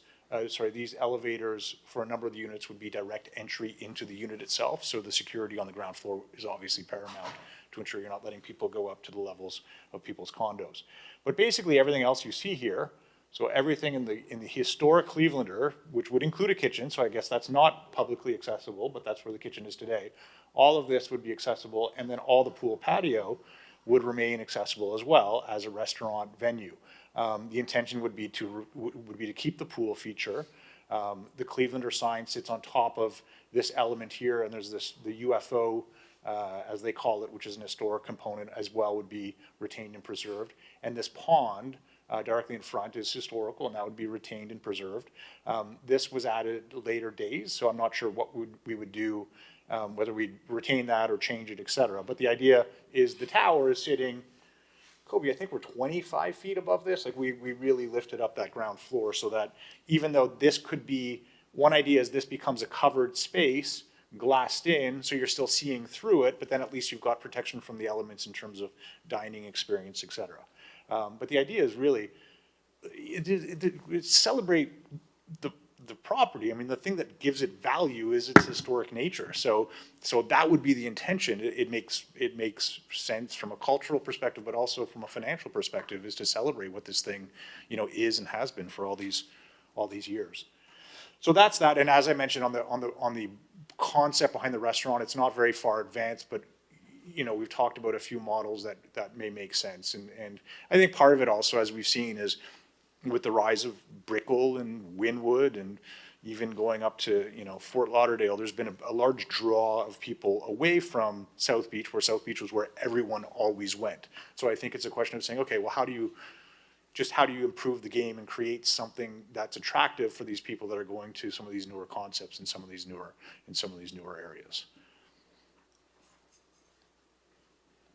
these elevators for a number of the units would be direct entry into the unit itself. So the security on the ground floor is obviously paramount to ensure you're not letting people go up to the levels of people's condos. But basically everything else you see here, so everything in the historic Clevelander, which would include a kitchen, so I guess that's not publicly accessible, but that's where the kitchen is today. All of this would be accessible, and then all the pool patio would remain accessible as well as a restaurant venue. The intention would be to keep the pool feature. The Clevelander sign sits on top of this element here, and there's the UFO, as they call it, which is an historic component as well, would be retained and preserved. And this pond directly in front is historical, and that would be retained and preserved. This was added later days, so I'm not sure what we would do, whether we'd retain that or change it, et cetera. But the idea is the tower is sitting, Kobe, I think we're 25 feet above this. Like we really lifted up that ground floor so that even though this could be, one idea is this becomes a covered space, glassed in, so you're still seeing through it, but then at least you've got protection from the elements in terms of dining experience, et cetera. But the idea is really, celebrate the property. I mean, the thing that gives it value is its historic nature. So that would be the intention. It makes sense from a cultural perspective, but also from a financial perspective, is to celebrate what this thing, is and has been for all these years. So that's that. And as I mentioned on the concept behind the restaurant, it's not very far advanced, but we've talked about a few models that may make sense. And I think part of it also, as we've seen, is with the rise of Brickell and Wynwood and even going up to, Fort Lauderdale, there's been a large draw of people away from South Beach, where South Beach was where everyone always went. So I think it's a question of saying, okay, well, how do you improve the game and create something that's attractive for these people that are going to some of these newer concepts in some of these newer areas.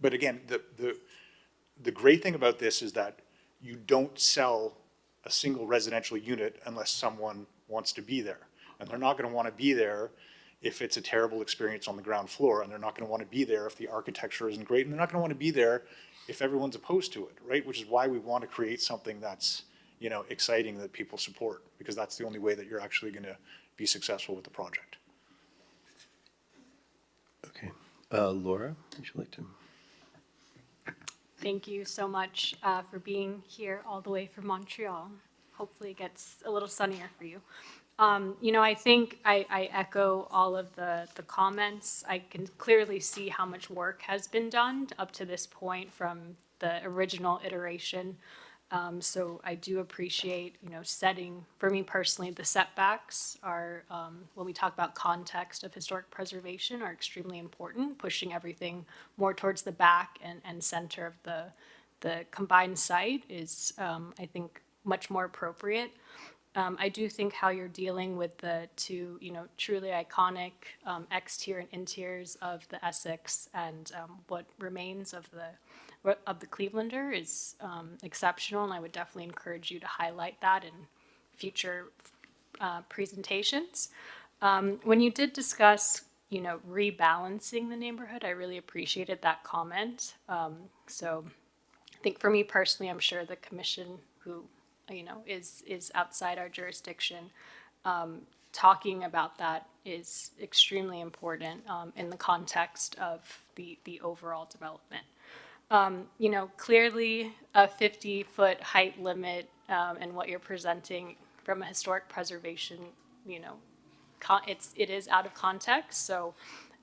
But again, the great thing about this is that you don't sell a single residential unit unless someone wants to be there. And they're not going to want to be there if it's a terrible experience on the ground floor, and they're not going to want to be there if the architecture isn't great, and they're not going to want to be there if everyone's opposed to it, right? Which is why we want to create something that's, exciting that people support, because that's the only way that you're actually going to be successful with the project. Okay. Laura, would you like to? Thank you so much for being here all the way from Montreal. Hopefully it gets a little sunnier for you. I think I echo all of the comments. I can clearly see how much work has been done up to this point from the original iteration. So I do appreciate, setting, for me personally, the setbacks are, when we talk about context of historic preservation, are extremely important. Pushing everything more towards the back and center of the combined site is, I think, much more appropriate. I do think how you're dealing with the two, truly iconic exterior and interiors of the Essex and what remains of the Clevelander is exceptional, and I would definitely encourage you to highlight that in future presentations. When you did discuss, rebalancing the neighborhood, I really appreciated that comment. So I think for me personally, I'm sure the commission who, is outside our jurisdiction, talking about that is extremely important in the context of the overall development. Clearly a 50-foot height limit and what you're presenting from a historic preservation, it is out of context. So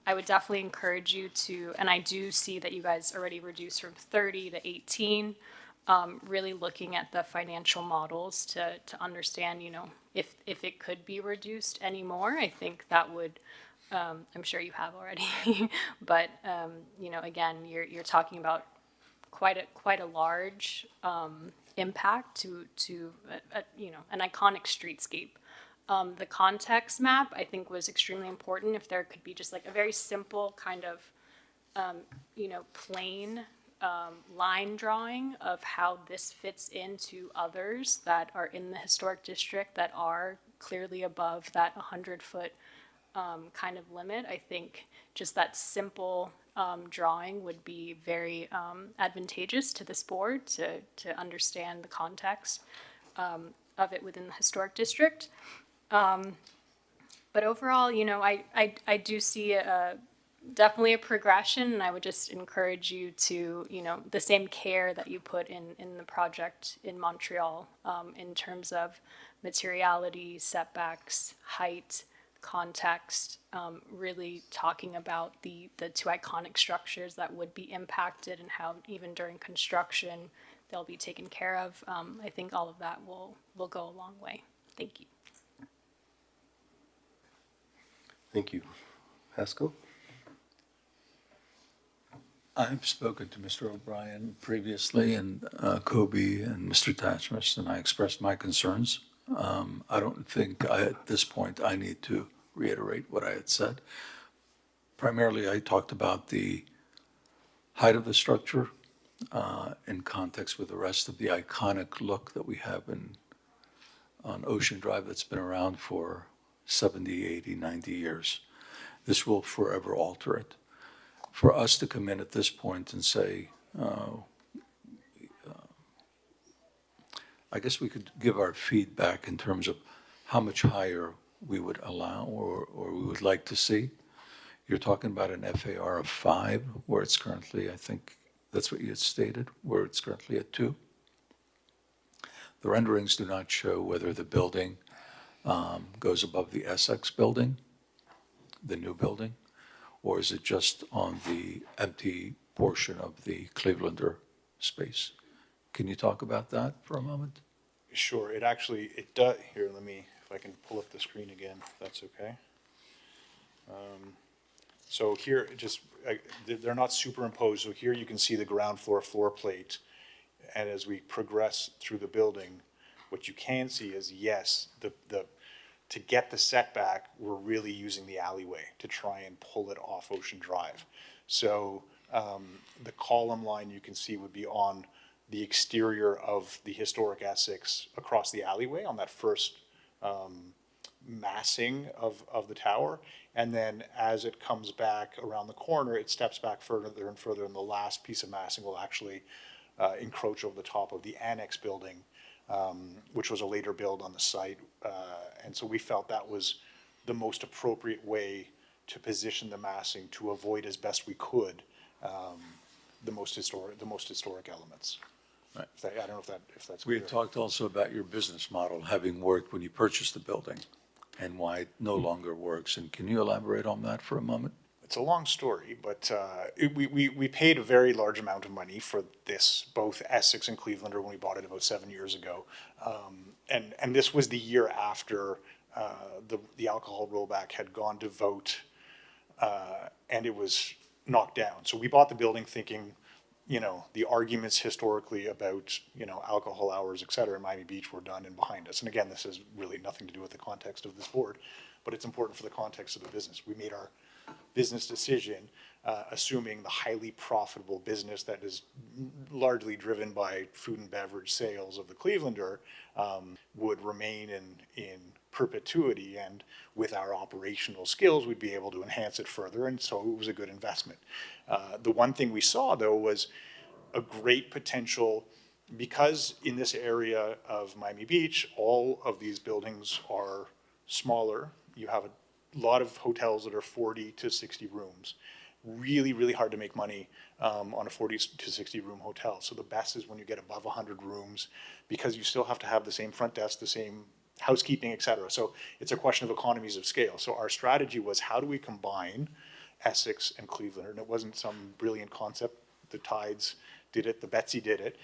I would definitely encourage you to, and I do see that you guys already reduced from 30 to 18, really looking at the financial models to understand, if it could be reduced anymore. I think that would, I'm sure you have already, but, again, you're talking about quite a large impact to an iconic streetscape. The context map, I think, was extremely important. If there could be just like a very simple kind of, plain line drawing of how this fits into others that are in the historic district that are clearly above that 100-foot kind of limit. I think just that simple drawing would be very advantageous to this board to understand the context of it within the historic district. But overall, I do see definitely a progression, and I would just encourage you to, the same care that you put in the project in Montreal in terms of materiality, setbacks, height, context, really talking about the two iconic structures that would be impacted and how even during construction they'll be taken care of. I think all of that will go a long way. Thank you. Thank you. Haskell? I've spoken to Mr. O'Brien previously and Kobe and Mr. Tatchmas, and I expressed my concerns. I don't think at this point I need to reiterate what I had said. Primarily, I talked about the height of the structure in context with the rest of the iconic look that we have on Ocean Drive that's been around for 70, 80, 90 years. This will forever alter it. For us to come in at this point and say, I guess we could give our feedback in terms of how much higher we would allow or we would like to see. You're talking about an FAR of 5, where it's currently, I think that's what you had stated, where it's currently at 2. The renderings do not show whether the building goes above the Essex building, the new building, or is it just on the empty portion of the Clevelander space? Can you talk about that for a moment? Sure, it does, here, if I can pull up the screen again, if that's okay. So here, they're not superimposed, so here you can see the ground floor plate, and as we progress through the building, what you can see is, yes, to get the setback, we're really using the alleyway to try and pull it off Ocean Drive. So the column line you can see would be on the exterior of the historic Essex across the alleyway on that first massing of the tower. And then as it comes back around the corner, it steps back further and further, and the last piece of massing will actually encroach over the top of the annex building, which was a later build on the site. And so we felt that was the most appropriate way to position the massing to avoid as best we could the most historic elements. Right. I don't know if that's We clear. had talked also about your business model having worked when you purchased the building and why it no longer works. And can you elaborate on that for a moment? It's a long story, but we paid a very large amount of money for this, both Essex and Clevelander, when we bought it about 7 years ago. And this was the year after the alcohol rollback had gone to vote, and it was knocked down. So we bought the building thinking, the arguments historically about, alcohol hours, et cetera, in Miami Beach were done and behind us. And again, this has really nothing to do with the context of this board, but it's important for the context of the business. We made our business decision, assuming the highly profitable business that is largely driven by food and beverage sales of the Clevelander would remain in perpetuity, and with our operational skills, we'd be able to enhance it further, and so it was a good investment. The one thing we saw, though, was a great potential, because in this area of Miami Beach, all of these buildings are smaller. You have a lot of hotels that are 40 to 60 rooms. Really, really hard to make money on a 40 to 60 room hotel. So the best is when you get above 100 rooms, because you still have to have the same front desk, the same housekeeping, et cetera. So it's a question of economies of scale. So our strategy was, how do we combine Essex and Cleveland? And it wasn't some brilliant concept. The Tides did it, the Betsy did it.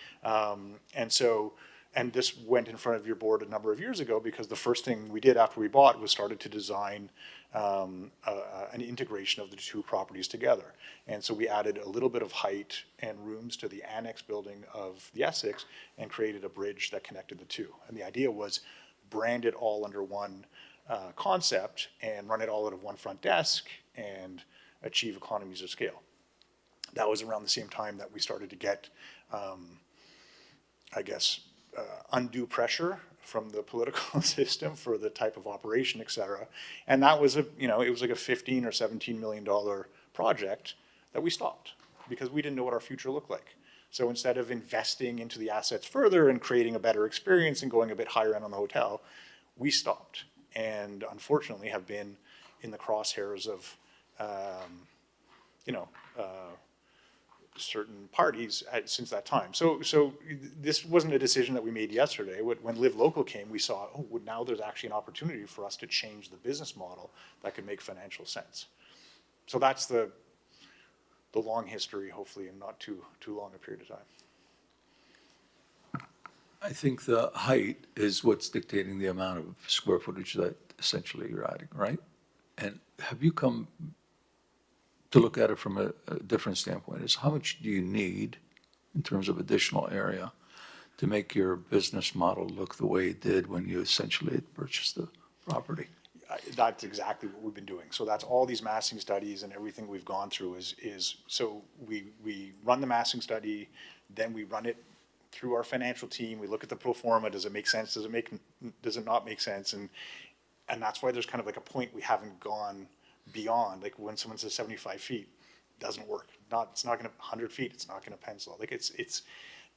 And this went in front of your board a number of years ago, because the first thing we did after we bought was started to design an integration of the two properties together. And so we added a little bit of height and rooms to the annex building of the Essex and created a bridge that connected the two. And the idea was brand it all under one concept and run it all out of one front desk and achieve economies of scale. That was around the same time that we started to get, undue pressure from the political system for the type of operation, et cetera. And that was it was like a $15 or $17 million project that we stopped because we didn't know what our future looked like. So instead of investing into the assets further and creating a better experience and going a bit higher end on the hotel, we stopped, and unfortunately have been in the crosshairs of, certain parties since that time. So this wasn't a decision that we made yesterday. When Live Local came, we saw, now there's actually an opportunity for us to change the business model that could make financial sense. So that's the long history, hopefully in not too long a period of time. I think the height is what's dictating the amount of square footage that essentially you're adding, right? And have you come to look at it from a different standpoint? Is how much do you need in terms of additional area to make your business model look the way it did when you essentially had purchased the property? That's exactly what we've been doing. So that's all these massing studies and everything we've gone through is so we run the massing study, then we run it through our financial team. We look at the pro forma. Does it make sense? Does it not make sense? And that's why there's kind of like a point we haven't gone beyond. Like when someone says 75 feet, doesn't work. It's not going to 100 feet. It's not going to pencil. Like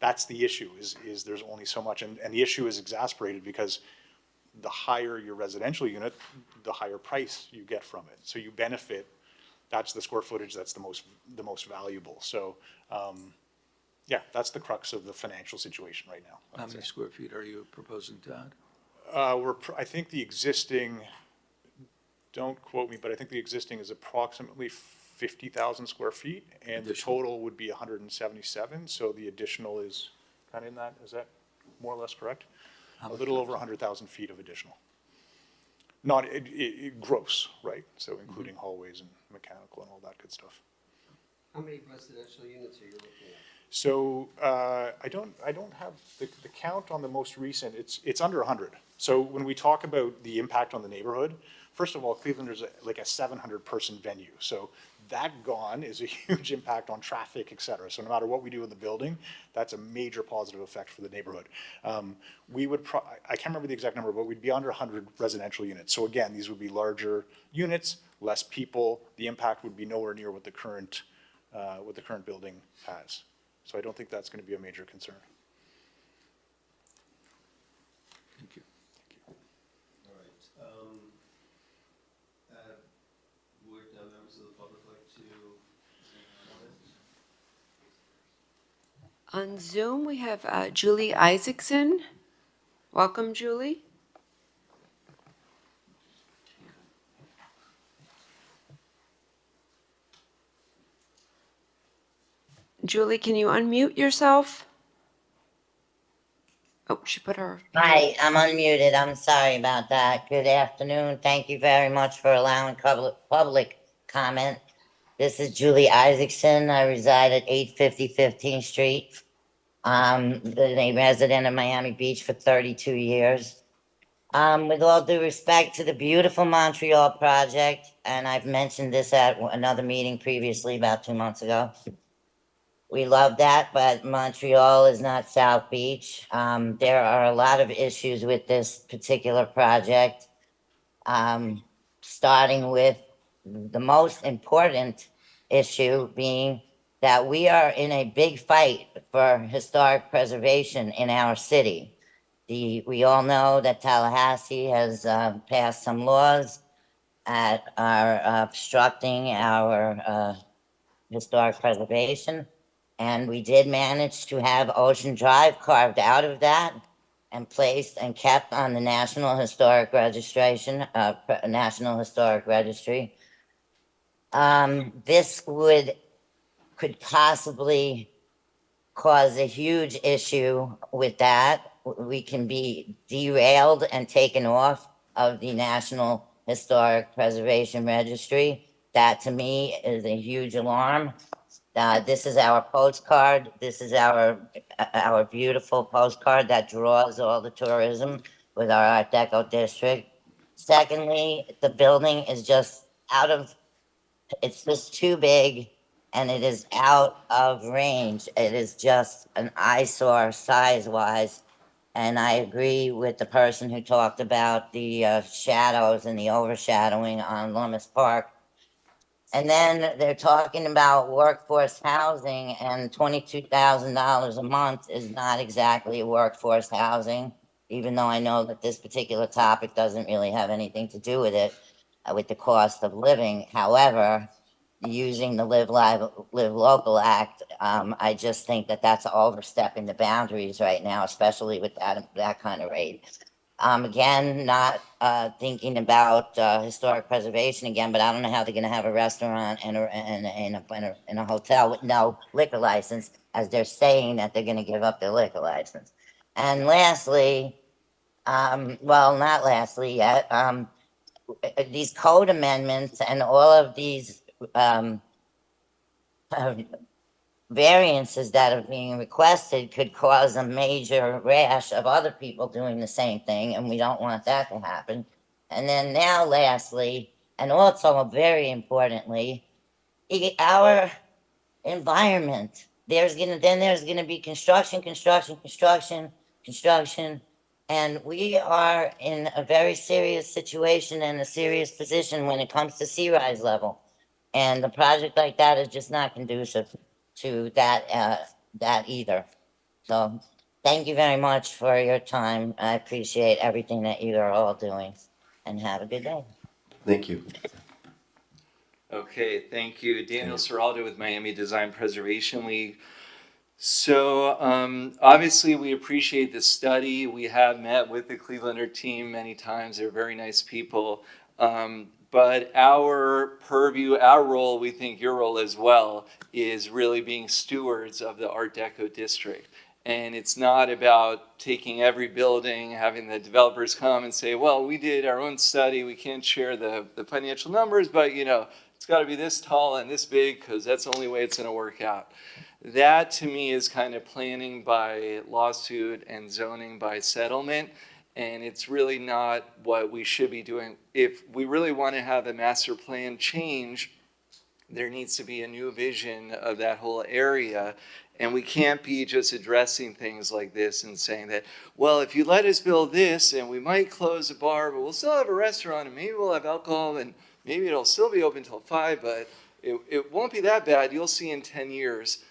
that's the issue is there's only so much. And the issue is exacerbated because the higher your residential unit, the higher price you get from it. So you benefit. That's the square footage that's the most valuable. So that's the crux of the financial situation right now. How many square feet are you proposing to add? I think the existing, don't quote me, but I think the existing is approximately 50,000 square feet, and the total would be 177. So the additional is kind of in that. Is that more or less correct? A little over 100,000 feet of additional. Not gross, right? So including hallways and mechanical and all that good stuff. How many residential units are you looking at? So I don't have the count on the most recent. It's under 100. So when we talk about the impact on the neighborhood, first of all, Cleveland is like a 700-person venue. So that gone is a huge impact on traffic, et cetera. So no matter what we do in the building, that's a major positive effect for the neighborhood. We would, I can't remember the exact number, but we'd be under 100 residential units. So again, these would be larger units, less people. The impact would be nowhere near what the current building has. So I don't think that's going to be a major concern. Thank you. All right. Would members of the public like to On Zoom, we have Julie Isaacson. Welcome, Julie. Julie, can you unmute yourself? Oh, she put her. Hi, I'm unmuted. I'm sorry about that. Good afternoon. Thank you very much for allowing public comment. This is Julie Isaacson. I reside at 850 15th Street. Been a resident of Miami Beach for 32 years. With all due respect to the beautiful Montreal project, and I've mentioned this at another meeting previously about 2 months ago. We love that, but Montreal is not South Beach. There are a lot of issues with this particular project, starting with the most important issue being that we are in a big fight for historic preservation in our city. We all know that Tallahassee has passed some laws that are obstructing our historic preservation. And we did manage to have Ocean Drive carved out of that and placed and kept on the National Historic Registration, National Historic Registry. This could possibly cause a huge issue with that. We can be derailed and taken off of the National Historic Preservation Registry. That to me is a huge alarm. This is our postcard. This is our beautiful postcard that draws all the tourism with our Art Deco district. Secondly, the building is just it's just too big and it is out of range. It is just an eyesore size-wise. And I agree with the person who talked about the shadows and the overshadowing on Lummis Park. And then they're talking about workforce housing, and $22,000 a month is not exactly workforce housing, even though I know that this particular topic doesn't really have anything to do with it, with the cost of living. However, using the Live Local Act, I just think that that's overstepping the boundaries right now, especially with that kind of rate. Again, not thinking about historic preservation again, but I don't know how they're going to have a restaurant and a hotel with no liquor license, as they're saying that they're going to give up their liquor license. And lastly, well, not lastly yet, these code amendments and all of these variances that are being requested could cause a major rash of other people doing the same thing, and we don't want that to happen. And then now lastly, and also very importantly, our environment. There's gonna be construction, and we are in a very serious situation and a serious position when it comes to sea rise level. And a project like that is just not conducive to that either. So thank you very much for your time. I appreciate everything that you are all doing, and have a good day. Thank you. Okay, thank you. Daniel Serraldo with Miami Design Preservation League. So obviously we appreciate the study. We have met with the Clevelander team many times. They're very nice people. But our purview, our role, we think your role as well, is really being stewards of the Art Deco district. And it's not about taking every building, having the developers come and say, well, we did our own study, we can't share the financial numbers, but you know, it's got to be this tall and this big because that's the only way it's going to work out. That to me is kind of planning by lawsuit and zoning by settlement. And it's really not what we should be doing. If we really want to have a master plan change, there needs to be a new vision of that whole area. And we can't be just addressing things like this and saying that, well, if you let us build this and we might close a bar, but we'll still have a restaurant and maybe we'll have alcohol and maybe it'll still be open till 5, but it won't be that bad. You'll see in 10 years.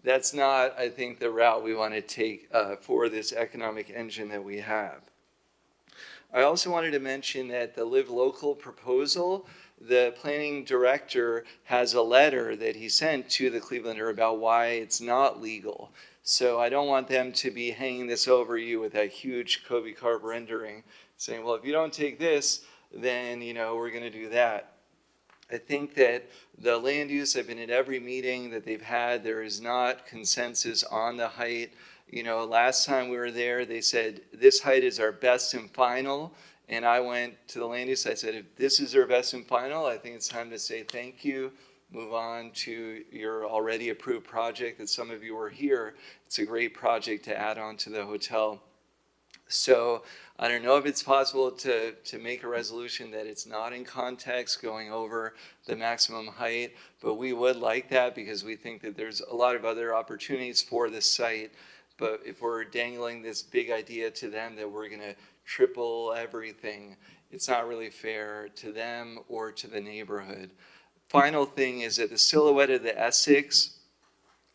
That's not, I think, the route we want to take for this economic engine that we have. I also wanted to mention that the Live Local proposal, the planning director has a letter that he sent to the Clevelander about why it's not legal. So I don't want them to be hanging this over you with that huge Kobe Carb rendering, saying, well, if you don't take this, then, you know, we're going to do that. I think that the land use, I've been at every meeting that they've had, there is not consensus on the height. You know, last time we were there, they said, this height is our best and final. And I went to the land use, I said, if this is our best and final, I think it's time to say thank you, move on to your already approved project that some of you were here. It's a great project to add on to the hotel. So I don't know if it's possible to make a resolution that it's not in context going over the maximum height, but we would like that because we think that there's a lot of other opportunities for this site. But if we're dangling this big idea to them that we're going to triple everything, it's not really fair to them or to the neighborhood. Final thing is that the silhouette of the Essex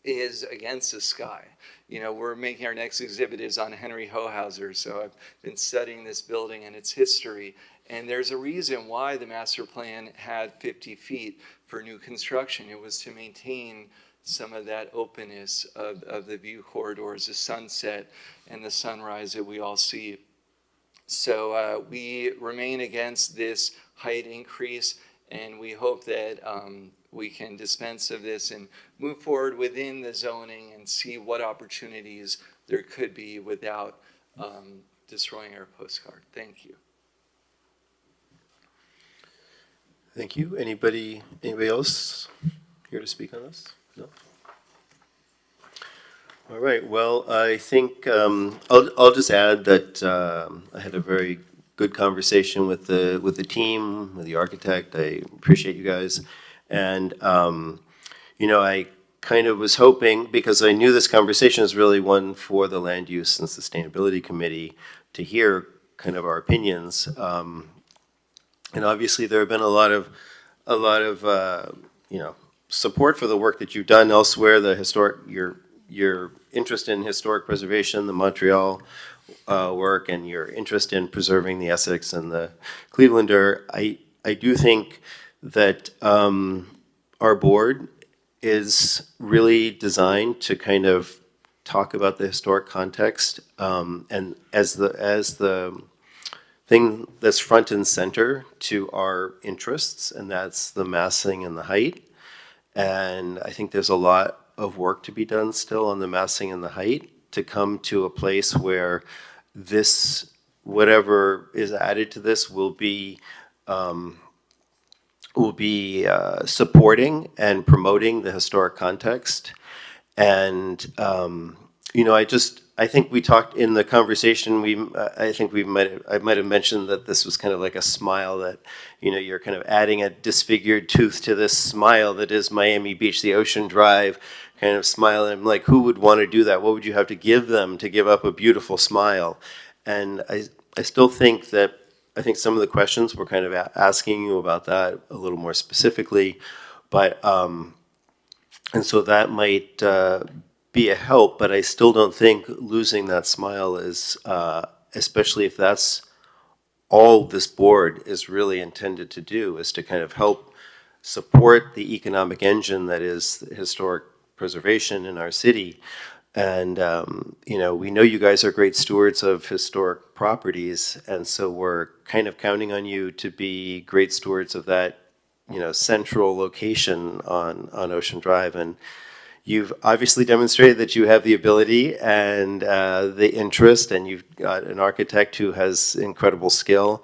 is against the sky. You know, we're making our next exhibit is on Henry Hohauser, so I've been studying this building and its history. And there's a reason why the master plan had 50 feet for new construction. It was to maintain some of that openness of the view corridors, the sunset and the sunrise that we all see. So we remain against this height increase, and we hope that we can dispense of this and move forward within the zoning and see what opportunities there could be without destroying our postcard. Thank you. Thank you. Anybody else here to speak on this? No? All right. Well, I think I'll just add that I had a very good conversation with the team, with the architect. I appreciate you guys. And, you know, I kind of was hoping, because I knew this conversation is really one for the Land Use and Sustainability Committee to hear kind of our opinions. And obviously there have been a lot of you know, support for the work that you've done elsewhere, the historic, your interest in historic preservation, the Montreal work, and your interest in preserving the Essex and the Clevelander. I do think that our board is really designed to kind of talk about the historic context, and as the thing that's front and center to our interests, and that's the massing and the height. And I think there's a lot of work to be done still on the massing and the height to come to a place where this, whatever is added to this, will be supporting and promoting the historic context. And you know, I think we talked in the conversation, I might have mentioned that this was kind of like a smile, that, you know, you're kind of adding a disfigured tooth to this smile that is Miami Beach, the Ocean Drive kind of smile. And I'm like, who would want to do that? What would you have to give them to give up a beautiful smile? And I still think that, I think some of the questions we're kind of asking you about that a little more specifically, but, and so that might be a help, but I still don't think losing that smile is, especially if that's all this board is really intended to do, is to kind of help support the economic engine that is historic preservation in our city. And, you know, we know you guys are great stewards of historic properties, and so we're kind of counting on you to be great stewards of that, you know, central location on Ocean Drive. And you've obviously demonstrated that you have the ability and the interest, and you've got an architect who has incredible skill.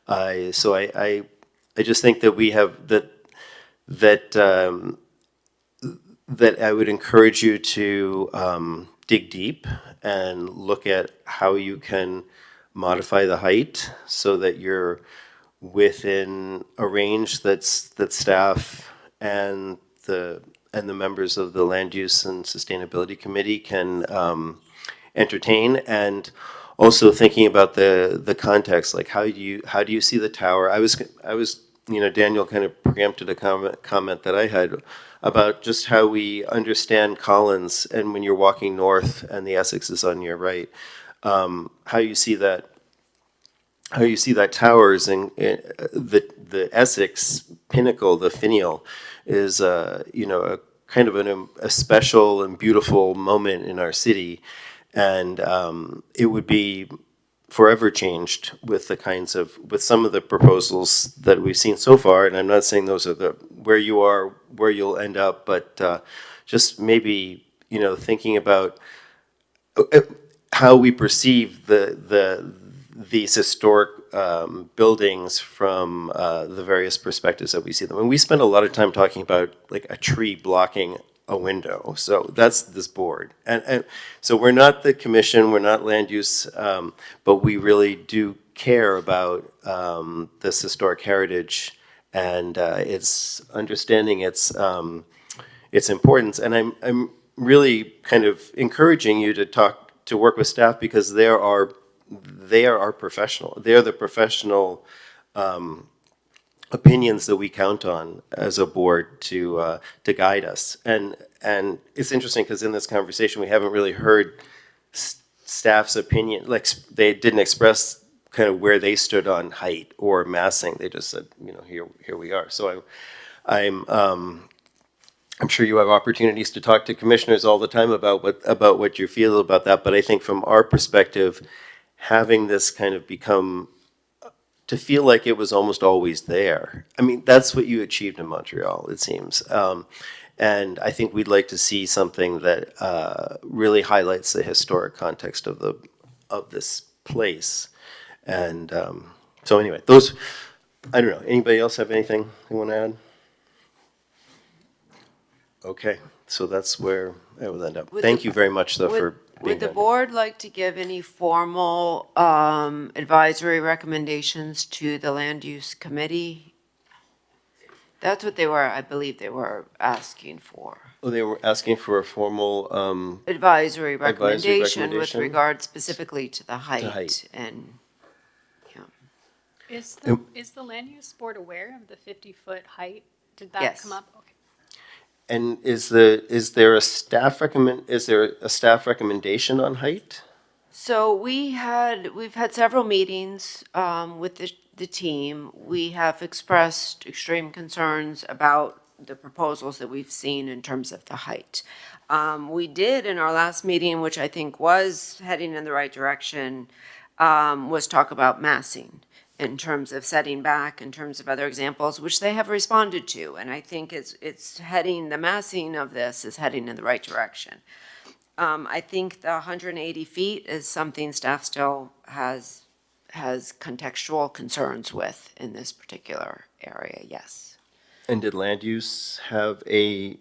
So I just think that we have that I would encourage you to dig deep and look at how you can modify the height so that you're within a range that staff and the members of the Land Use and Sustainability Committee can entertain. And also thinking about the context, like how do you see the tower? I was, you know, Daniel kind of preempted a comment that I had about just how we understand Collins, and when you're walking north and the Essex is on your right, how you see that towers, and the Essex pinnacle, the finial, is you know, a kind of a special and beautiful moment in our city, and it would be forever changed with with some of the proposals that we've seen so far. And I'm not saying those are where you'll end up, but just maybe, you know, thinking about how we perceive these historic buildings from the various perspectives that we see them. And we spend a lot of time talking about like a tree blocking a window. So that's this board. And so we're not the commission, we're not land use, but we really do care about this historic heritage and its understanding its importance. And I'm really kind of encouraging you to work with staff, because they are our professional. They are the professional opinions that we count on as a board to guide us. And And it's interesting because in this conversation, we haven't really heard staff's opinion, like they didn't express kind of where they stood on height or massing. They just said, you know, here we are. So I'm sure you have opportunities to talk to commissioners all the time about what you feel about that. But I think from our perspective, having this kind of become to feel like it was almost always there. I mean, that's what you achieved in Montreal, it seems. And I think we'd like to see something that really highlights the historic context of this place. And so anyway, those, I don't know, anybody else have anything they want to add? Okay, so that's where I will end up. Thank you very much, though, for being Would the here. board like to give any formal advisory recommendations to the land use committee? That's what they were, I believe they were asking for. Oh, they were asking for a formal Advisory recommendation with recommendation? regard specifically to the height height. and, Is Um, the land use board aware of the 50-foot height? Did that Yes. come up? Okay. And is there a staff recommendation on height? So we've had several meetings with the team. We have expressed extreme concerns about the proposals that we've seen in terms of the height. We did in our last meeting, which I think was heading in the right direction, was talk about massing in terms of setting back, in terms of other examples, which they have responded to. And I think it's heading, the massing of this is heading in the right direction. I think the 180 feet is something staff still has contextual concerns with in this particular area, yes. And did land use have a,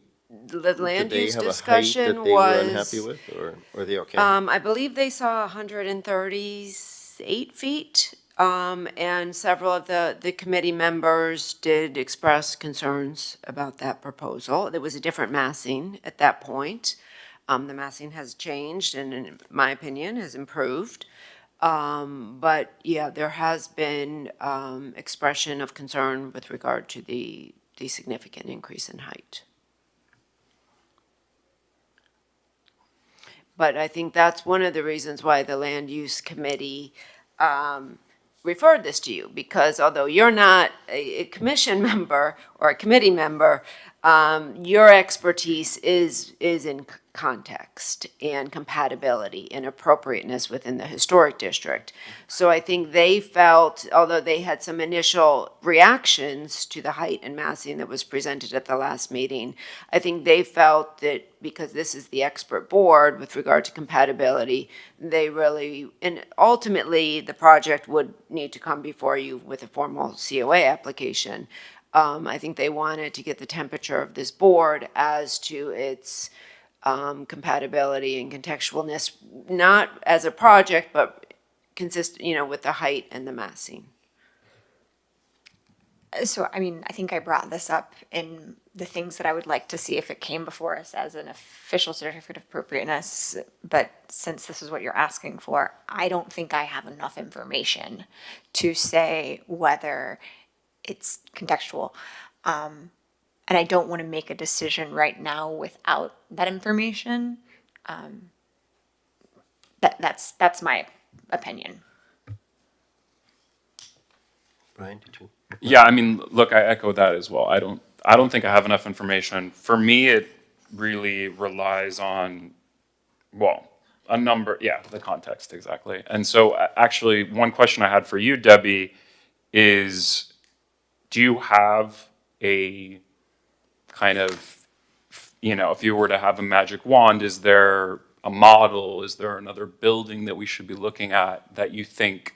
The land did they use have a height discussion that they were unhappy was, with, or are they okay? I believe they saw 138 feet. And several of the committee members did express concerns about that proposal. There was a different massing at that point. The massing has changed and in my opinion has improved. But yeah, there has been expression of concern with regard to the significant increase in height. But I think that's one of the reasons why the land use committee referred this to you, because although you're not a commission member or a committee member, your expertise is in context and compatibility and appropriateness within the historic district. So I think they felt, although they had some initial reactions to the height and massing that was presented at the last meeting, I think they felt that because this is the expert board with regard to compatibility, they really, and ultimately the project would need to come before you with a formal COA application. I think they wanted to get the temperature of this board as to its compatibility and contextualness, not as a project, but consistent, with the height and the massing. So, I mean, I think I brought this up in the things that I would like to see if it came before us as an official certificate of appropriateness. But since this is what you're asking for, I don't think I have enough information to say whether it's contextual. And I don't want to make a decision right now without that information. That's my opinion. Brian, did you? Yeah, I mean, look, I echo that as well. I don't think I have enough information. For me, it really relies on, well, a number, yeah, the context, exactly. And so actually, one question I had for you, Debbie, is do you have a kind of, if you were to have a magic wand, is there a model, is there another building that we should be looking at that you think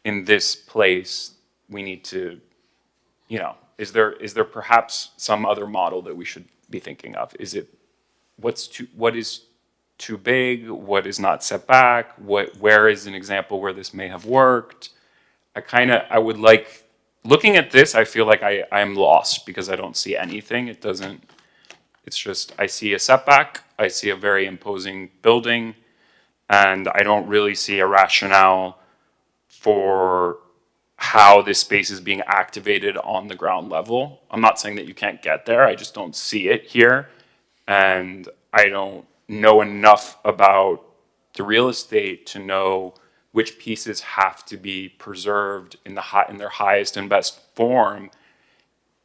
in this place we need to, is there perhaps some other model that we should be thinking of? Is it, what is too big? What is not set back? Where is an example where this may have worked? I would like, looking at this, I feel like I am lost because I don't see anything. It's just, I see a setback, I see a very imposing building, and I don't really see a rationale for how this space is being activated on the ground level. I'm not saying that you can't get there, I just don't see it here. and I don't know enough about the real estate to know which pieces have to be preserved in their highest and best form,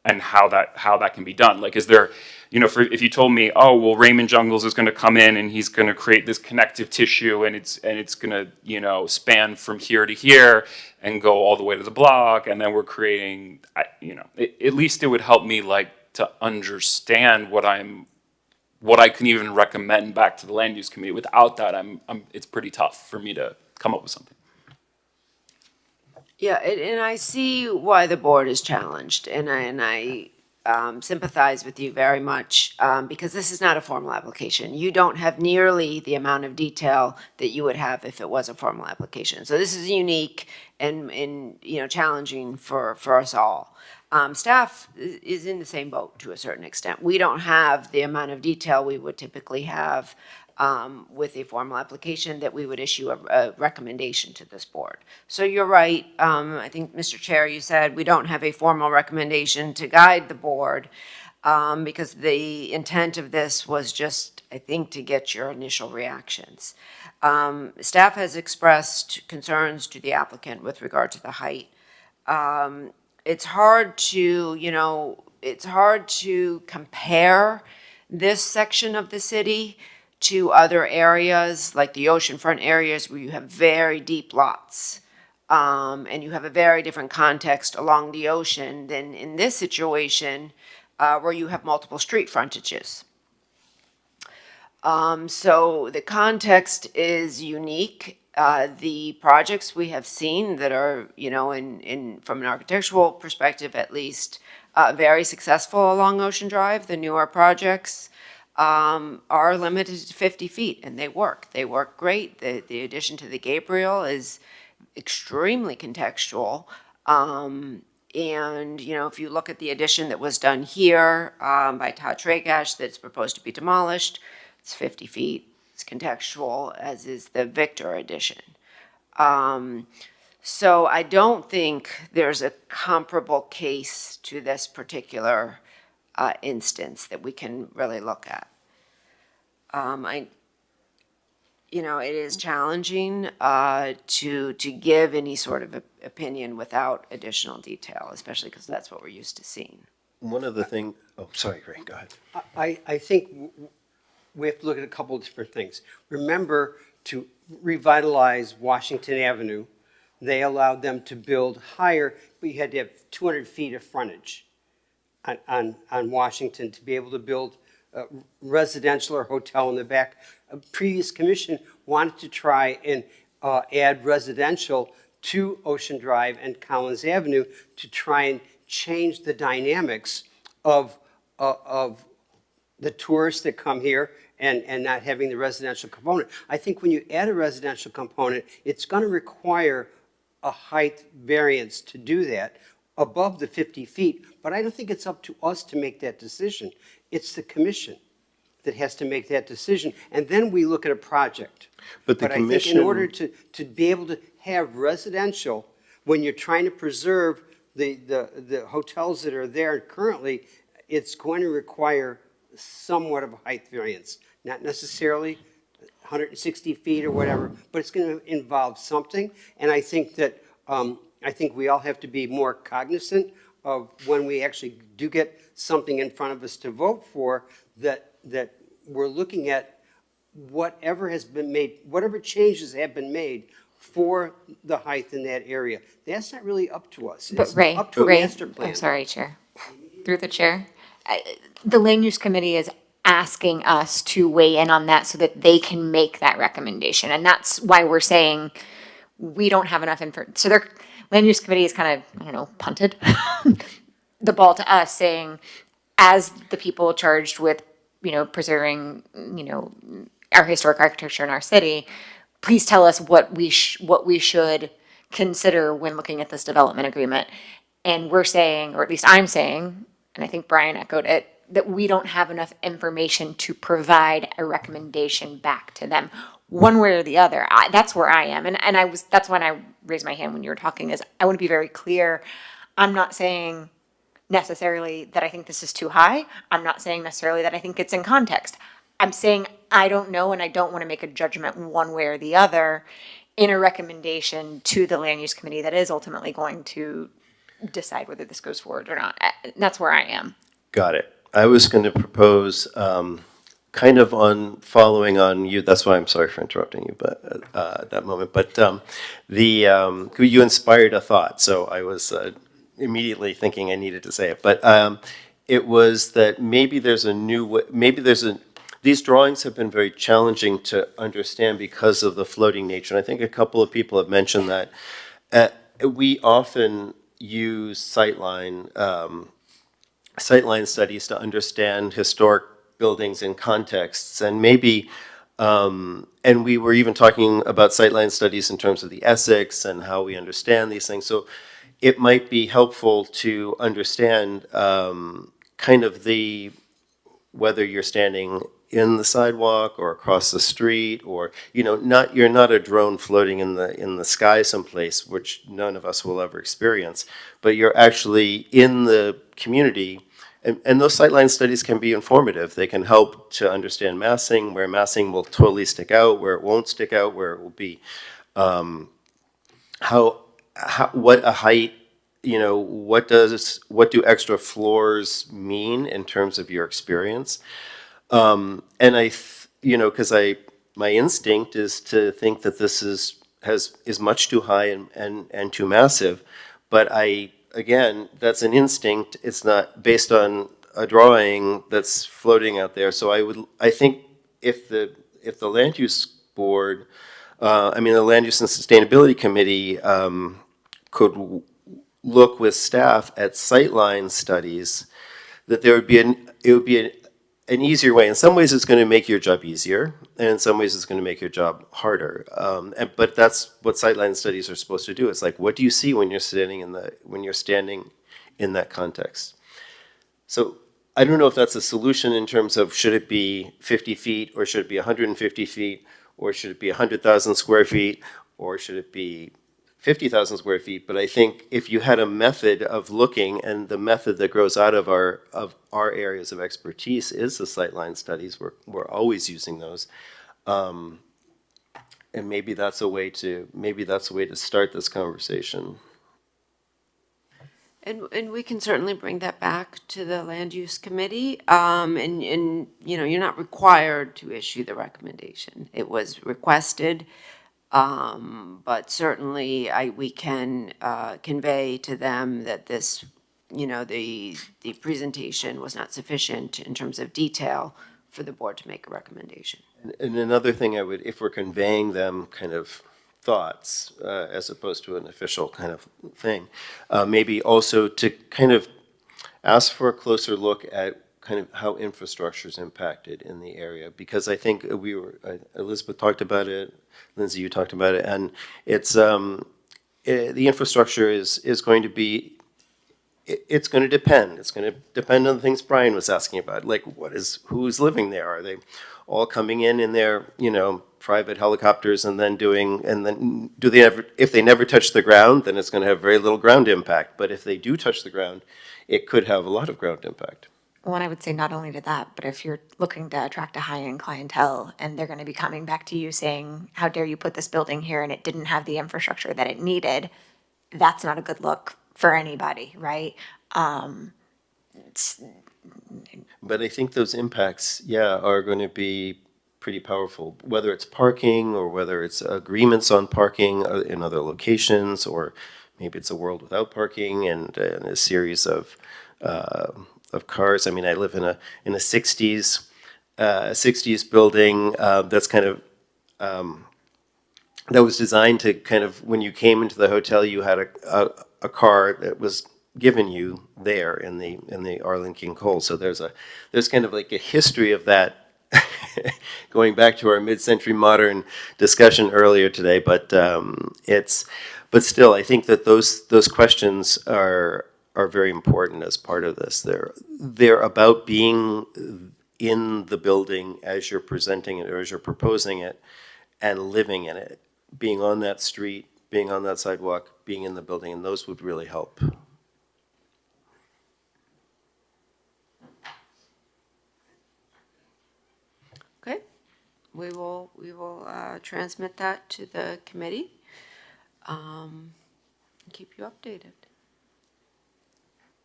and how that can be done. Like, is there, if you told me, oh, well, Raymond Jungles is going to come in and he's going to create this connective tissue, and it's going to span from here to here and go all the way to the block, and then we're creating, at least it would help me to understand what I can even recommend back to the land use committee. Without that, it's pretty tough for me to come up with something. Yeah, and I see why the board is challenged, and I sympathize with you very much, because this is not a formal application. You don't have nearly the amount of detail that you would have if it was a formal application. So this is unique and challenging for us all. Staff is in the same boat to a certain extent. We don't have the amount of detail we would typically have with a formal application that we would issue a recommendation to this board. So you're right. I think, Mr. Chair, you said we don't have a formal recommendation to guide the board, because the intent of this was just, I think, to get your initial reactions. Staff has expressed concerns to the applicant with regard to the height. It's hard to compare this section of the city to other areas, like the oceanfront areas where you have very deep lots, and you have a very different context along the ocean than in this situation, where you have multiple street frontages. So the context is unique. The projects we have seen that are, from an architectural perspective at least, very successful along Ocean Drive, the newer projects, are limited to 50 feet, and they work. They work great. The addition to the Gabriel is extremely contextual. And, if you look at the addition that was done here by Todd Tragash that's proposed to be demolished, it's 50 feet. It's contextual, as is the Victor addition. So I don't think there's a comparable case to this particular instance that we can really look at. It is challenging to give any sort of opinion without additional detail, especially because that's what we're used to seeing. One of the things, oh, sorry, Ray, go ahead. I think we have to look at a couple of different things. Remember, to revitalize Washington Avenue, they allowed them to build higher, but you had to have 200 feet of frontage on Washington to be able to build residential or hotel in the back. A previous commission wanted to try and add residential to Ocean Drive and Collins Avenue to try and change the dynamics of the tourists that come here and not having the residential component. I think when you add a residential component, it's going to require a height variance to do that above the 50 feet, but I don't think it's up to us to make that decision. It's the commission that has to make that decision, and then we look at a project. But the I think in order to be able to have residential, when you're trying to preserve the hotels that are there currently, it's going to require somewhat of a height variance. Not necessarily 160 feet or whatever, but it's going to involve something, and I think that I think we all have to be more cognizant of when we actually do get something in front of us to vote for, that we're looking at whatever has been made, whatever changes have been made for the height in that area. That's not really up to us. But It's Ray, up to a master plan. I'm sorry, Chair. Through the chair. The land use committee is asking us to weigh in on that so that they can make that recommendation. And that's why we're saying we don't have enough information. So their land use committee is kind of, punted the ball to us, saying, as the people charged with, preserving, our historic architecture in our city, please tell us what we should consider when looking at this development agreement. And we're saying, or at least I'm saying, and I think Brian echoed it, that we don't have enough information to provide a recommendation back to them, one way or the other. That's where I am, and that's when I raised my hand when you were talking. Is I want to be very clear. I'm not saying necessarily that I think this is too high. I'm not saying necessarily that I think it's in context. I'm saying I don't know, and I don't want to make a judgment one way or the other in a recommendation to the land use committee that is ultimately going to decide whether this goes forward or not. That's where I am. Got it. I was going to propose, kind of on following on you. That's why I'm sorry for interrupting you, but at that moment. But you inspired a thought, so I was immediately thinking I needed to say it. But it was that maybe there's a new way. These drawings have been very challenging to understand because of the floating nature. And I think a couple of people have mentioned that. We often use sightline studies to understand historic buildings in contexts, and maybe, and we were even talking about sightline studies in terms of the Essex and how we understand these things. So it might be helpful to understand kind of whether you're standing in the sidewalk or across the street, or you're not a drone floating in the sky someplace, which none of us will ever experience, but you're actually in the community. And those sightline studies can be informative. They can help to understand massing, where massing will totally stick out, where it won't stick out, where it will be, what a height, what do extra floors mean in terms of your experience? And because my instinct is to think that this is much too high and too massive, but again, that's an instinct. It's not based on a drawing that's floating out there. So I think if the land use board, the land use and sustainability committee could look with staff at sightline studies, that it would be an easier way. In some ways, it's going to make your job easier, and in some ways, it's going to make your job harder. But that's what sightline studies are supposed to do. It's like, what do you see when you're standing in that context? So I don't know if that's a solution in terms of should it be 50 feet, or should it be 150 feet, or should it be 100,000 square feet, or should it be 50,000 square feet, but I think if you had a method of looking, and the method that grows out of our areas of expertise is the sightline studies. We're always using those, and maybe that's a way to start this conversation. And we can certainly bring that back to the land use committee. And you're not required to issue the recommendation. It was requested. But certainly we can convey to them that this, the presentation was not sufficient in terms of detail for the board to make a recommendation. And another thing if we're conveying them kind of thoughts as opposed to an official kind of thing, maybe also to kind of ask for a closer look at kind of how infrastructure is impacted in the area, because I think Elizabeth talked about it, Lindsay, you talked about it, and it's the infrastructure is going to be, it's going to depend. It's going to depend on the things Brian was asking about, like who's living there? Are they all coming in their private helicopters and then if they never touch the ground, then it's going to have very little ground impact. But if they do touch the ground, it could have a lot of ground impact. Well, I would say not only to that, but if you're looking to attract a high-end clientele and they're going to be coming back to you saying, how dare you put this building here and it didn't have the infrastructure that it needed, that's not a good look for anybody, right? But I think those impacts, are going to be pretty powerful, whether it's parking or whether it's agreements on parking in other locations, or maybe it's a world without parking and a series of cars. I mean, I live in a 60s building that's kind of that was designed to kind of, when you came into the hotel, you had a car that was given you there in the Arlen King Cole. So there's kind of like a history of that going back to our mid-century modern discussion earlier today. But still, I think that those questions are very important as part of this. They're about being in the building as you're presenting it or as you're proposing it, and living in it, being on that street, being on that sidewalk, being in the building, and those would really help. we will transmit that to the committee. Keep you updated.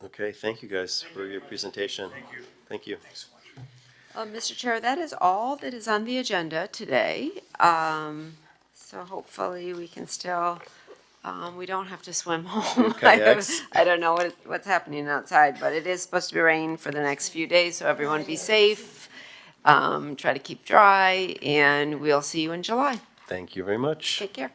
Okay, thank you guys for your presentation. Thank you. Thank you. Mr. Chair, that is all that is on the agenda today. So hopefully we can still, we don't have to swim home. Kayaks. I don't know what's happening outside, but it is supposed to be raining for the next few days, so everyone be safe. Try to keep dry, and we'll see you in July. Thank you very much. Take care.